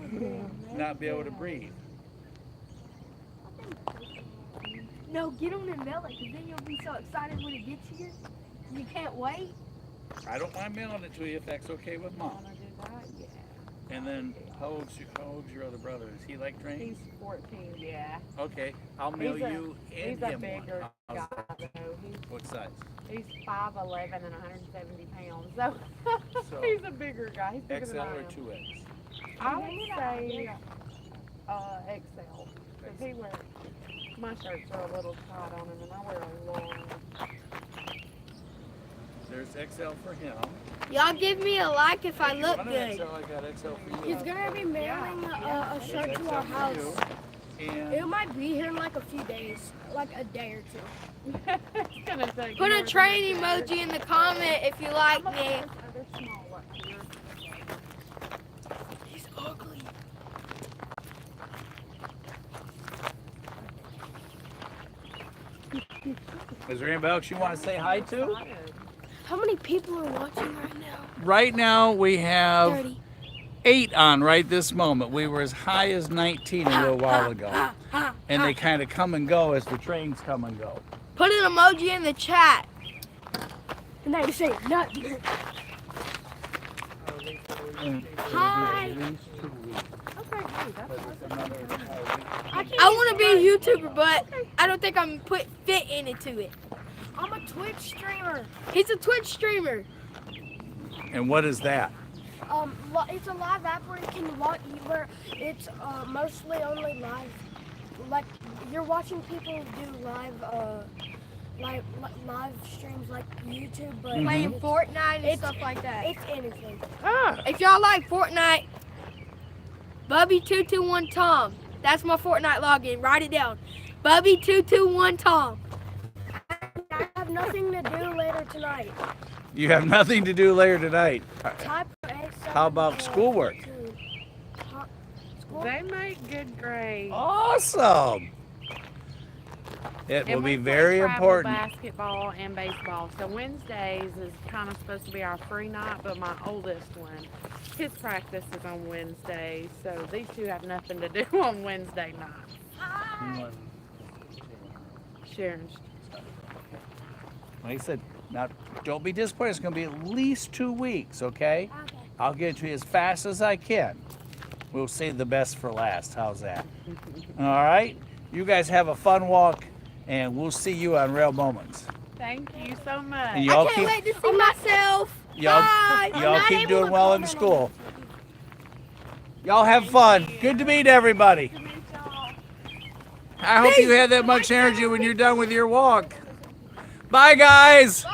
S1: not be able to breathe.
S5: no, get on and mail it, because then you'll be so excited when it gets here. You can't wait.
S1: I don't mind mailing it to you if that's okay with mom.
S4: wanna do that. Yeah.
S1: And then how old's your other brother? Is he like trains?
S4: He's 14. Yeah.
S1: Okay, I'll mail
S4: He's a-
S1: you and
S4: He's a
S1: him
S4: bigger
S1: one.
S4: guy
S1: How's that?
S4: though.
S1: What size?
S4: He's 5'11" and 170 pounds. So,
S1: So,
S4: he's a bigger guy. He's bigger
S1: XL
S4: than I
S1: or
S4: am.
S1: 2X?
S4: I would say XL. Because he wears, my shirts are a little tight on him and I wear a long.
S1: There's XL for him.
S5: Y'all give me a like if I
S1: If you
S5: look
S1: want an
S5: good.
S1: XL, I got XL for you.
S5: He's gonna be mailing a shirt
S1: There's
S5: to
S1: XL
S5: our
S1: for
S5: house.
S1: you. And
S5: It might be here in like a few days, like a day or two.
S4: It's gonna take
S5: Put
S4: more
S5: a
S4: than
S5: train
S4: day.
S5: emoji in the comment if you like
S4: I'm
S5: me.
S4: gonna put this other small up here.
S5: He's ugly.
S1: is there anybody else you want to say hi to?
S4: Excited.
S5: How many people are watching right now?
S1: Right now we have
S5: 30.
S1: 8 on right this moment. We were as high as 19 a little while ago. And they kind of come and go as the trains come and go.
S5: Put an emoji in the chat. And they say nothing. Hi.
S1: At least 2 weeks.
S4: Okay, hey, that's
S1: But it's another
S5: I want to be a YouTuber, but I don't think I'm put fit into it. I'm a Twitch streamer. He's a Twitch streamer.
S1: And what is that?
S5: It's a live app where you can watch. Where it's mostly only live. Like you're watching people do live streams like YouTube, but
S1: Playing
S5: Fortnite and stuff like that. It's anything.
S1: Ah,
S5: If y'all like Fortnite, Bubby221 Tom. That's my Fortnite login. Write it down. Bubby221 Tom. I have nothing to do later tonight.
S1: you have nothing to do later tonight.
S5: Type
S1: How about schoolwork?
S5: School?
S4: They make good grades.
S1: Awesome. It will
S4: And
S1: be
S4: we play
S1: very
S4: travel
S1: important.
S4: basketball and baseball. So Wednesdays is kind of supposed to be our free night, but my oldest one, his practice is on Wednesdays. So these two have nothing to do on Wednesday night. Sharon's.
S1: Like I said, now don't be disappointed. It's going to be at least 2 weeks, okay?
S5: Okay.
S1: I'll get it to you as fast as I can. We'll save the best for last. How's that? All right? You guys have a fun walk, and we'll see you on Rail Moments.
S4: Thank you so much.
S1: And y'all
S5: I can't
S1: keep,
S5: wait to see myself.
S1: y'all,
S5: Bye. I'm
S1: y'all
S5: not
S1: keep
S5: able
S1: doing
S5: to
S1: well in
S5: comment
S1: school.
S5: on
S1: Y'all have fun. Good to meet everybody. I hope you have that much energy when you're done with your walk. Bye, guys.
S5: Bye.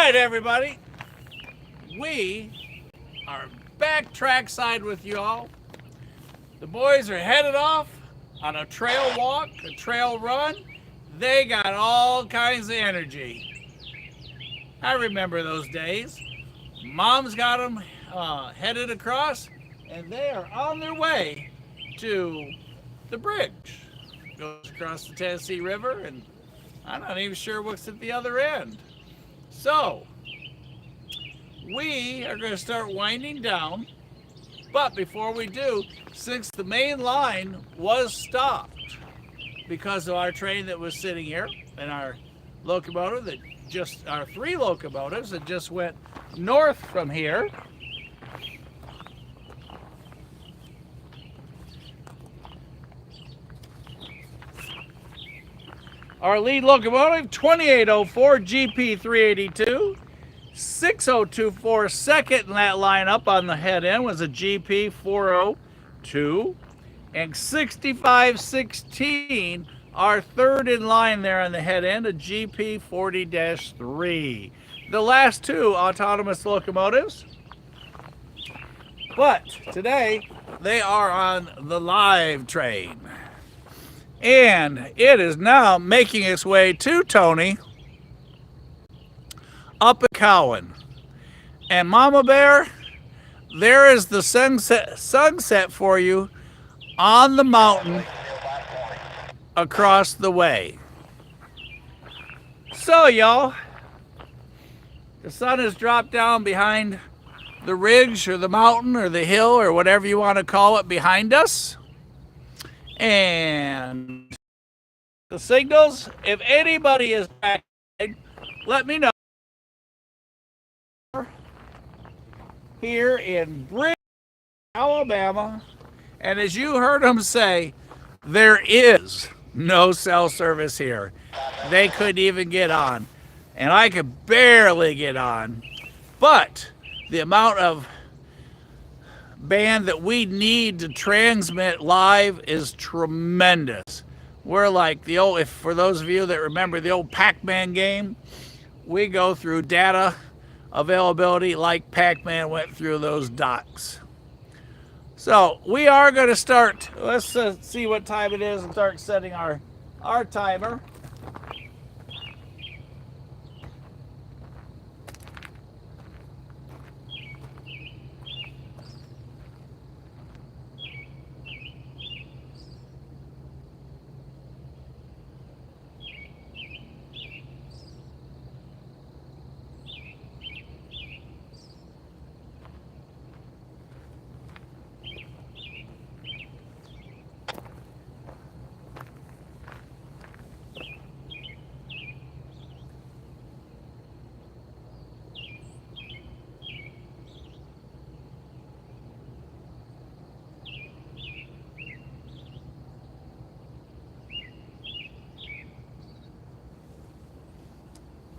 S1: right, everybody. We are back trackside with you all. The boys are headed off on a trail walk, a trail run. They got all kinds of energy. I remember those days. Mom's got them headed across, and they are on their way to the bridge. Goes across the Tennessee River, and I'm not even sure what's at the other end. So, we are going to start winding down, but before we do, since the main line was stopped because of our train that was sitting here and our locomotive that just, our 3 locomotives that just went north from here, our lead locomotive, 2804 GP 382, 6024 second in that lineup on the head end was a GP 402, and 6516, our third in line there on the head end, a GP 40-3. The last 2 autonomous locomotives, but today they are on the live train. And it is now making its way to Tony up at Cowan. And Mama Bear, there is the sunset for you on the mountain across the way. So y'all, the sun has dropped down behind the ridge or the mountain or the hill or whatever you want to call it behind us. And the signals, if anybody is back, let me know. Here in Bridge, Alabama, and as you heard them say, there is no cell service here. They couldn't even get on, and I could barely get on. But the amount of band that we need to transmit live is tremendous. We're like the old, if for those of you that remember the old Pac-Man game, we go through data availability like Pac-Man went through those docks. So we are going to start, let's see what time it is and start setting our timer.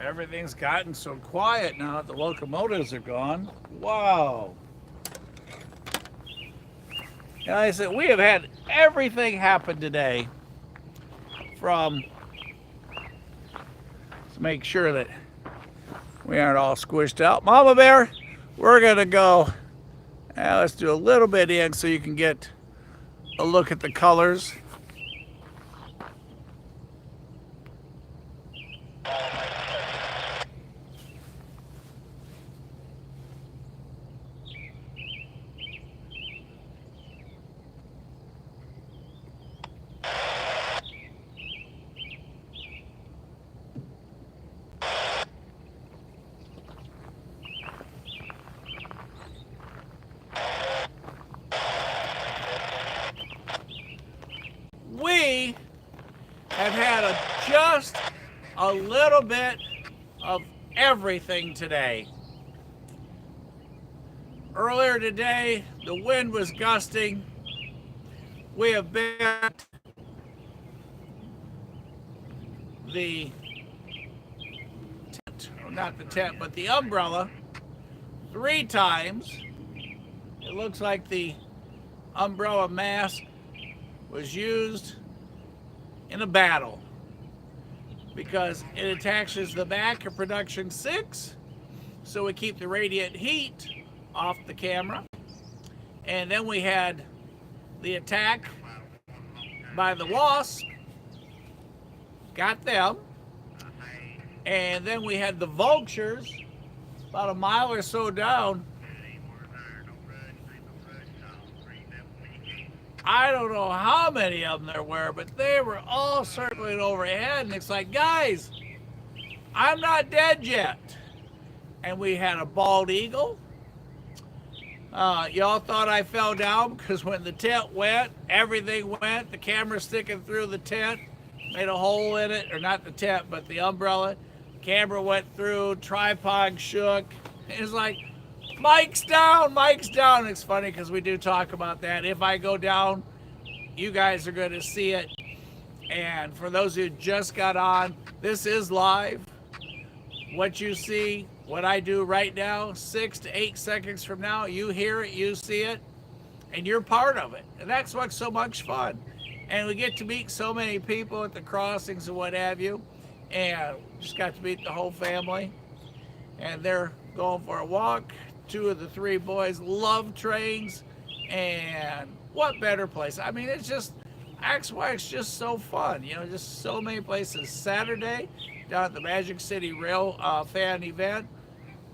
S1: Everything's gotten so quiet now that the locomotives are gone. Wow. And I said, we have had everything happen today from, to make sure that we aren't all squished out. Mama Bear, we're going to go, let's do a little bit in so you can get a look at the colors. We have had just a little bit of everything today. Earlier today, the wind was gusting. We have bent the tent, or not the tent, but the umbrella 3 times. It looks like the umbrella mast was used in a battle because it attaches the back of production 6 so we keep the radiant heat off the camera. And then we had the attack by the wasp, got them. And then we had the vultures about a mile or so down. I don't know how many of them there were, but they were all circling overhead. And it's like, guys, I'm not dead yet. And we had a bald eagle. Y'all thought I fell down because when the tent went, everything went. The camera sticking through the tent made a hole in it, or not the tent, but the umbrella. Camera went through, tripod shook. It's like, Mike's down, Mike's down. It's funny because we do talk about that. If I go down, you guys are going to see it. And for those who just got on, this is live. What you see, what I do right now, 6 to 8 seconds from now, you hear it, you see it, and you're part of it. And that's what's so much fun. And we get to meet so many people at the crossings and what have you. And just got to meet the whole family. And they're going for a walk. 2 of the 3 boys love trains. And what better place? I mean, it's just, Axwag's just so fun. You know, just so many places. Saturday, down at the Magic City Rail fan event.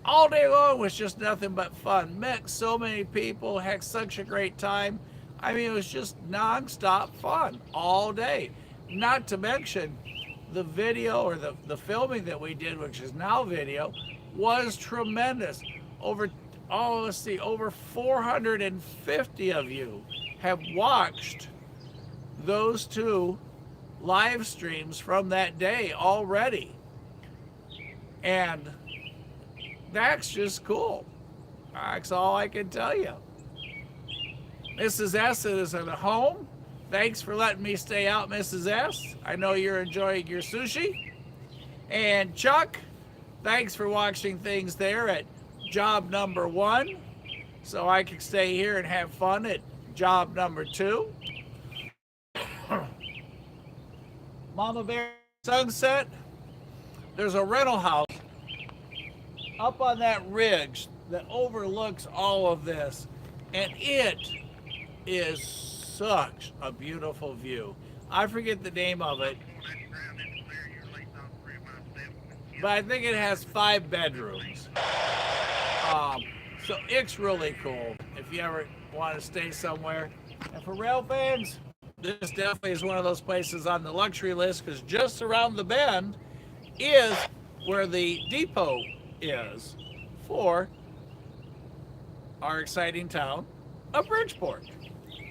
S1: All day long was just nothing but fun. Met so many people, had such a great time. I mean, it was just nonstop fun all day. Not to mention the video or the filming that we did, which is now video, was tremendous. Over 450 of you have watched those 2 live streams from that day already. And that's just cool. That's all I can tell you. Mrs. S is at home. Thanks for letting me stay out, Mrs. S. I know you're enjoying your sushi. And Chuck, thanks for watching things there at job number 1. So I can stay here and have fun at job number 2. Mama Bear Sunset, there's a rental house up on that ridge that overlooks all of this, and it is such a beautiful view. I forget the name of it, but I think it has 5 bedrooms. So it's really cool if you ever want to stay somewhere. And for rail fans, this definitely is one of those places on the luxury list, because just around the bend is where the depot is for our exciting town of Bridgeport.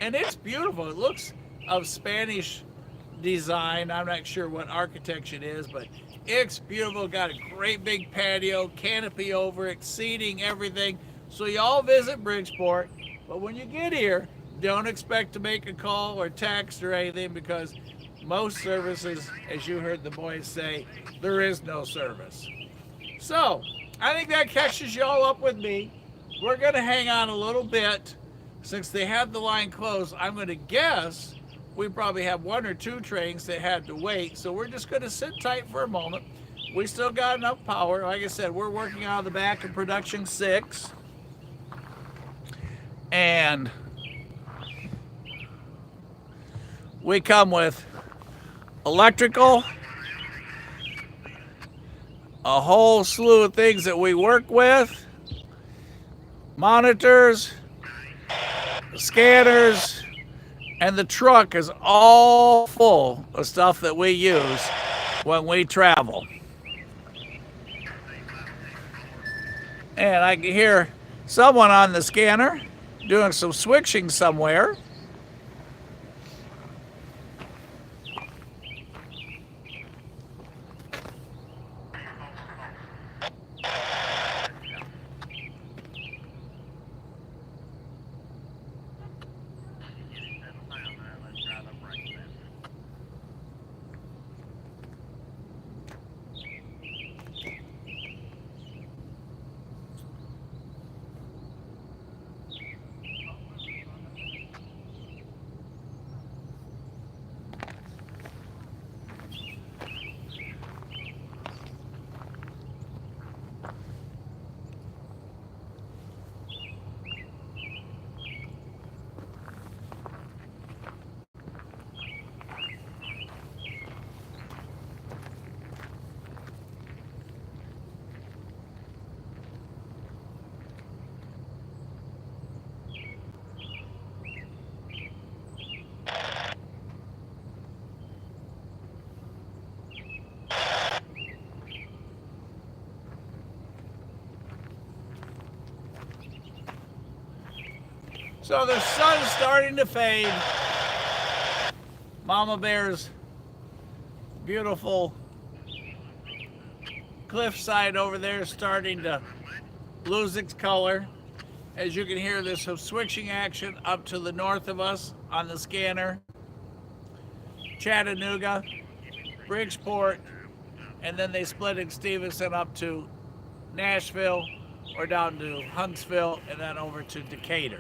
S1: And it's beautiful. It looks of Spanish design. I'm not sure what architecture it is, but it's beautiful. Got a great big patio, canopy over it, seating, everything. So you all visit Bridgeport, but when you get here, don't expect to make a call or text or anything, because most services, as you heard the boys say, there is no service. So I think that catches you all up with me. We're going to hang on a little bit. Since they have the line closed, I'm going to guess we probably have 1 or 2 trains that had to wait. So we're just going to sit tight for a moment. We still got enough power. Like I said, we're working out of the back of production 6. And we come with electrical, a whole slew of things that we work with, monitors, scanners, and the truck is all full of stuff that we use when we travel. And I can hear someone on the scanner doing some switching somewhere. So the sun's starting to fade. Mama Bear's beautiful cliffside over there is starting to lose its color. As you can hear, there's some switching action up to the north of us on the scanner. Chattanooga, Bridgeport, and then they split in Stevenson up to Nashville or down to Huntsville and then over to Decatur.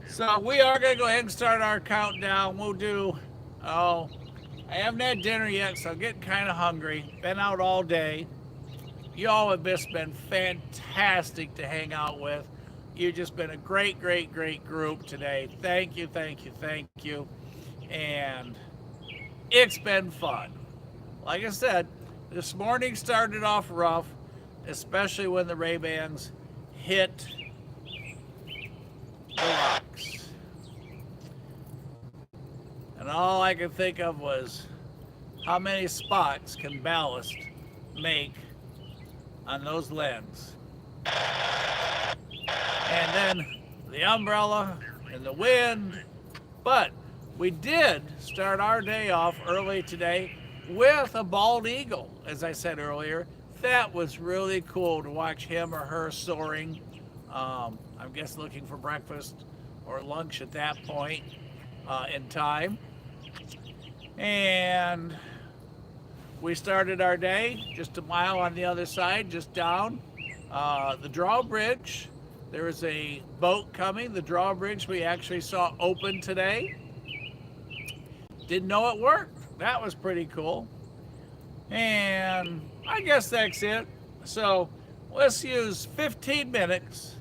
S1: So we are going to go ahead and start our countdown. We'll do, I haven't had dinner yet, so I'm getting kind of hungry. Been out all day. You all have just been fantastic to hang out with. You've just been a great, great, great group today. Thank you, thank you, thank you. And it's been fun. Like I said, this morning started off rough, especially when the Ray-Bans hit the rocks. And all I could think of was how many spots can ballast make on those lens. And then the umbrella and the wind. But we did start our day off early today with a bald eagle, as I said earlier. That was really cool to watch him or her soaring. I guess looking for breakfast or lunch at that point in time. And we started our day just a mile on the other side, just down the drawbridge. There is a boat coming. The drawbridge we actually saw open today. Didn't know it worked. That was pretty cool. And I guess that's it. So let's use 15 minutes.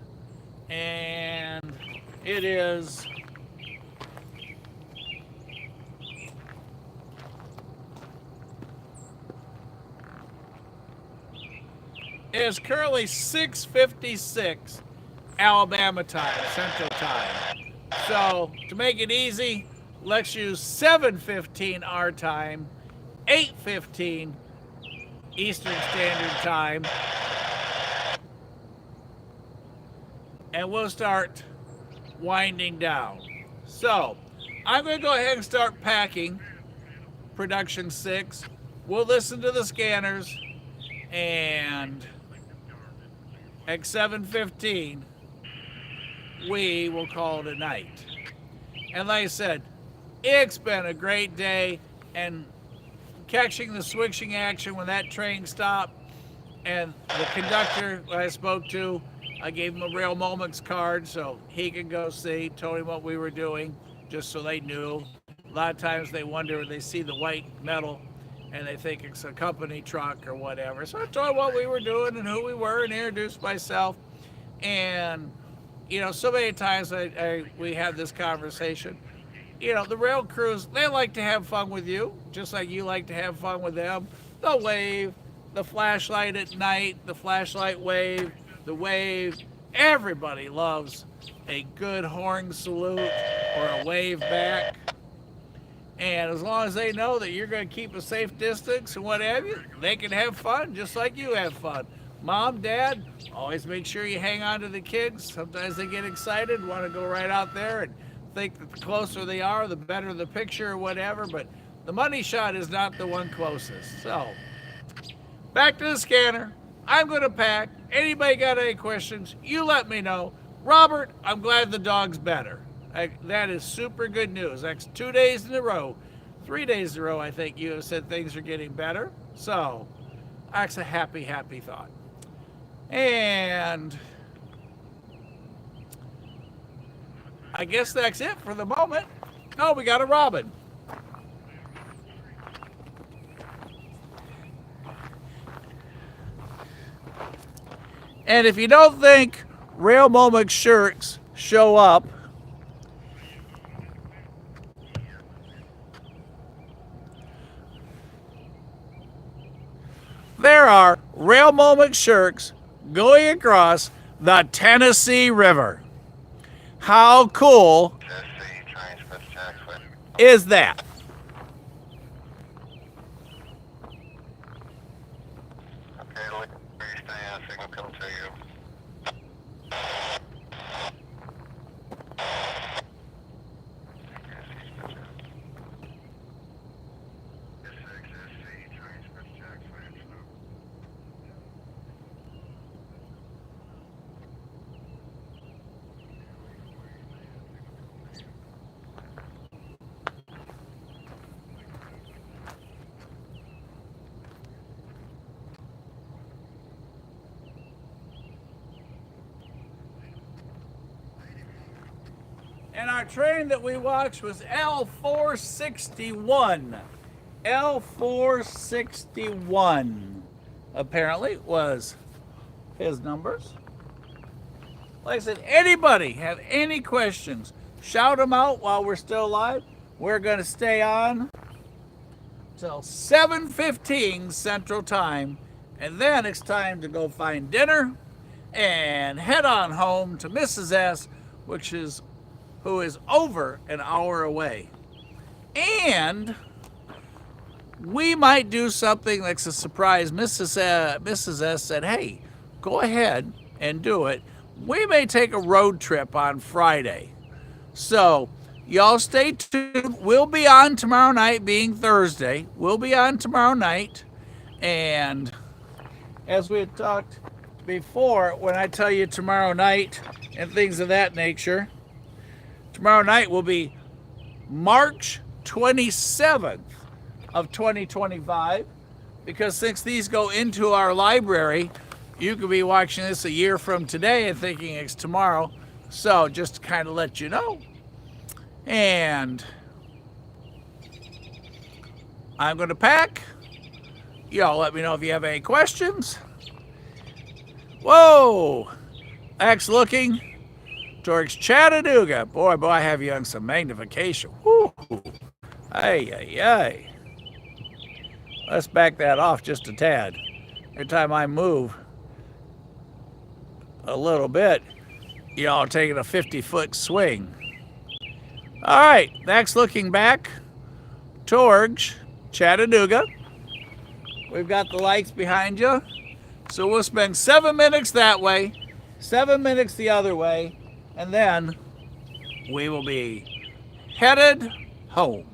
S1: And it is currently 6:56 Alabama time, Central Time. So to make it easy, let's use 7:15 our time, 8:15 Eastern Standard Time, and we'll start winding down. So I'm going to go ahead and start packing production 6. We'll listen to the scanners, and at 7:15 we will call it a night. And like I said, it's been a great day, and catching the switching action when that train stopped, and the conductor that I spoke to, I gave him a Real Moments card so he could go see, told him what we were doing, just so they knew. A lot of times they wonder when they see the white metal and they think it's a company truck or whatever. So I told him what we were doing and who we were and introduced myself. And, you know, so many times we have this conversation. You know, the rail crews, they like to have fun with you, just like you like to have fun with them. They'll wave, the flashlight at night, the flashlight wave, the wave. Everybody loves a good horn salute or a wave back. And as long as they know that you're going to keep a safe distance and what have you, they can have fun just like you have fun. Mom, Dad, always make sure you hang on to the kids. Sometimes they get excited, want to go right out there and think that the closer they are, the better the picture or whatever. But the money shot is not the one closest. So, back to the scanner. I'm going to pack. Anybody got any questions, you let me know. Robert, I'm glad the dog's better. That is super good news. That's 2 days in a row. 3 days in a row, I think you have said things are getting better. So, that's a happy, happy thought. And I guess that's it for the moment. Oh, we got a robin. And if you don't think Rail Moment shirts show up, there are Rail Moment shirts going across the Tennessee River. How cool is that?
S3: Okay, where you stay at, signal come to you.
S1: And our train that we watched was L461. L461 apparently was his numbers. Like I said, anybody have any questions, shout them out while we're still live. We're going to stay on till 7:15 Central Time, and then it's time to go find dinner and head on home to Mrs. S, who is over an hour away. And we might do something that's a surprise. Mrs. S said, hey, go ahead and do it. We may take a road trip on Friday. So y'all stay tuned. We'll be on tomorrow night, being Thursday. We'll be on tomorrow night. And as we had talked before, when I tell you tomorrow night and things of that nature, tomorrow night will be March 27th of 2025, because since these go into our library, you could be watching this a year from today and thinking it's tomorrow. So just to kind of let you know. And I'm going to pack. Y'all let me know if you have any questions. Whoa! X looking towards Chattanooga. Boy, I have you on some magnification. Woo! Ay. Let's back that off just a tad. Every time I move a little bit, y'all taking a 50-foot swing. All right, that's looking back towards Chattanooga. We've got the lights behind you. So we'll spend 7 minutes that way, 7 minutes the other way, and then we will be headed home.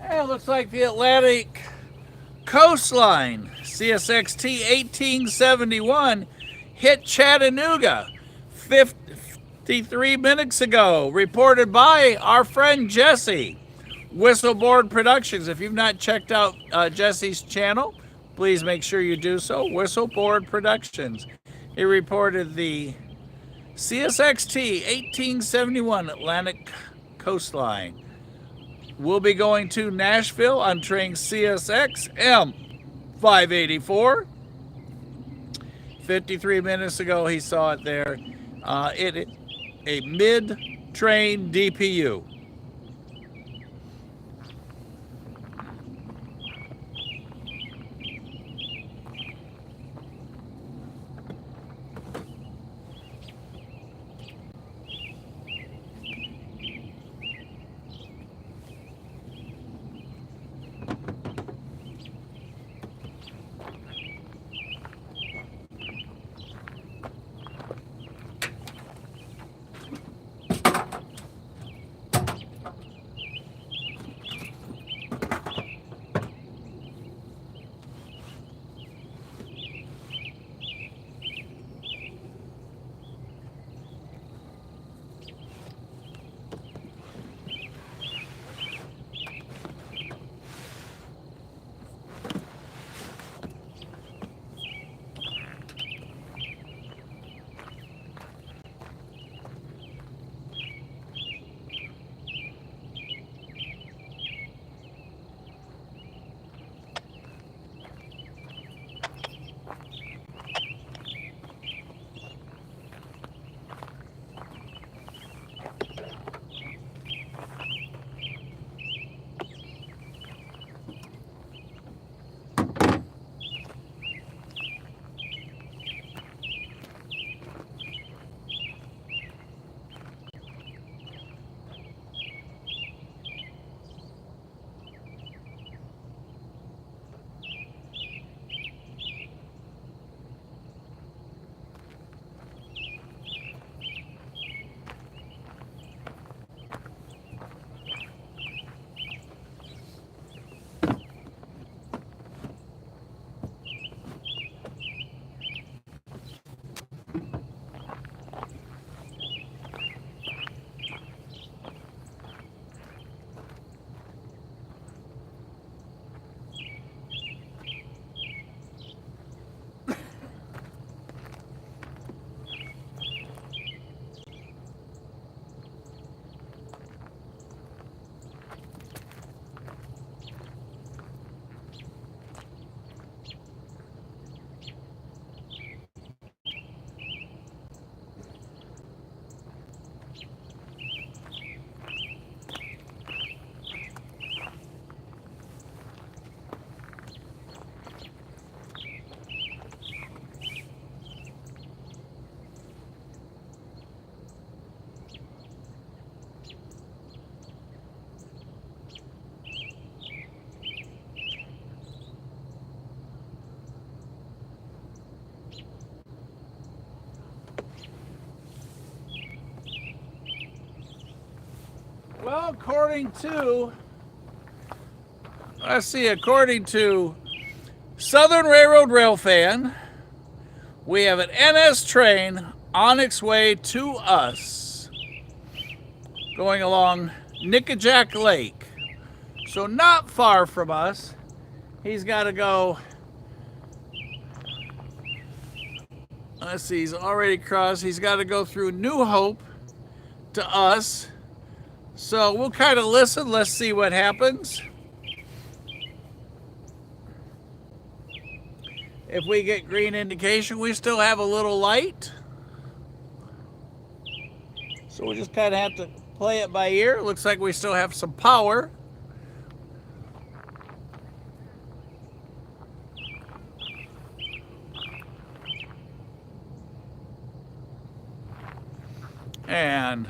S1: And it looks like the Atlantic coastline, CSXT 1871, hit Chattanooga 53 minutes ago, reported by our friend Jesse, Whistleboard Productions. If you've not checked out Jesse's channel, please make sure you do so, Whistleboard Productions. He reported the CSXT 1871 Atlantic coastline. We'll be going to Nashville on train CSX M584. 53 minutes ago, he saw it there. It a mid-train DPU. according to Southern Railroad Railfan, we have an NS train on its way to us, going along Nickajack Lake. So not far from us. He's got to go. Let's see, he's already crossed. He's got to go through New Hope to us. So we'll kind of listen. Let's see what happens. If we get green indication, we still have a little light. So we'll just kind of have to play it by ear. Looks like we still have some power. And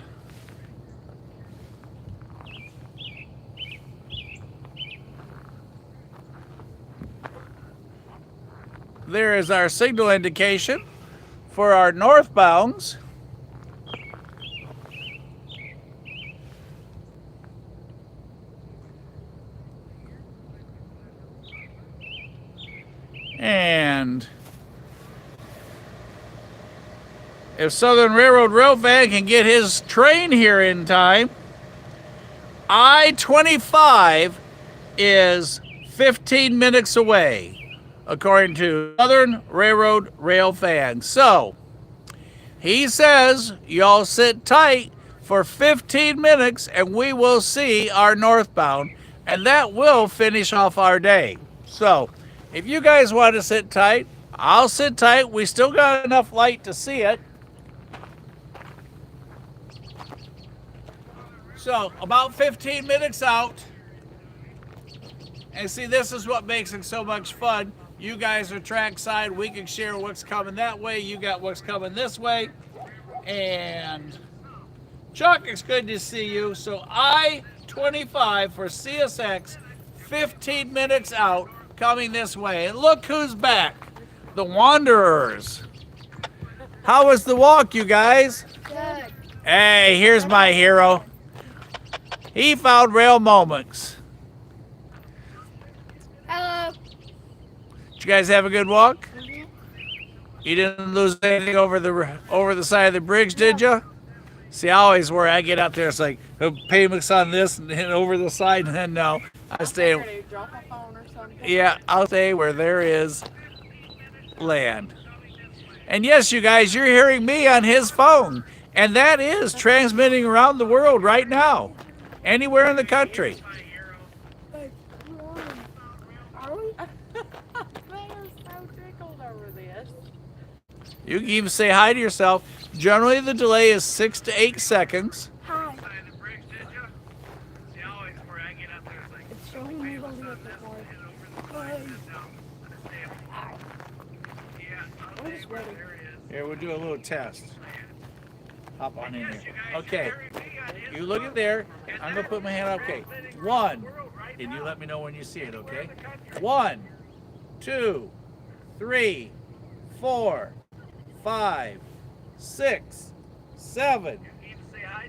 S1: there is our signal indication for our northbounds. And if Southern Railroad Railfan can get his train here in time, I-25 is 15 minutes away, according to Southern Railroad Railfan. So, he says, y'all sit tight for 15 minutes and we will see our northbound, and that will finish off our day. So, if you guys want to sit tight, I'll sit tight. We still got enough light to see it. So, about 15 minutes out. And see, this is what makes it so much fun. You guys are trackside. We can share what's coming that way. You got what's coming this way. And Chuck, it's good to see you. So, I-25 for CSX, 15 minutes out, coming this way. And look who's back. The Wanderers. How was the walk, you guys?
S5: Good.
S1: Hey, here's my hero. He found rail moments.
S5: Hello.
S1: Did you guys have a good walk?
S5: Mhm.
S1: You didn't lose anything over the side of the bridge, did you? See, I always worry. I get out there, it's like payments on this and then over the side, and then no. I stay.
S4: Drop a phone or something.
S1: Yeah, I'll stay where there is land. And yes, you guys, you're hearing me on his phone, and that is transmitting around the world right now. Anywhere in the country.
S5: Are we?
S4: They are so tickled over this.
S1: You can even say hi to yourself. Generally, the delay is 6 to 8 seconds.
S5: Hi. It's showing me holding up the card. Hi. I'm just ready.
S1: Here, we'll do a little test. Hop on in here. Okay. You look at there. I'm going to put my hand up. Okay. 1. And you let me know when you see it, okay? 1, 2, 3, 4, 5, 6, 7,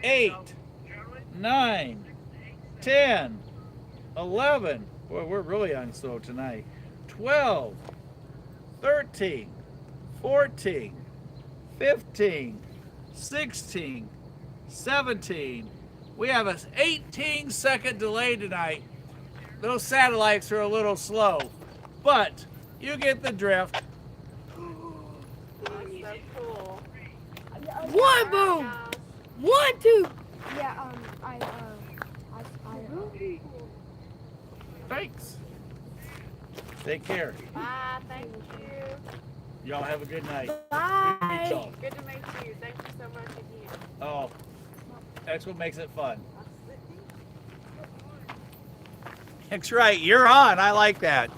S1: 8, 9, 10, 11. Boy, we're really on slow tonight. 12, 13, 14, 15, 16, 17. We have an 18-second delay tonight. Those satellites are a little slow, but you get the drift.
S4: That's so cool.
S5: One boom. 1, 2.
S6: Yeah,
S1: Thanks. Take care.
S4: Bye. Thank you.
S1: Y'all have a good night.
S5: Bye.
S1: y'all.
S4: Good to meet you. Thank you so much again.
S1: Oh, that's what makes it fun. That's right. You're on. I like that.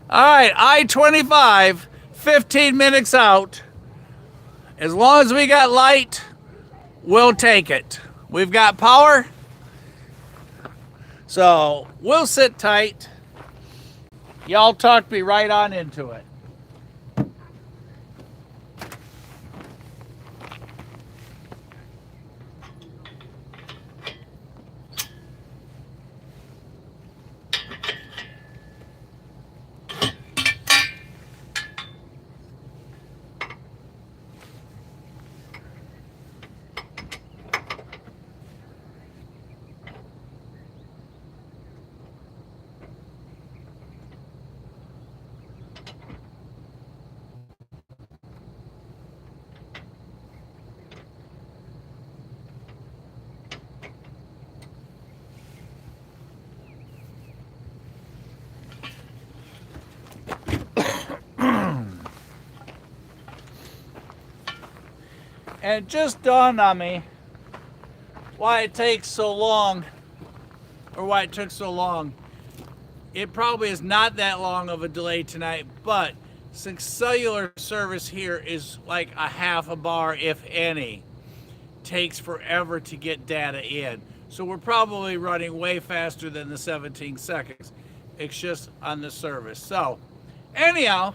S1: All right. I-25, 15 minutes out. As long as we got light, we'll take it. We've got power. So we'll sit tight. Y'all talked me right on into it. And it just dawned on me why it takes so long, or why it took so long. It probably is not that long of a delay tonight, but since cellular service here is like a half a bar, if any, takes forever to get data in. So we're probably running way faster than the 17 seconds. It's just on the service. So anyhow,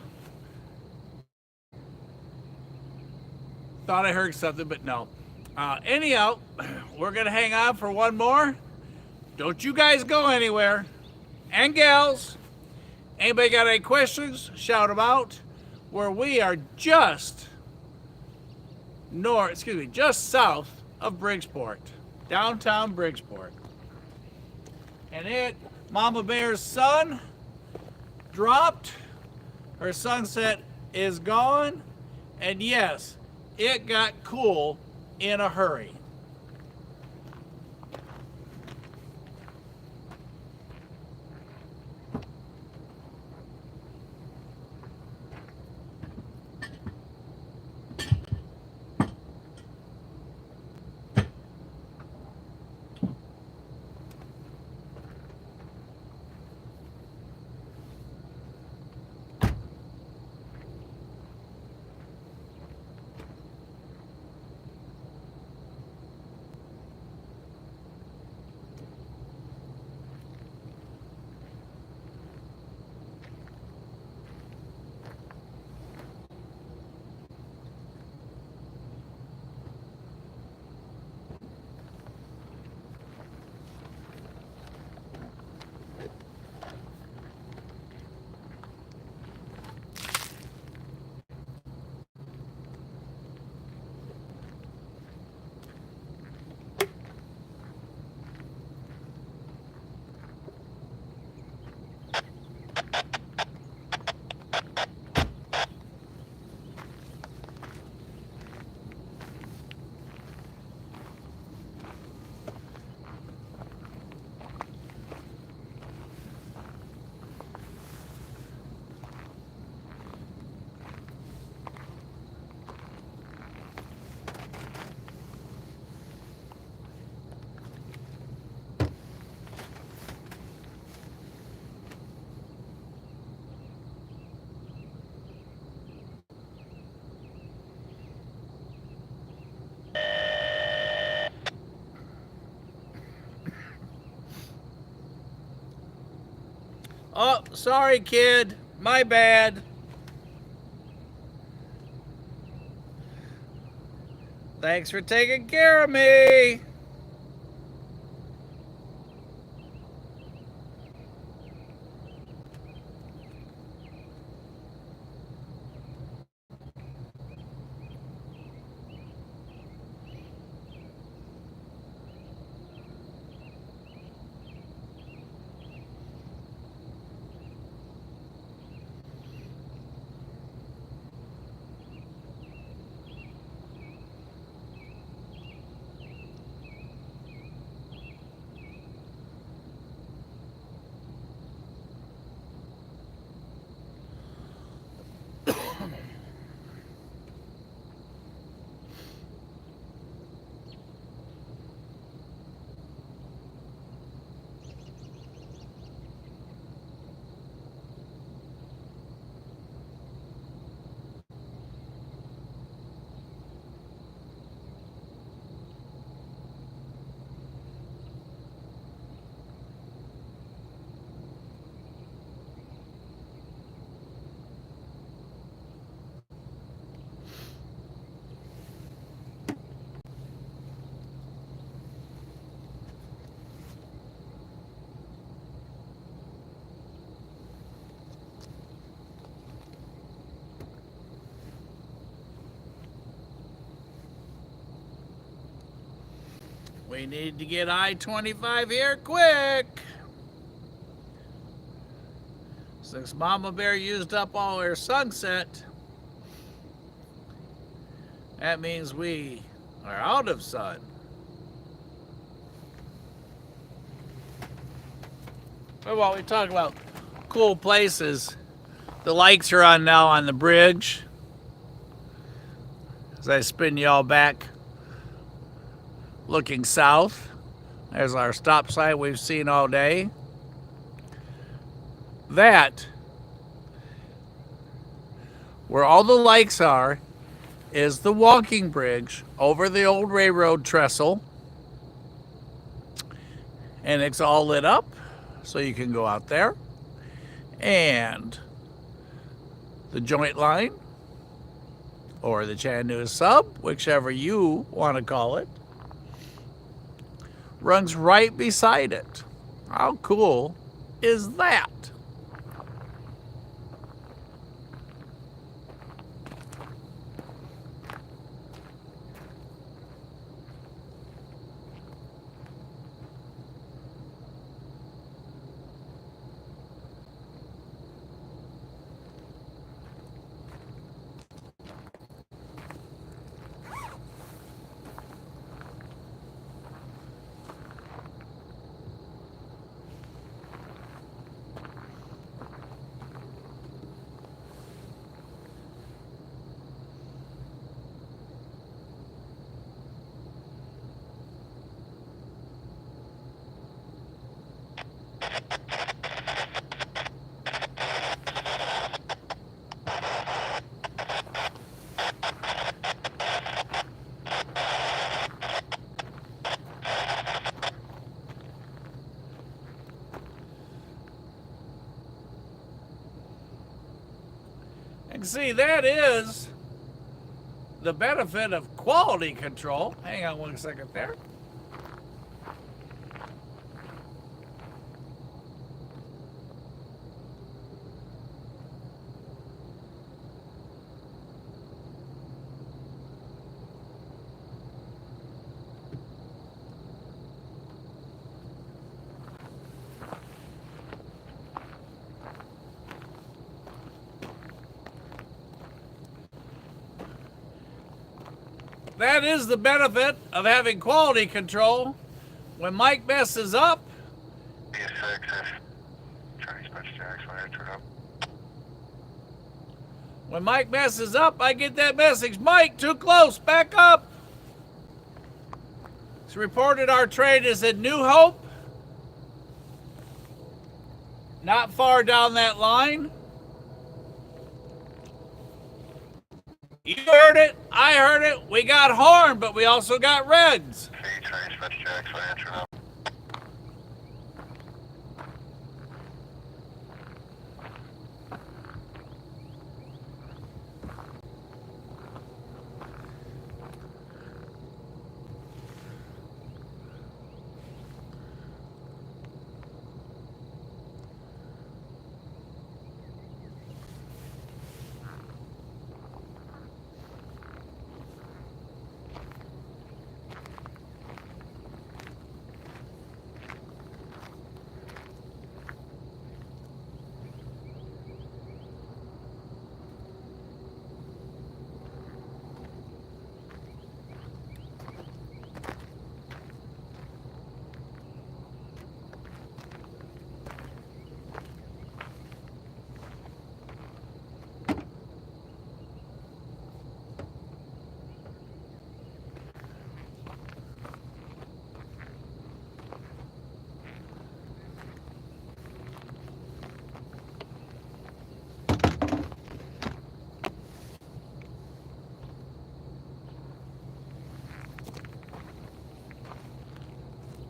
S1: thought I heard something, but no. Anyhow, we're gonna hang on for one more. Don't you guys go anywhere. And gals, anybody got any questions? Shout them out. Where we are just just south of Bridgeport, downtown Bridgeport. And Mama Bear's sun dropped. Her sunset is gone. And yes, it got cool in a hurry. Oh, sorry, kid. My bad. Thanks for taking care of me. We need to get I-25 here quick. Since Mama Bear used up all her sunset, that means we are out of sun. But while we talk about cool places, the lights are on now on the bridge. as I spin y'all back looking south. There's our stop sign we've seen all day. That, where all the lights are, is the walking bridge over the old railroad trestle. And it's all lit up, so you can go out there. And the joint line, or the Chattanooga Sub, whichever you want to call it, runs right beside it. How cool is that? And see, that is the benefit of quality control. Hang on 1 second there. That is the benefit of having quality control. When Mike messes up,
S3: BNSF, Trackside, turn up.
S1: when Mike messes up, I get that message. Mike, too close, back up. It's reported our train is at New Hope, not far down that line. You heard it, I heard it. We got horn, but we also got reds.
S3: Trackside, turn up.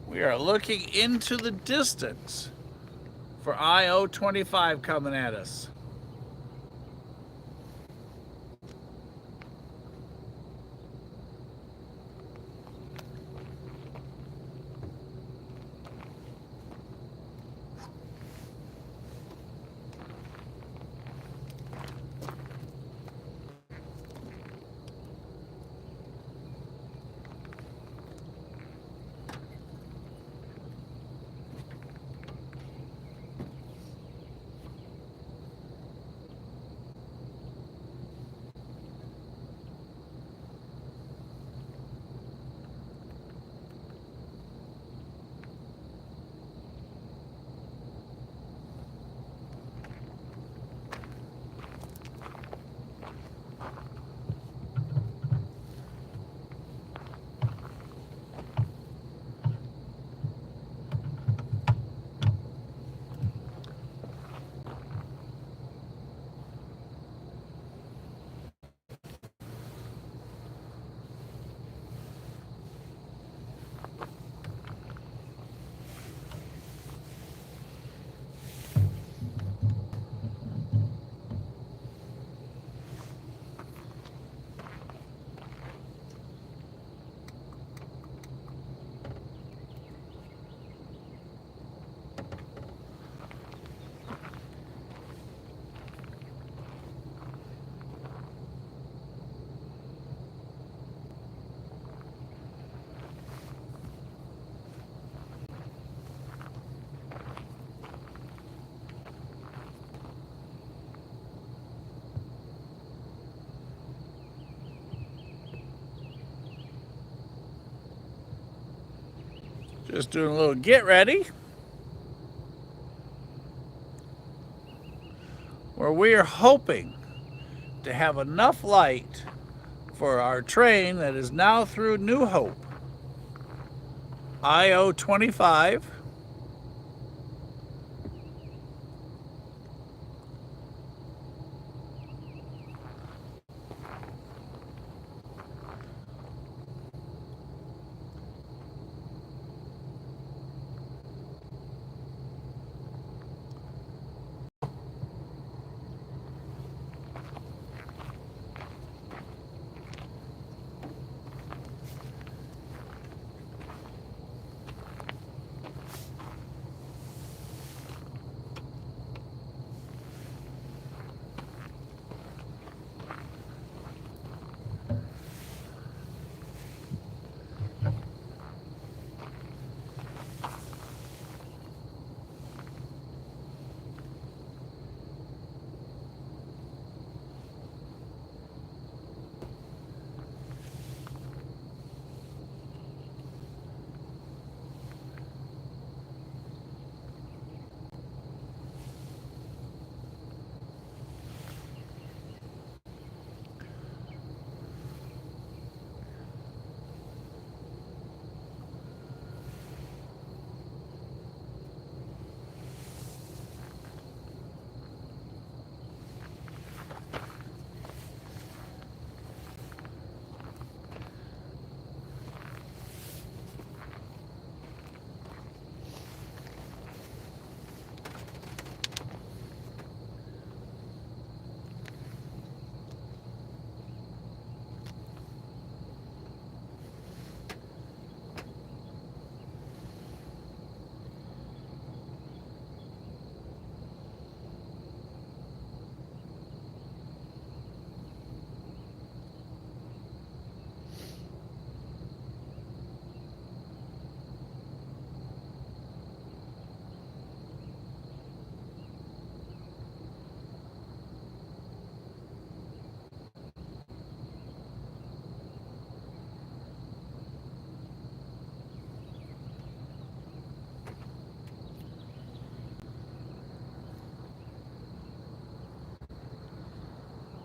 S1: We are looking into the distance for I-025 coming at us. Just doing a little get ready, where we are hoping to have enough light for our train that is now through New Hope, IO 25.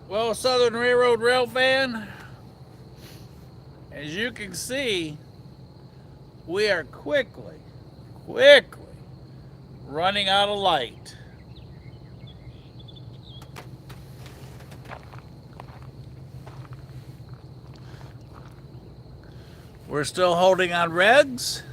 S1: Well, Southern Railroad Rail Fan, as you can see, we are quickly running out of light. We're still holding on reds.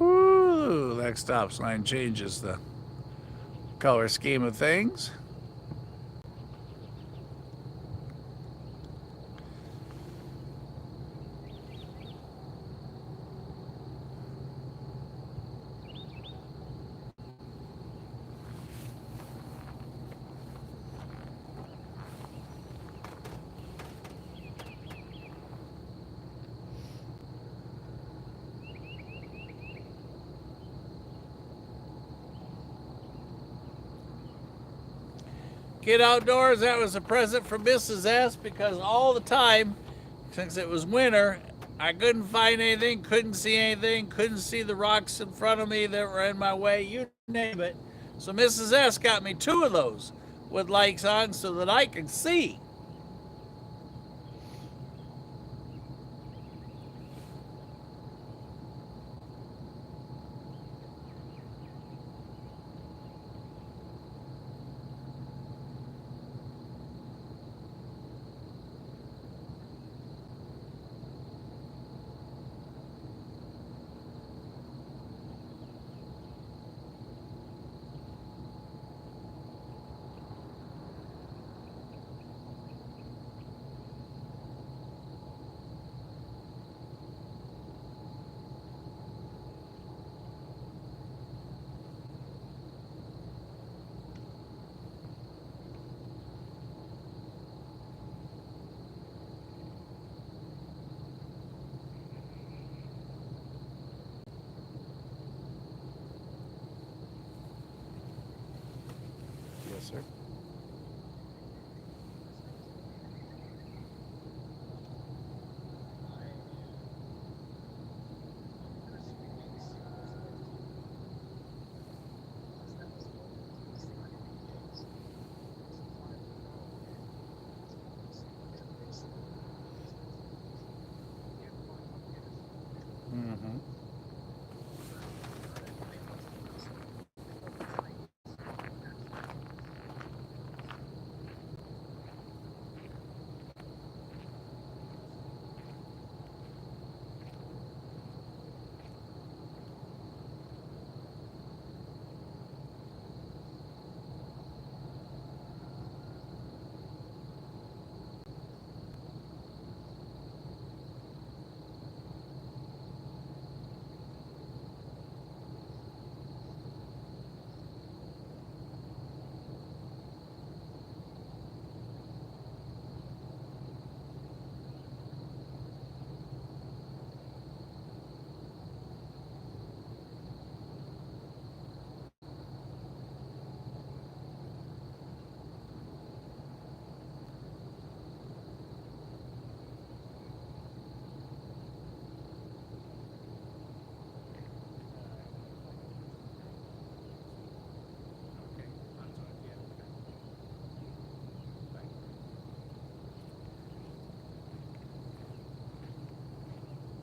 S1: Ooh, that stop sign changes the color scheme of things. Get outdoors, that was a present from Mrs. S because all the time, since it was winter, I couldn't find anything, couldn't see anything, couldn't see the rocks in front of me that were in my way, you name it. So Mrs. S got me 2 of those with lights on so that I could see. sir. Mm-hmm.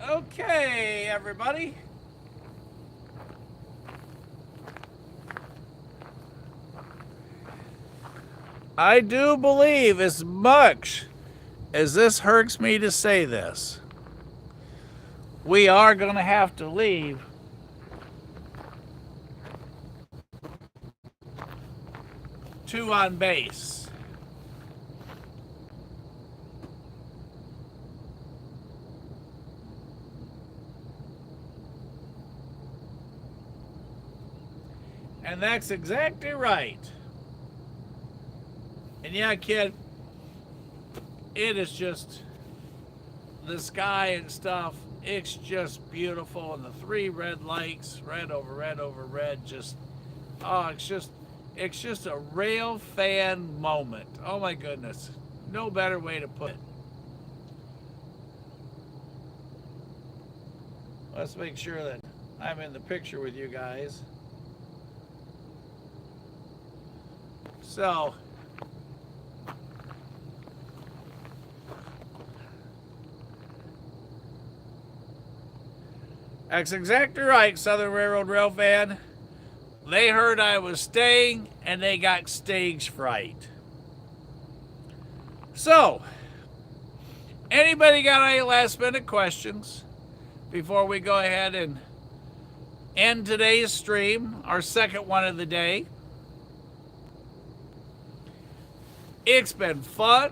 S1: Okay, everybody. I do believe, as much as this hurts me to say this, we are going to have to leave two on base. And that's exactly right. And yeah, kid, it is just the sky and stuff. It's just beautiful. And the three red lights, red over red over red, just, oh, it's just a rail fan moment. Oh my goodness. No better way to put it. Let's make sure that I'm in the picture with you guys. So, that's exactly right, Southern Railroad Rail fan. They heard I was staying and they got stage fright. So, anybody got any last minute questions before we go ahead and end today's stream, our second one of the day? It's been fun,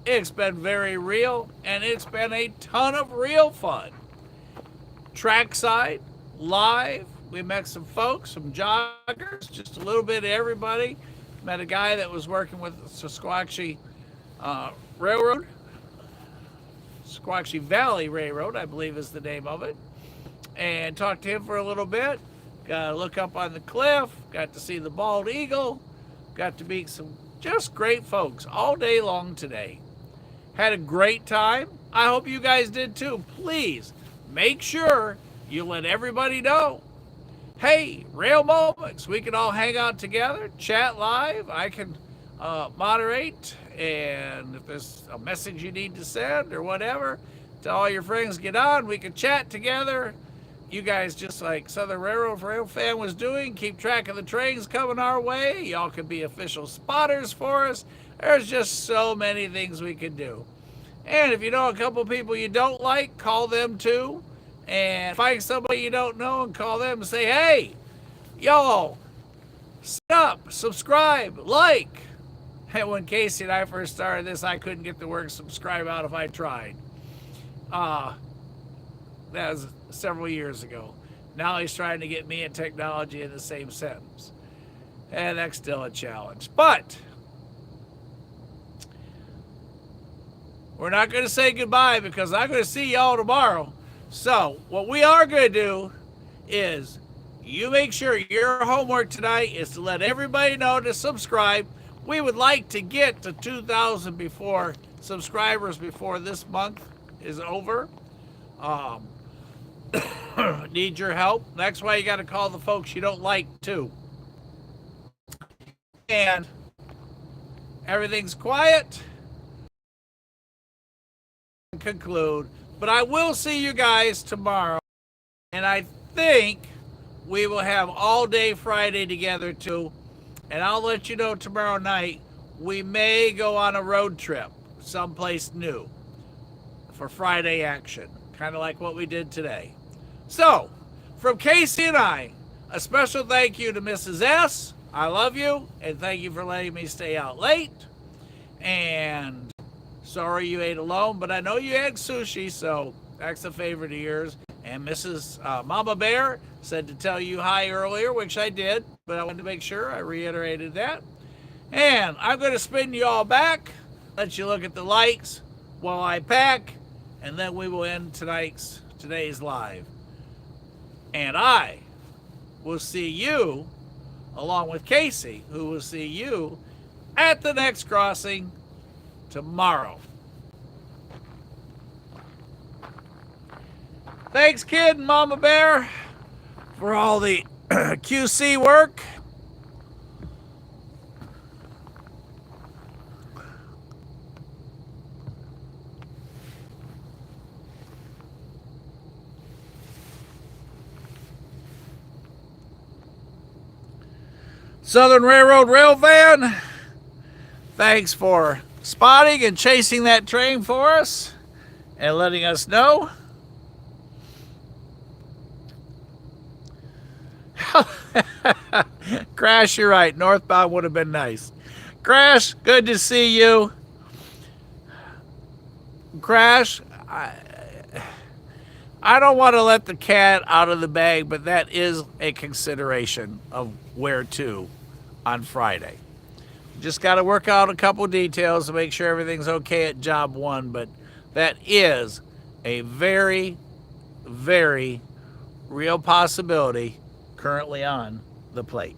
S1: it's been very real, and it's been a ton of real fun. Trackside, live, we met some folks, some joggers, just a little bit of everybody. Met a guy that was working with Squatchy Railroad, Squatchy Valley Railroad, I believe is the name of it, and talked to him for a little bit. Got to look up on the cliff, got to see the bald eagle, got to meet some just great folks all day long today. Had a great time. I hope you guys did too. Please make sure you let everybody know. Hey, Rail Moments, we can all hang out together, chat live. I can moderate, and if there's a message you need to send or whatever, to all your friends, get on. We can chat together. You guys, just like Southern Railroad Rail Fan was doing, keep track of the trains coming our way. Y'all can be official spotters for us. There's just so many things we can do. And if you know a couple people you don't like, call them too. And find somebody you don't know and call them and say, hey, y'all, stop, subscribe, like. And when Casey and I first started this, I couldn't get the word subscribe out if I tried. That was several years ago. Now he's trying to get me and technology in the same sentence. And that's still a challenge. But we're not going to say goodbye because I'm going to see y'all tomorrow. So what we are going to do is you make sure your homework tonight is to let everybody know to subscribe. We would like to get to 2,000 before subscribers before this month is over. Need your help. That's why you got to call the folks you don't like too. And everything's quiet. Conclude, but I will see you guys tomorrow, and I think we will have all day Friday together too, and I'll let you know tomorrow night. We may go on a road trip someplace new for Friday action, kind of like what we did today. So from Casey and I, a special thank you to Mrs. S. I love you, and thank you for letting me stay out late. And sorry you ate alone, but I know you had sushi, so that's a favorite of yours. And Mrs. Mama Bear said to tell you hi earlier, which I did, but I wanted to make sure I reiterated that. And I'm going to spin you all back, let you look at the likes while I pack, and then we will end today's live. And I will see you, along with Casey, who will see you at the next crossing tomorrow. Thanks, Kid and Mama Bear, for all the QC work. Southern Railroad Rail Van, thanks for spotting and chasing that train for us and letting us know. Crash, you're right. Northbound would have been nice. Crash, good to see you. Crash, I don't want to let the cat out of the bag, but that is a consideration of where to on Friday. Just got to work out a couple details to make sure everything's okay at job one, but that is a very, very real possibility currently on the plate.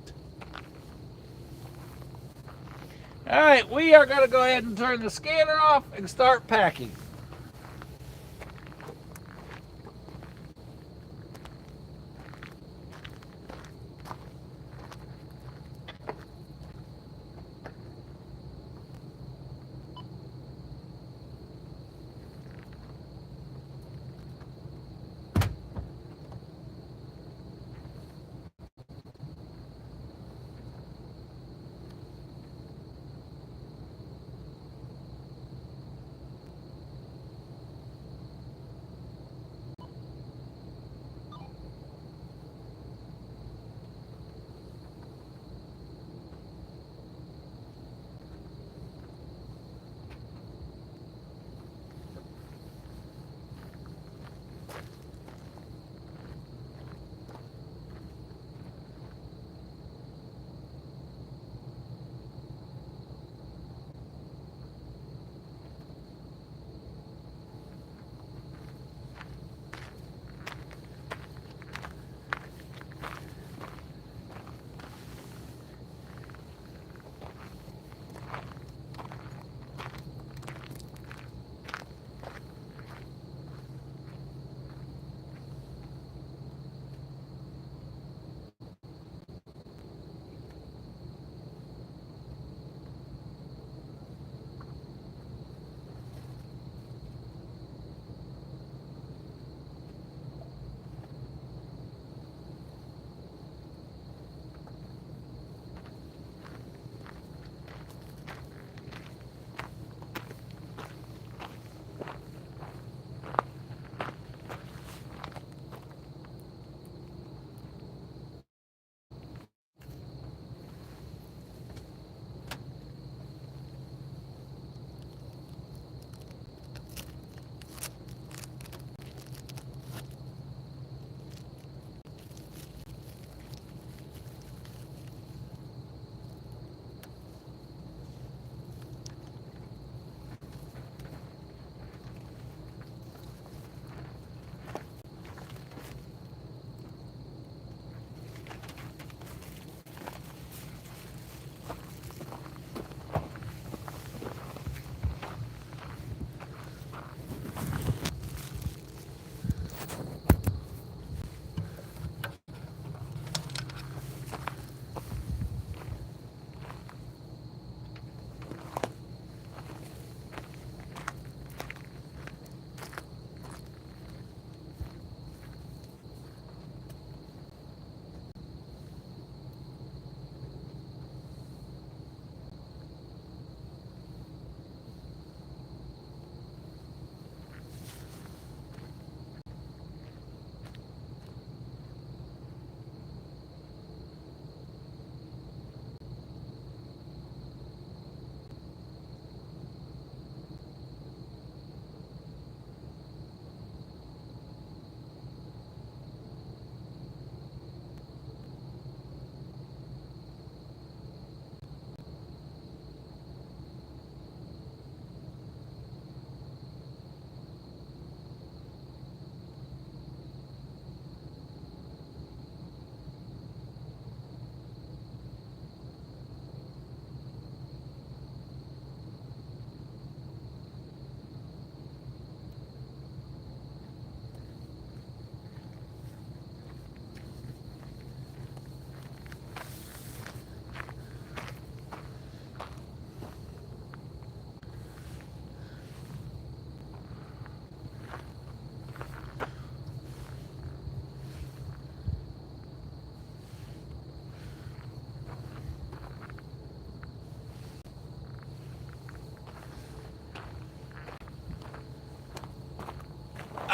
S1: All right, we are going to go ahead and turn the scanner off and start packing.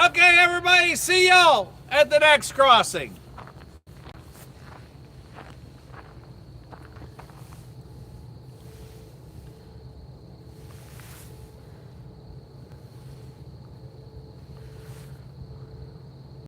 S1: Okay, everybody, see y'all at the next crossing.